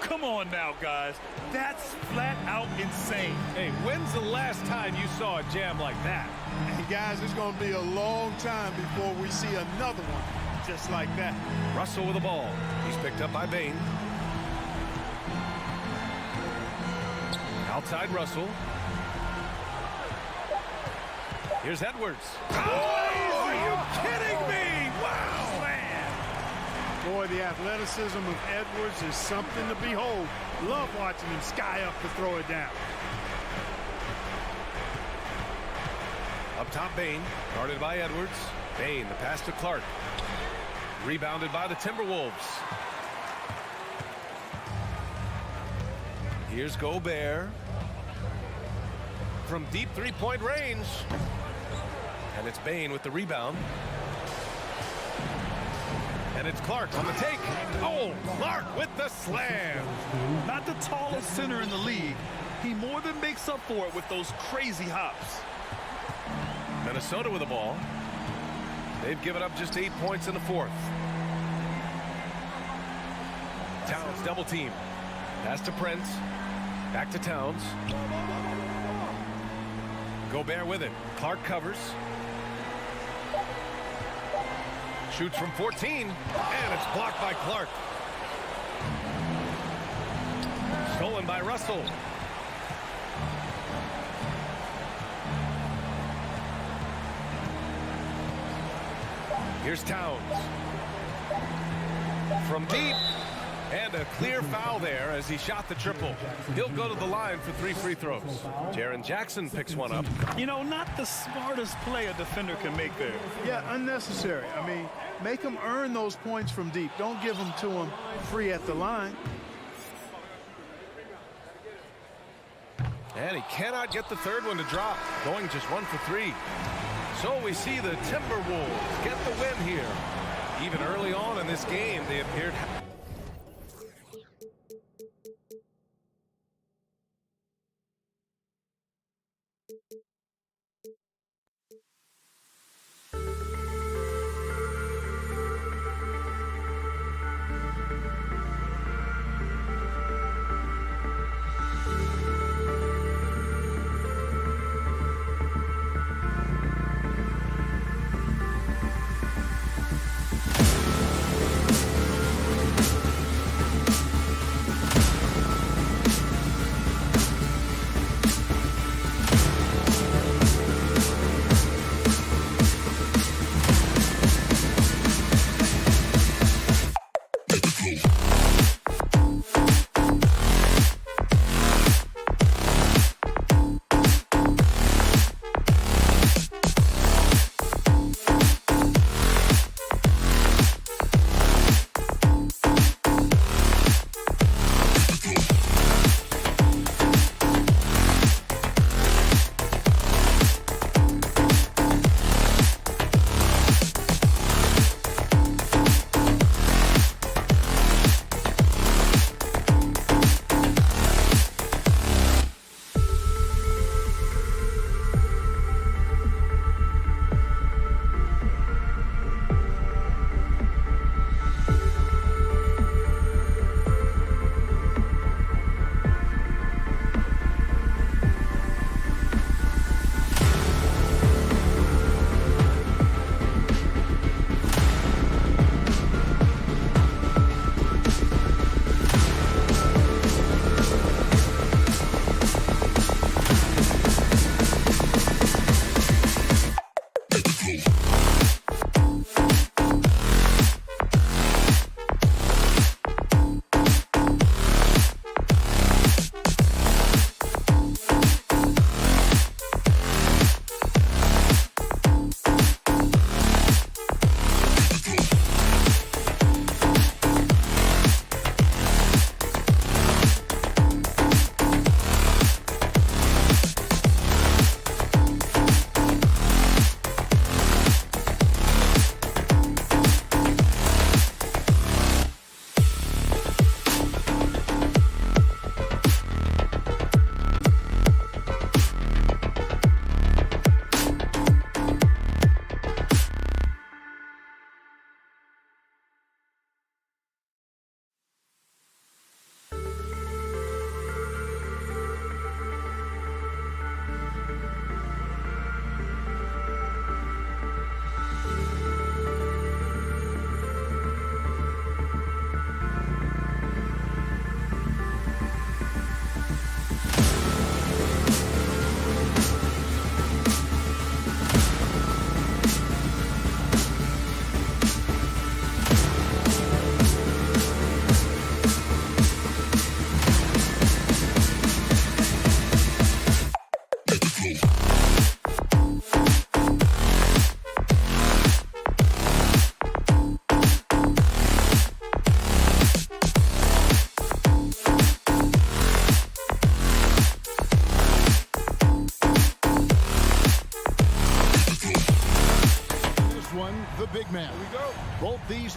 Come on now, guys. That's flat out insane. Hey, when's the last time you saw a jam like that? And guys, it's going to be a long time before we see another one just like that. Russell with the ball. He's picked up by Bain. Outside Russell. Here's Edwards. Oh, are you kidding me? Wow, man. Boy, the athleticism of Edwards is something to behold. Love watching him sky up to throw it down. Up top, Bain. Guarded by Edwards. Bain, the pass to Clark. Rebounded by the Timberwolves. Here's Gobert. From deep three-point range. And it's Bain with the rebound. And it's Clark on the take. Oh, Clark with the slam. Not the tallest center in the league. He more than makes up for it with those crazy hops. Minnesota with the ball. They've given up just 8 points in the fourth. Towns double team. Pass to Prince. Back to Towns. Gobert with it. Clark covers. Shoots from 14. And it's blocked by Clark. Stolen by Russell. Here's Towns. From deep. And a clear foul there as he shot the triple. He'll go to the line for 3 free throws. Jaren Jackson picks one up. You know, not the smartest play a defender can make there. Yeah, unnecessary. I mean, make them earn those points from deep. Don't give them to them free at the line. And he cannot get the third one to drop. Going just 1 for 3. So we see the Timberwolves get the win here. Even early on in this game, they appeared...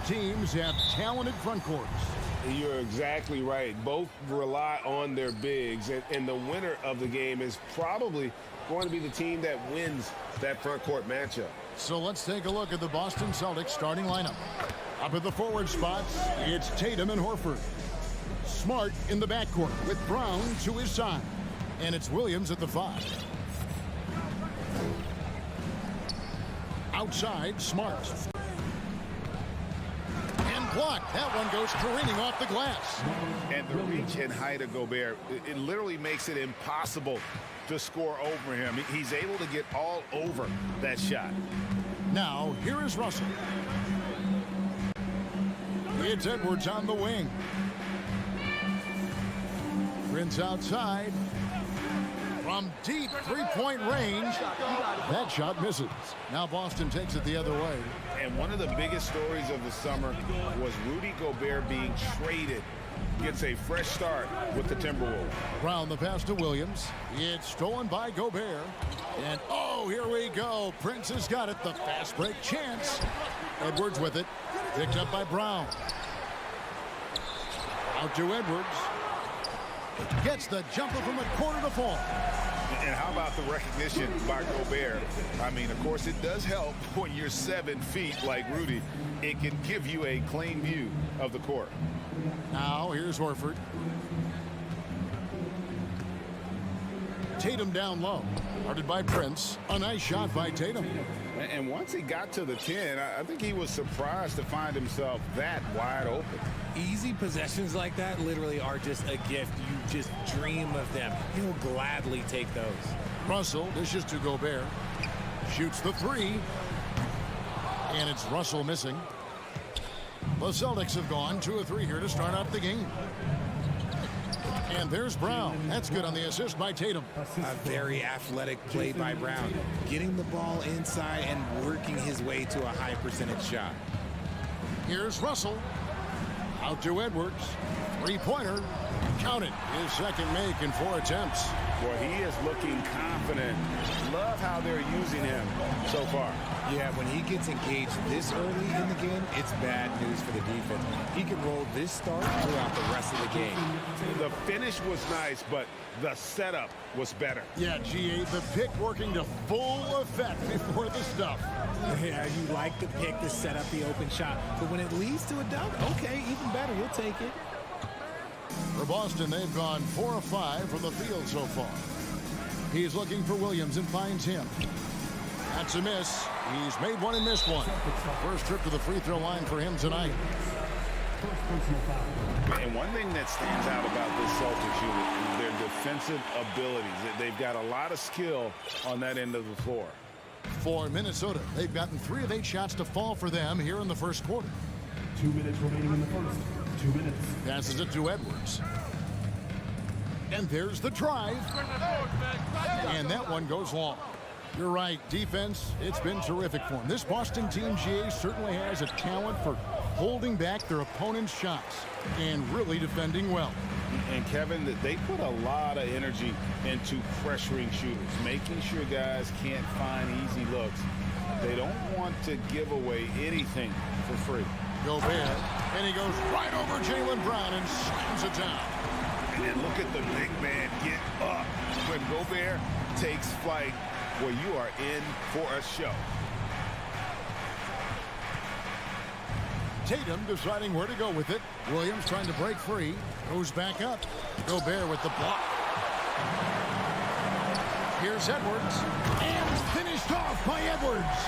teams have talented front courts. You're exactly right. Both rely on their bigs, and the winner of the game is probably going to be the team that wins that front court matchup. So let's take a look at the Boston Celtics starting lineup. Up at the forward spots, it's Tatum and Horford. Smart in the backcourt with Brown to his side. And it's Williams at the 5. Outside, Smart. And blocked. That one goes careening off the glass. And the reach and height of Gobert, it literally makes it impossible to score over him. He's able to get all over that shot. Now, here is Russell. It's Edwards on the wing. Prince outside. From deep three-point range, that shot misses. Now Boston takes it the other way. And one of the biggest stories of the summer was Rudy Gobert being traded. Gets a fresh start with the Timberwolves. Brown the pass to Williams. It's stolen by Gobert. And oh, here we go. Prince has got it. The fast break chance. Edwards with it. Picked up by Brown. Out to Edwards. Gets the jumper from a quarter to fall. And how about the recognition by Gobert? I mean, of course, it does help when you're 7 feet like Rudy. It can give you a clean view of the court. Now, here's Horford. Tatum down low. Guarded by Prince. A nice shot by Tatum. And once he got to the 10, I think he was surprised to find himself that wide open. Easy possessions like that literally are just a gift. You just dream of them. He'll gladly take those. Russell dishes to Gobert. Shoots the 3. And it's Russell missing. The Celtics have gone 2 of 3 here to start out the game. And there's Brown. That's good on the assist by Tatum. A very athletic play by Brown. Getting the ball inside and working his way to a high percentage shot. Here's Russell. Out to Edwards. Three-pointer. Count it. His second make in 4 attempts. Boy, he is looking confident. Love how they're using him so far. Yeah, when he gets engaged this early in the game, it's bad news for the defense. He can roll this start throughout the rest of the game. The finish was nice, but the setup was better. Yeah, GA, the pick working to full effect before the stuff. Yeah, you like the pick to set up the open shot, but when it leads to a dunk, okay, even better, you'll take it. For Boston, they've gone 4 of 5 from the field so far. He's looking for Williams and finds him. That's a miss. He's made one and missed one. First trip to the free throw line for him tonight. And one thing that stands out about this Celtics unit is their defensive abilities. They've got a lot of skill on that end of the floor. For Minnesota, they've gotten 3 of 8 shots to fall for them here in the first quarter. 2 minutes remaining in the first. 2 minutes. Passes it to Edwards. And there's the drive. And that one goes long. You're right, defense, it's been terrific for them. This Boston team, GA, certainly has a talent for holding back their opponent's shots and really defending well. And Kevin, they put a lot of energy into pressuring shooters, making sure guys can't find easy looks. They don't want to give away anything for free. Gobert, and he goes right over Jaylen Brown and slams it down. And look at the big man get up. When Gobert takes flight, well, you are in for a show. Tatum deciding where to go with it. Williams trying to break free. Goes back up. Gobert with the block. Here's Edwards. And finished off by Edwards.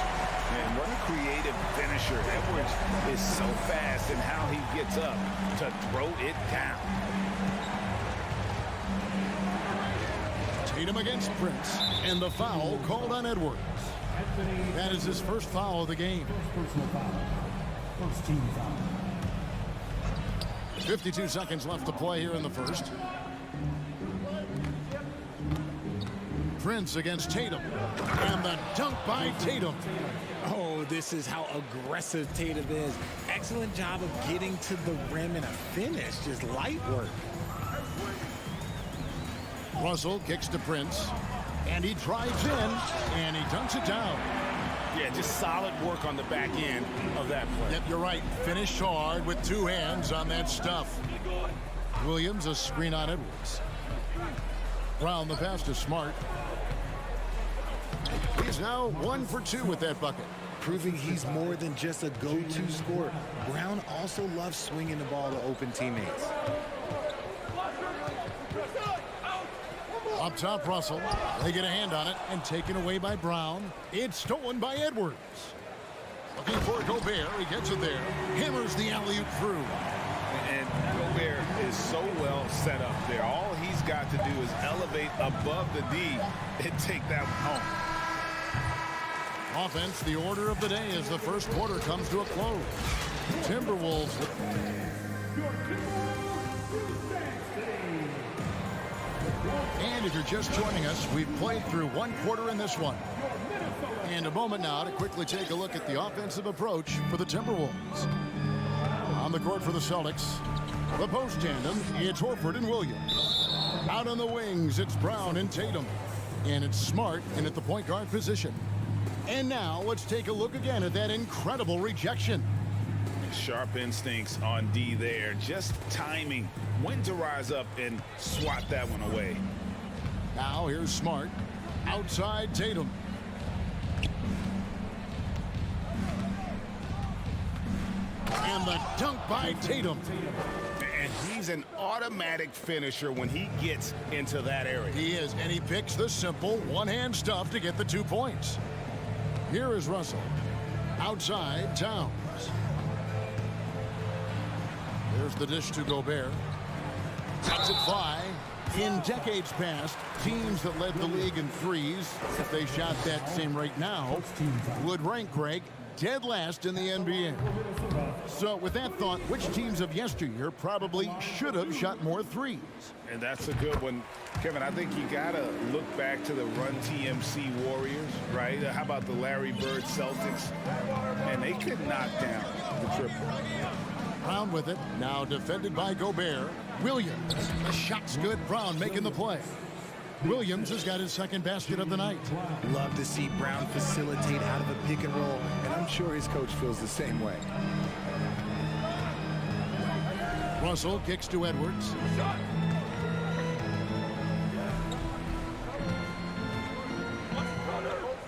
And what a creative finisher. Edwards is so fast in how he gets up to throw it down. Tatum against Prince. And the foul called on Edwards. That is his first foul of the game. Personal foul. First team foul. 52 seconds left to play here in the first. Prince against Tatum. And the dunk by Tatum. Oh, this is how aggressive Tatum is. Excellent job of getting to the rim and a finish. Just light work. Russell kicks to Prince. And he drives in. And he dunks it down. Yeah, just solid work on the back end of that play. Yep, you're right. Finished hard with 2 hands on that stuff. Williams, a screen on Edwards. Brown, the pass to Smart. He's now 1 for 2 with that bucket. Proving he's more than just a go-to scorer. Brown also loves swinging the ball to open teammates. Up top, Russell. They get a hand on it and taken away by Brown. It's stolen by Edwards. Looking for Gobert. He gets it there. Hammers the alley-oop through. And Gobert is so well set up there. All he's got to do is elevate above the D and take that one home. Offense, the order of the day as the first quarter comes to a close. Timberwolves. And if you're just joining us, we've played through 1 quarter in this one. And a moment now to quickly take a look at the offensive approach for the Timberwolves. On the court for the Celtics, the post tandem, it's Horford and Williams. Out on the wings, it's Brown and Tatum. And it's Smart in at the point guard position. And now let's take a look again at that incredible rejection. Sharp instincts on D there. Just timing when to rise up and swat that one away. Now here's Smart. Outside Tatum. And the dunk by Tatum. And he's an automatic finisher when he gets into that area. He is, and he picks the simple one-hand stuff to get the 2 points. Here is Russell. Outside, Towns. There's the dish to Gobert. Lets it fly. In decades past, teams that led the league in threes, if they shot that same rate now, would rank, Greg, dead last in the NBA. So with that thought, which teams of yesteryear probably should have shot more threes? And that's a good one. Kevin, I think you got to look back to the Run TMC Warriors, right? How about the Larry Bird Celtics? And they could knock down the triple. Brown with it. Now defended by Gobert. Williams. The shot's good. Brown making the play. Williams has got his second basket of the night. Love to see Brown facilitate out of a pick and roll, and I'm sure his coach feels the same way. Russell kicks to Edwards.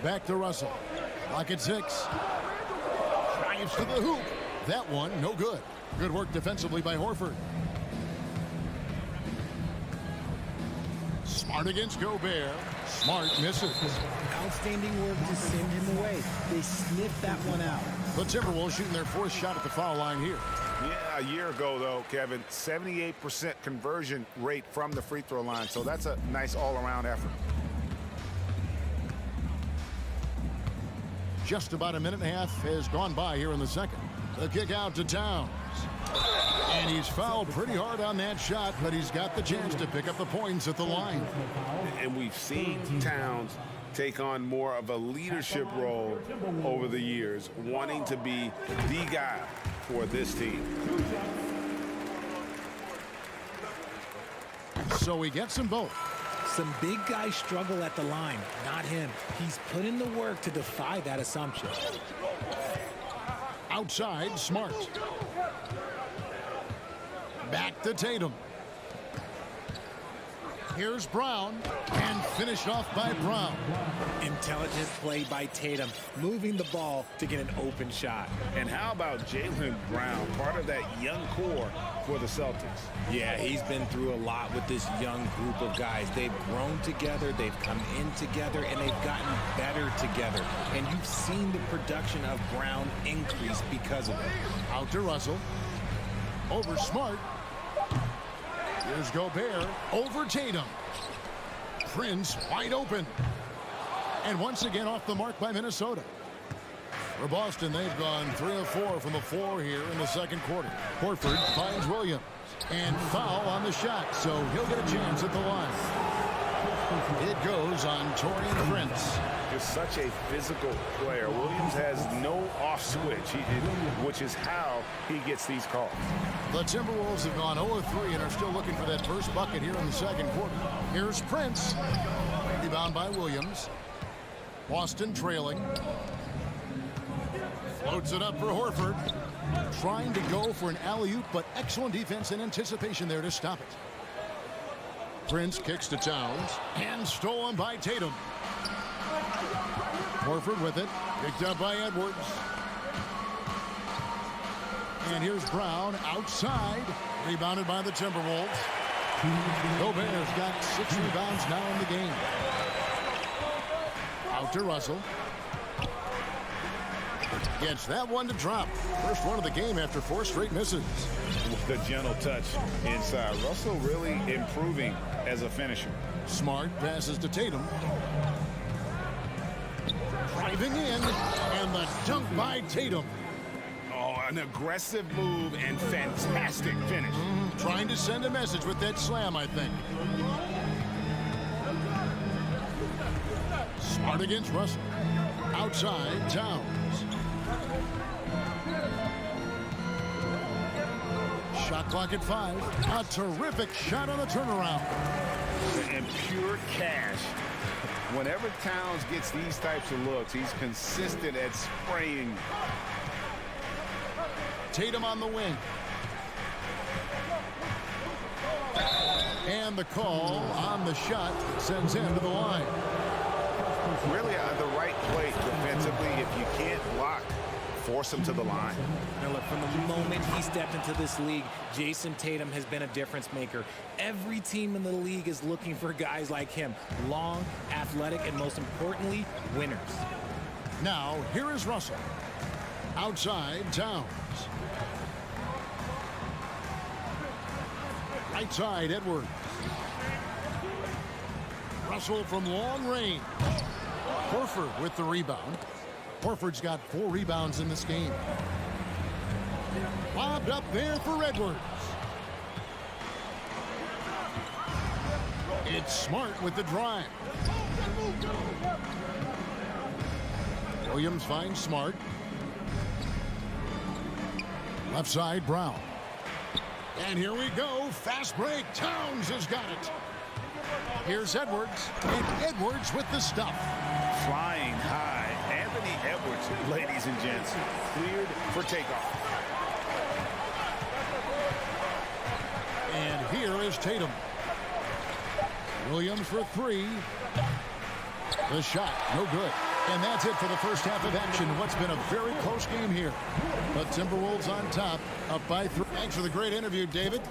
Back to Russell. Lock at 6. Drives to the hoop. That one, no good. Good work defensively by Horford. Smart against Gobert. Smart misses. Outstanding work to send him away. They sniffed that one out. The Timberwolves shooting their 4th shot at the foul line here. Yeah, a year ago, though, Kevin, 78% conversion rate from the free throw line. So that's a nice all-around effort. Just about a minute and a half has gone by here in the second. The kick out to Towns. And he's fouled pretty hard on that shot, but he's got the chance to pick up the points at the line. And we've seen Towns take on more of a leadership role over the years, wanting to be the guy for this team. So he gets them both. Some big guys struggle at the line, not him. He's put in the work to defy that assumption. Outside, Smart. Back to Tatum. Here's Brown, and finished off by Brown. Intelligent play by Tatum, moving the ball to get an open shot. And how about Jaylen Brown, part of that young core for the Celtics? Yeah, he's been through a lot with this young group of guys. They've grown together, they've come in together, and they've gotten better together. And you've seen the production of Brown increase because of it. Out to Russell. Over Smart. Here's Gobert over Tatum. Prince wide open. And once again off the mark by Minnesota. For Boston, they've gone 3 of 4 from the floor here in the second quarter. Horford finds Williams. And foul on the shot, so he'll get a chance at the line. It goes on Taurean Prince. Just such a physical player. Williams has no off switch, which is how he gets these calls. The Timberwolves have gone 0-3 and are still looking for that first bucket here in the second quarter. Here's Prince. Rebound by Williams. Boston trailing. Floats it up for Horford. Trying to go for an alley-oop, but excellent defense and anticipation there to stop it. Prince kicks to Towns, and stolen by Tatum. Horford with it, picked up by Edwards. And here's Brown outside, rebounded by the Timberwolves. Gobert's got 6 rebounds now in the game. Out to Russell. Gets that one to drop. First one of the game after 4 straight misses. The gentle touch inside. Russell really improving as a finisher. Smart passes to Tatum. Driving in, and the dunk by Tatum. Oh, an aggressive move and fantastic finish. Trying to send a message with that slam, I think. Smart against Russell. Outside, Towns. Shot clock at 5. A terrific shot on the turnaround. And pure cash. Whenever Towns gets these types of looks, he's consistent at spraying. Tatum on the wing. And the call on the shot sends him to the line. Really at the right place defensively. If you can't block, force him to the line. Now look, from the moment he stepped into this league, Jason Tatum has been a difference maker. Every team in the league is looking for guys like him. Long, athletic, and most importantly, winners. Now, here is Russell. Outside, Towns. Right side, Edwards. Russell from long range. Horford with the rebound. Horford's got 4 rebounds in this game. Lobbed up there for Edwards. It's Smart with the drive. Williams finds Smart. Left side, Brown. And here we go. Fast break. Towns has got it. Here's Edwards. And Edwards with the stuff. Flying high. Anthony Edwards, ladies and gents, cleared for takeoff. And here is Tatum. Williams for 3. The shot, no good. And that's it for the first half of action. What's been a very close game here. But Timberwolves on top, up by 3. Thanks for the great interview, David.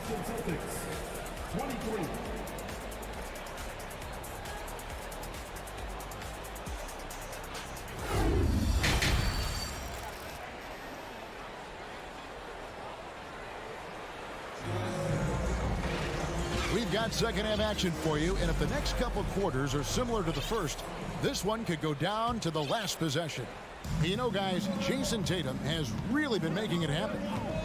We've got second half action for you, and if the next couple quarters are similar to the first, this one could go down to the last possession. You know, guys, Jason Tatum has really been making it happen.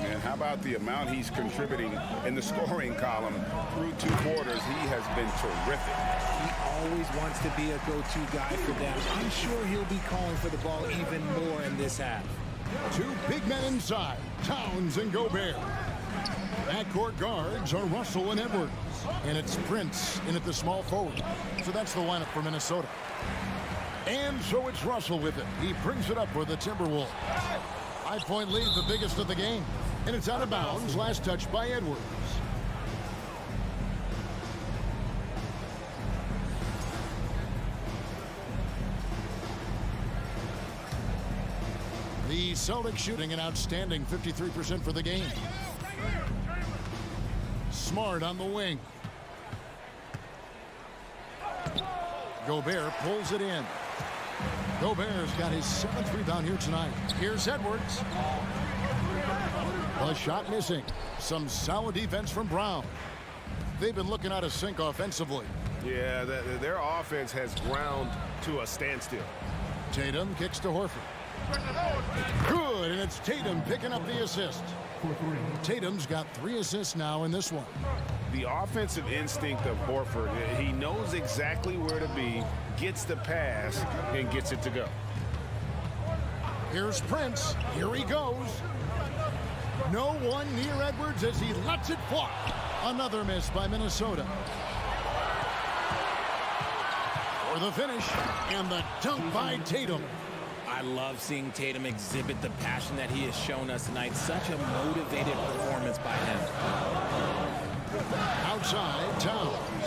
And how about the amount he's contributing in the scoring column through 2 quarters? He has been terrific. He always wants to be a go-to guy for them. I'm sure he'll be calling for the ball even more in this half. 2 big men inside, Towns and Gobert. Backcourt guards are Russell and Edwards. And it's Prince in at the small forward. So that's the lineup for Minnesota. And so it's Russell with it. He brings it up for the Timberwolves. 5-point lead, the biggest of the game. And it's out of bounds. Last touch by Edwards. The Celtics shooting an outstanding 53% for the game. Smart on the wing. Gobert pulls it in. Gobert's got his 7th rebound here tonight. Here's Edwards. A shot missing. Some solid defense from Brown. They've been looking out of sync offensively. Yeah, their offense has ground to a standstill. Tatum kicks to Horford. Good, and it's Tatum picking up the assist. Tatum's got 3 assists now in this one. The offensive instinct of Horford, he knows exactly where to be, gets the pass, and gets it to go. Here's Prince. Here he goes. No one near Edwards as he lets it fly. Another miss by Minnesota. For the finish, and the dunk by Tatum. I love seeing Tatum exhibit the passion that he has shown us tonight. Such a motivated performance by him. Outside, Towns.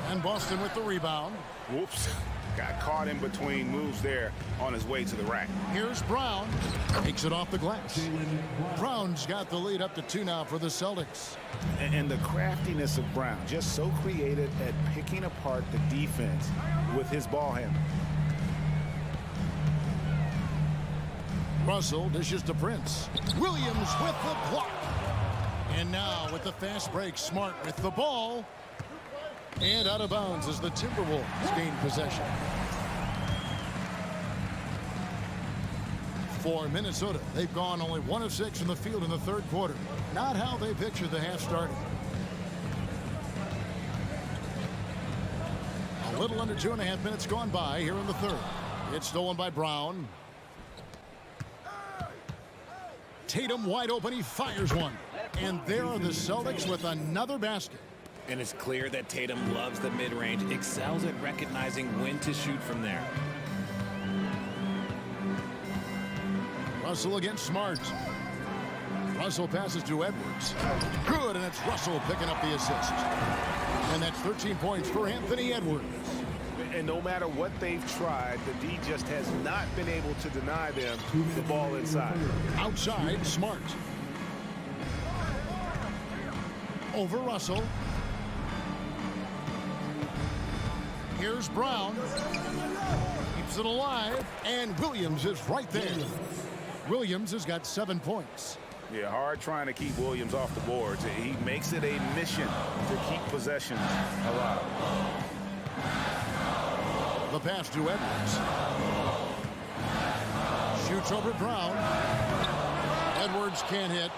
And Boston with the rebound. Whoops. Got caught in between moves there on his way to the rack. Here's Brown. Takes it off the glass. Brown's got the lead up to 2 now for the Celtics. And the craftiness of Brown, just so creative at picking apart the defense with his ball handle. Russell dishes to Prince. Williams with the block. And now with the fast break, Smart with the ball. And out of bounds as the Timberwolves gain possession. For Minnesota, they've gone only 1 of 6 from the field in the third quarter. Not how they pictured the half starting. A little under 2.5 minutes gone by here in the third. It's stolen by Brown. Tatum wide open. He fires one. And there are the Celtics with another basket. And it's clear that Tatum loves the mid-range, excels at recognizing when to shoot from there. Russell against Smart. Russell passes to Edwards. Good, and it's Russell picking up the assist. And that's 13 points for Anthony Edwards. And no matter what they've tried, the D just has not been able to deny them the ball inside. Outside, Smart. Over Russell. Here's Brown. Keeps it alive. And Williams is right there. Williams has got 7 points. Yeah, hard trying to keep Williams off the boards. He makes it a mission to keep possessions alive. The pass to Edwards. Shoots over Brown. Edwards can't hit.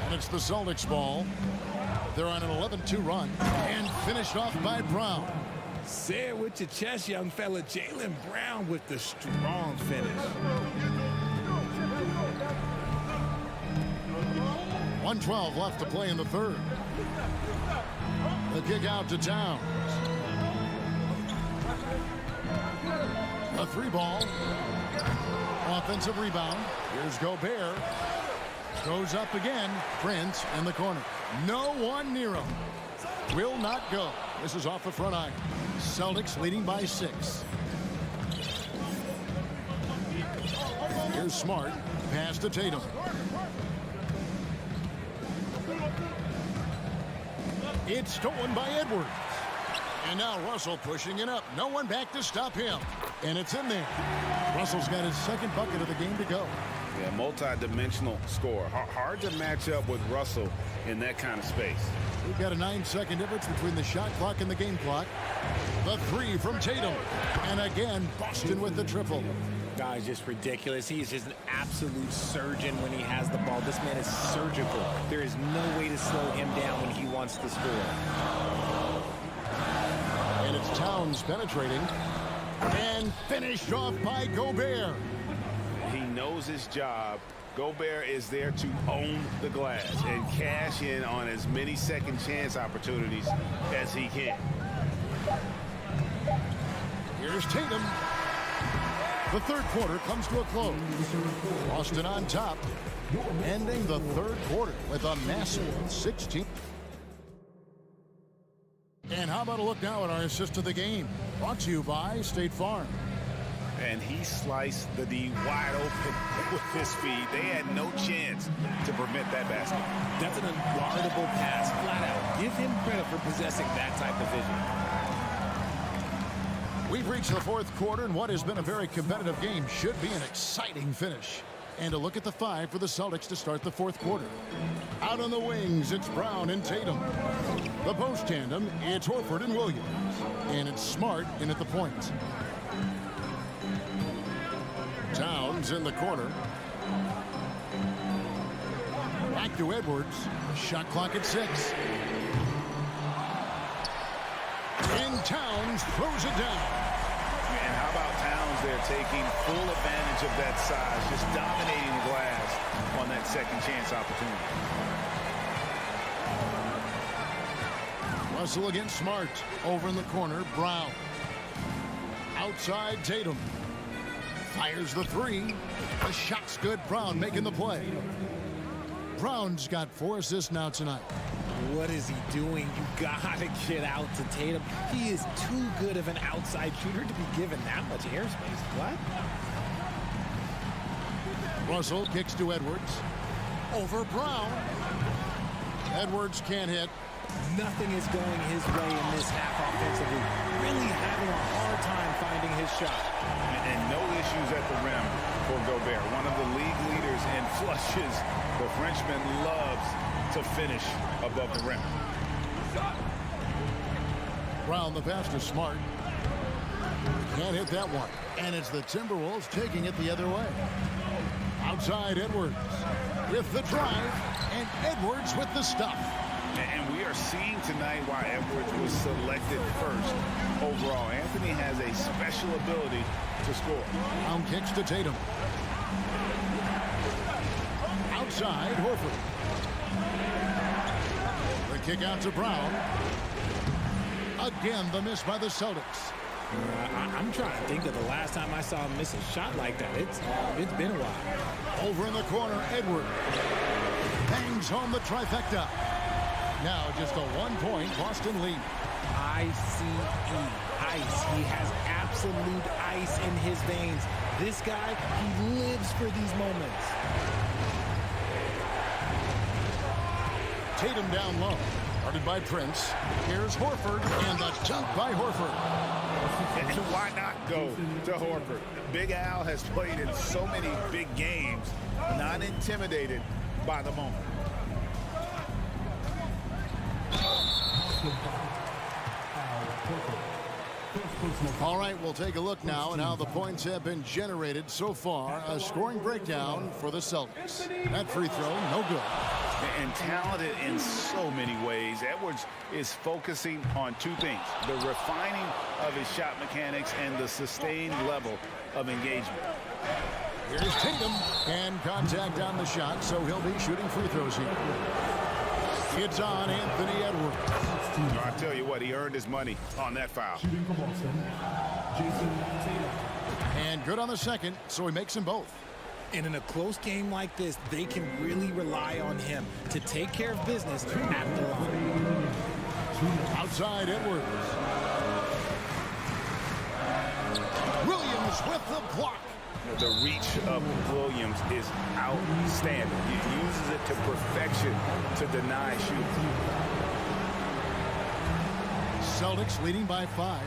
And it's the Celtics ball. They're on an 11-2 run. And finished off by Brown. Say it with your chest, young fella. Jaylen Brown with the strong finish. 1:12 left to play in the third. The kick out to Towns. A 3-ball. Offensive rebound. Here's Gobert. Goes up again. Prince in the corner. No one near him. Will not go. This is off the front iron. Celtics leading by 6. Here's Smart. Pass to Tatum. It's stolen by Edwards. And now Russell pushing it up. No one back to stop him. And it's in there. Russell's got his second bucket of the game to go. Yeah, multi-dimensional scorer. Hard to match up with Russell in that kind of space. We've got a 9-second difference between the shot clock and the game clock. The 3 from Tatum. And again, Boston with the triple. Guy's just ridiculous. He's just an absolute surgeon when he has the ball. This man is surgical. There is no way to slow him down when he wants to score. And it's Towns penetrating. And finished off by Gobert. He knows his job. Gobert is there to own the glass and cash in on as many second chance opportunities as he can. Here's Tatum. The third quarter comes to a close. Boston on top, ending the third quarter with a massive 16. And how about a look now at our assist of the game? Brought to you by State Farm. And he sliced the D wide open with his feet. They had no chance to prevent that basket. That's an unguardable pass, flat out. Give him credit for possessing that type of vision. We've reached the fourth quarter, and what has been a very competitive game should be an exciting finish. And a look at the 5 for the Celtics to start the fourth quarter. Out on the wings, it's Brown and Tatum. The post tandem, it's Horford and Williams. And it's Smart in at the point. Towns in the corner. Back to Edwards. Shot clock at 6. And Towns throws it down. And how about Towns there taking full advantage of that size, just dominating the glass on that second chance opportunity. Russell against Smart. Over in the corner, Brown. Outside Tatum. Fires the three. The shot's good. Brown making the play. Brown's got 4 assists now tonight. What is he doing? You gotta get out to Tatum. He is too good of an outside shooter to be given that much airspace. What? Russell kicks to Edwards. Over Brown. Edwards can't hit. Nothing is going his way in this half offensively. Really having a hard time finding his shot. And no issues at the rim for Gobert. One of the league leaders in flushes. The Frenchman loves to finish above the rim. Brown, the pass to Smart. Can't hit that one. And it's the Timberwolves taking it the other way. Outside Edwards with the drive. And Edwards with the stuff. And we are seeing tonight why Edwards was selected first overall. Anthony has a special ability to score. Brown kicks to Tatum. Outside Horford. The kick out to Brown. Again, the miss by the Celtics. I'm trying to think of the last time I saw him miss a shot like that. It's been a while. Over in the corner, Edwards bangs home the trifecta. Now just a 1-point Boston lead. ICE. Ice. He has absolute ice in his veins. This guy, he lives for these moments. Tatum down low. Guarded by Prince. Here's Horford, and the dunk by Horford. And why not go to Horford? Big Al has played in so many big games, not intimidated by the moment. All right, we'll take a look now at how the points have been generated so far. A scoring breakdown for the Celtics. That free throw, no good. And talented in so many ways. Edwards is focusing on 2 things: the refining of his shot mechanics and the sustained level of engagement. Here's Tatum, and contact on the shot, so he'll be shooting free throws here. It's on Anthony Edwards. I tell you what, he earned his money on that foul. And good on the second, so he makes them both. And in a close game like this, they can really rely on him to take care of business at the line. Outside Edwards. Williams with the block. The reach of Williams is outstanding. He uses it to perfection to deny shooting. Celtics leading by 5.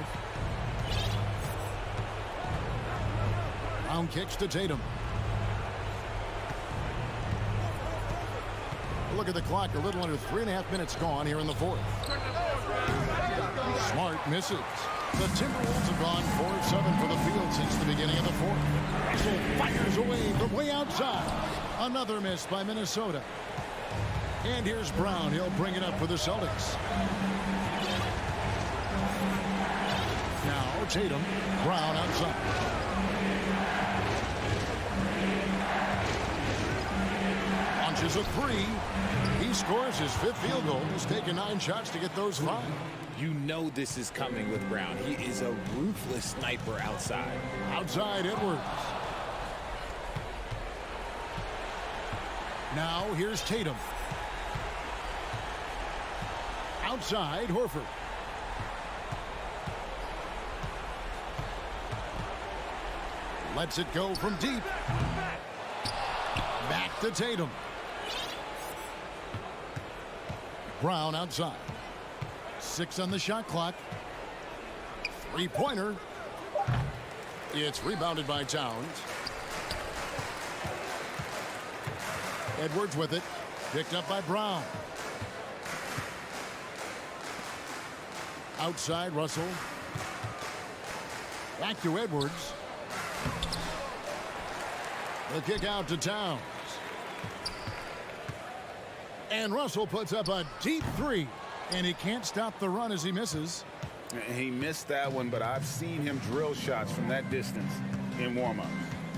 Brown kicks to Tatum. Look at the clock, a little under 3.5 minutes gone here in the 4th. Smart misses. The Timberwolves have gone 4 of 7 for the field since the beginning of the 4th. Russell fires away from way outside. Another miss by Minnesota. And here's Brown. He'll bring it up for the Celtics. Now Tatum. Brown outside. Launches a 3. He scores his 5th field goal. He's taken 9 shots to get those 5. You know this is coming with Brown. He is a ruthless sniper outside. Outside Edwards. Now here's Tatum. Outside Horford. Lets it go from deep. Back to Tatum. Brown outside. 6 on the shot clock. 3-pointer. It's rebounded by Towns. Edwards with it. Picked up by Brown. Outside Russell. Back to Edwards. The kick out to Towns. And Russell puts up a deep 3. And he can't stop the run as he misses. He missed that one, but I've seen him drill shots from that distance in warm-up.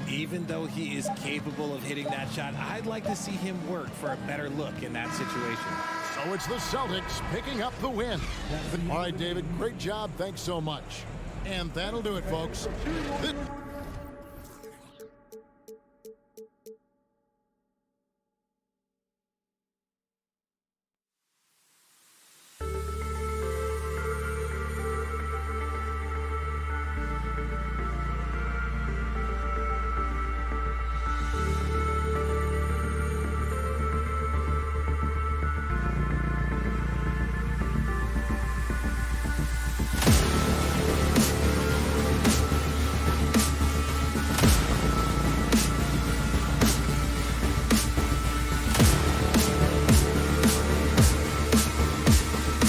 Even though he is capable of hitting that shot, I'd like to see him work for a better look in that situation. So it's the Celtics picking up the win. All right, David, great job. Thanks so much. And that'll do it, folks.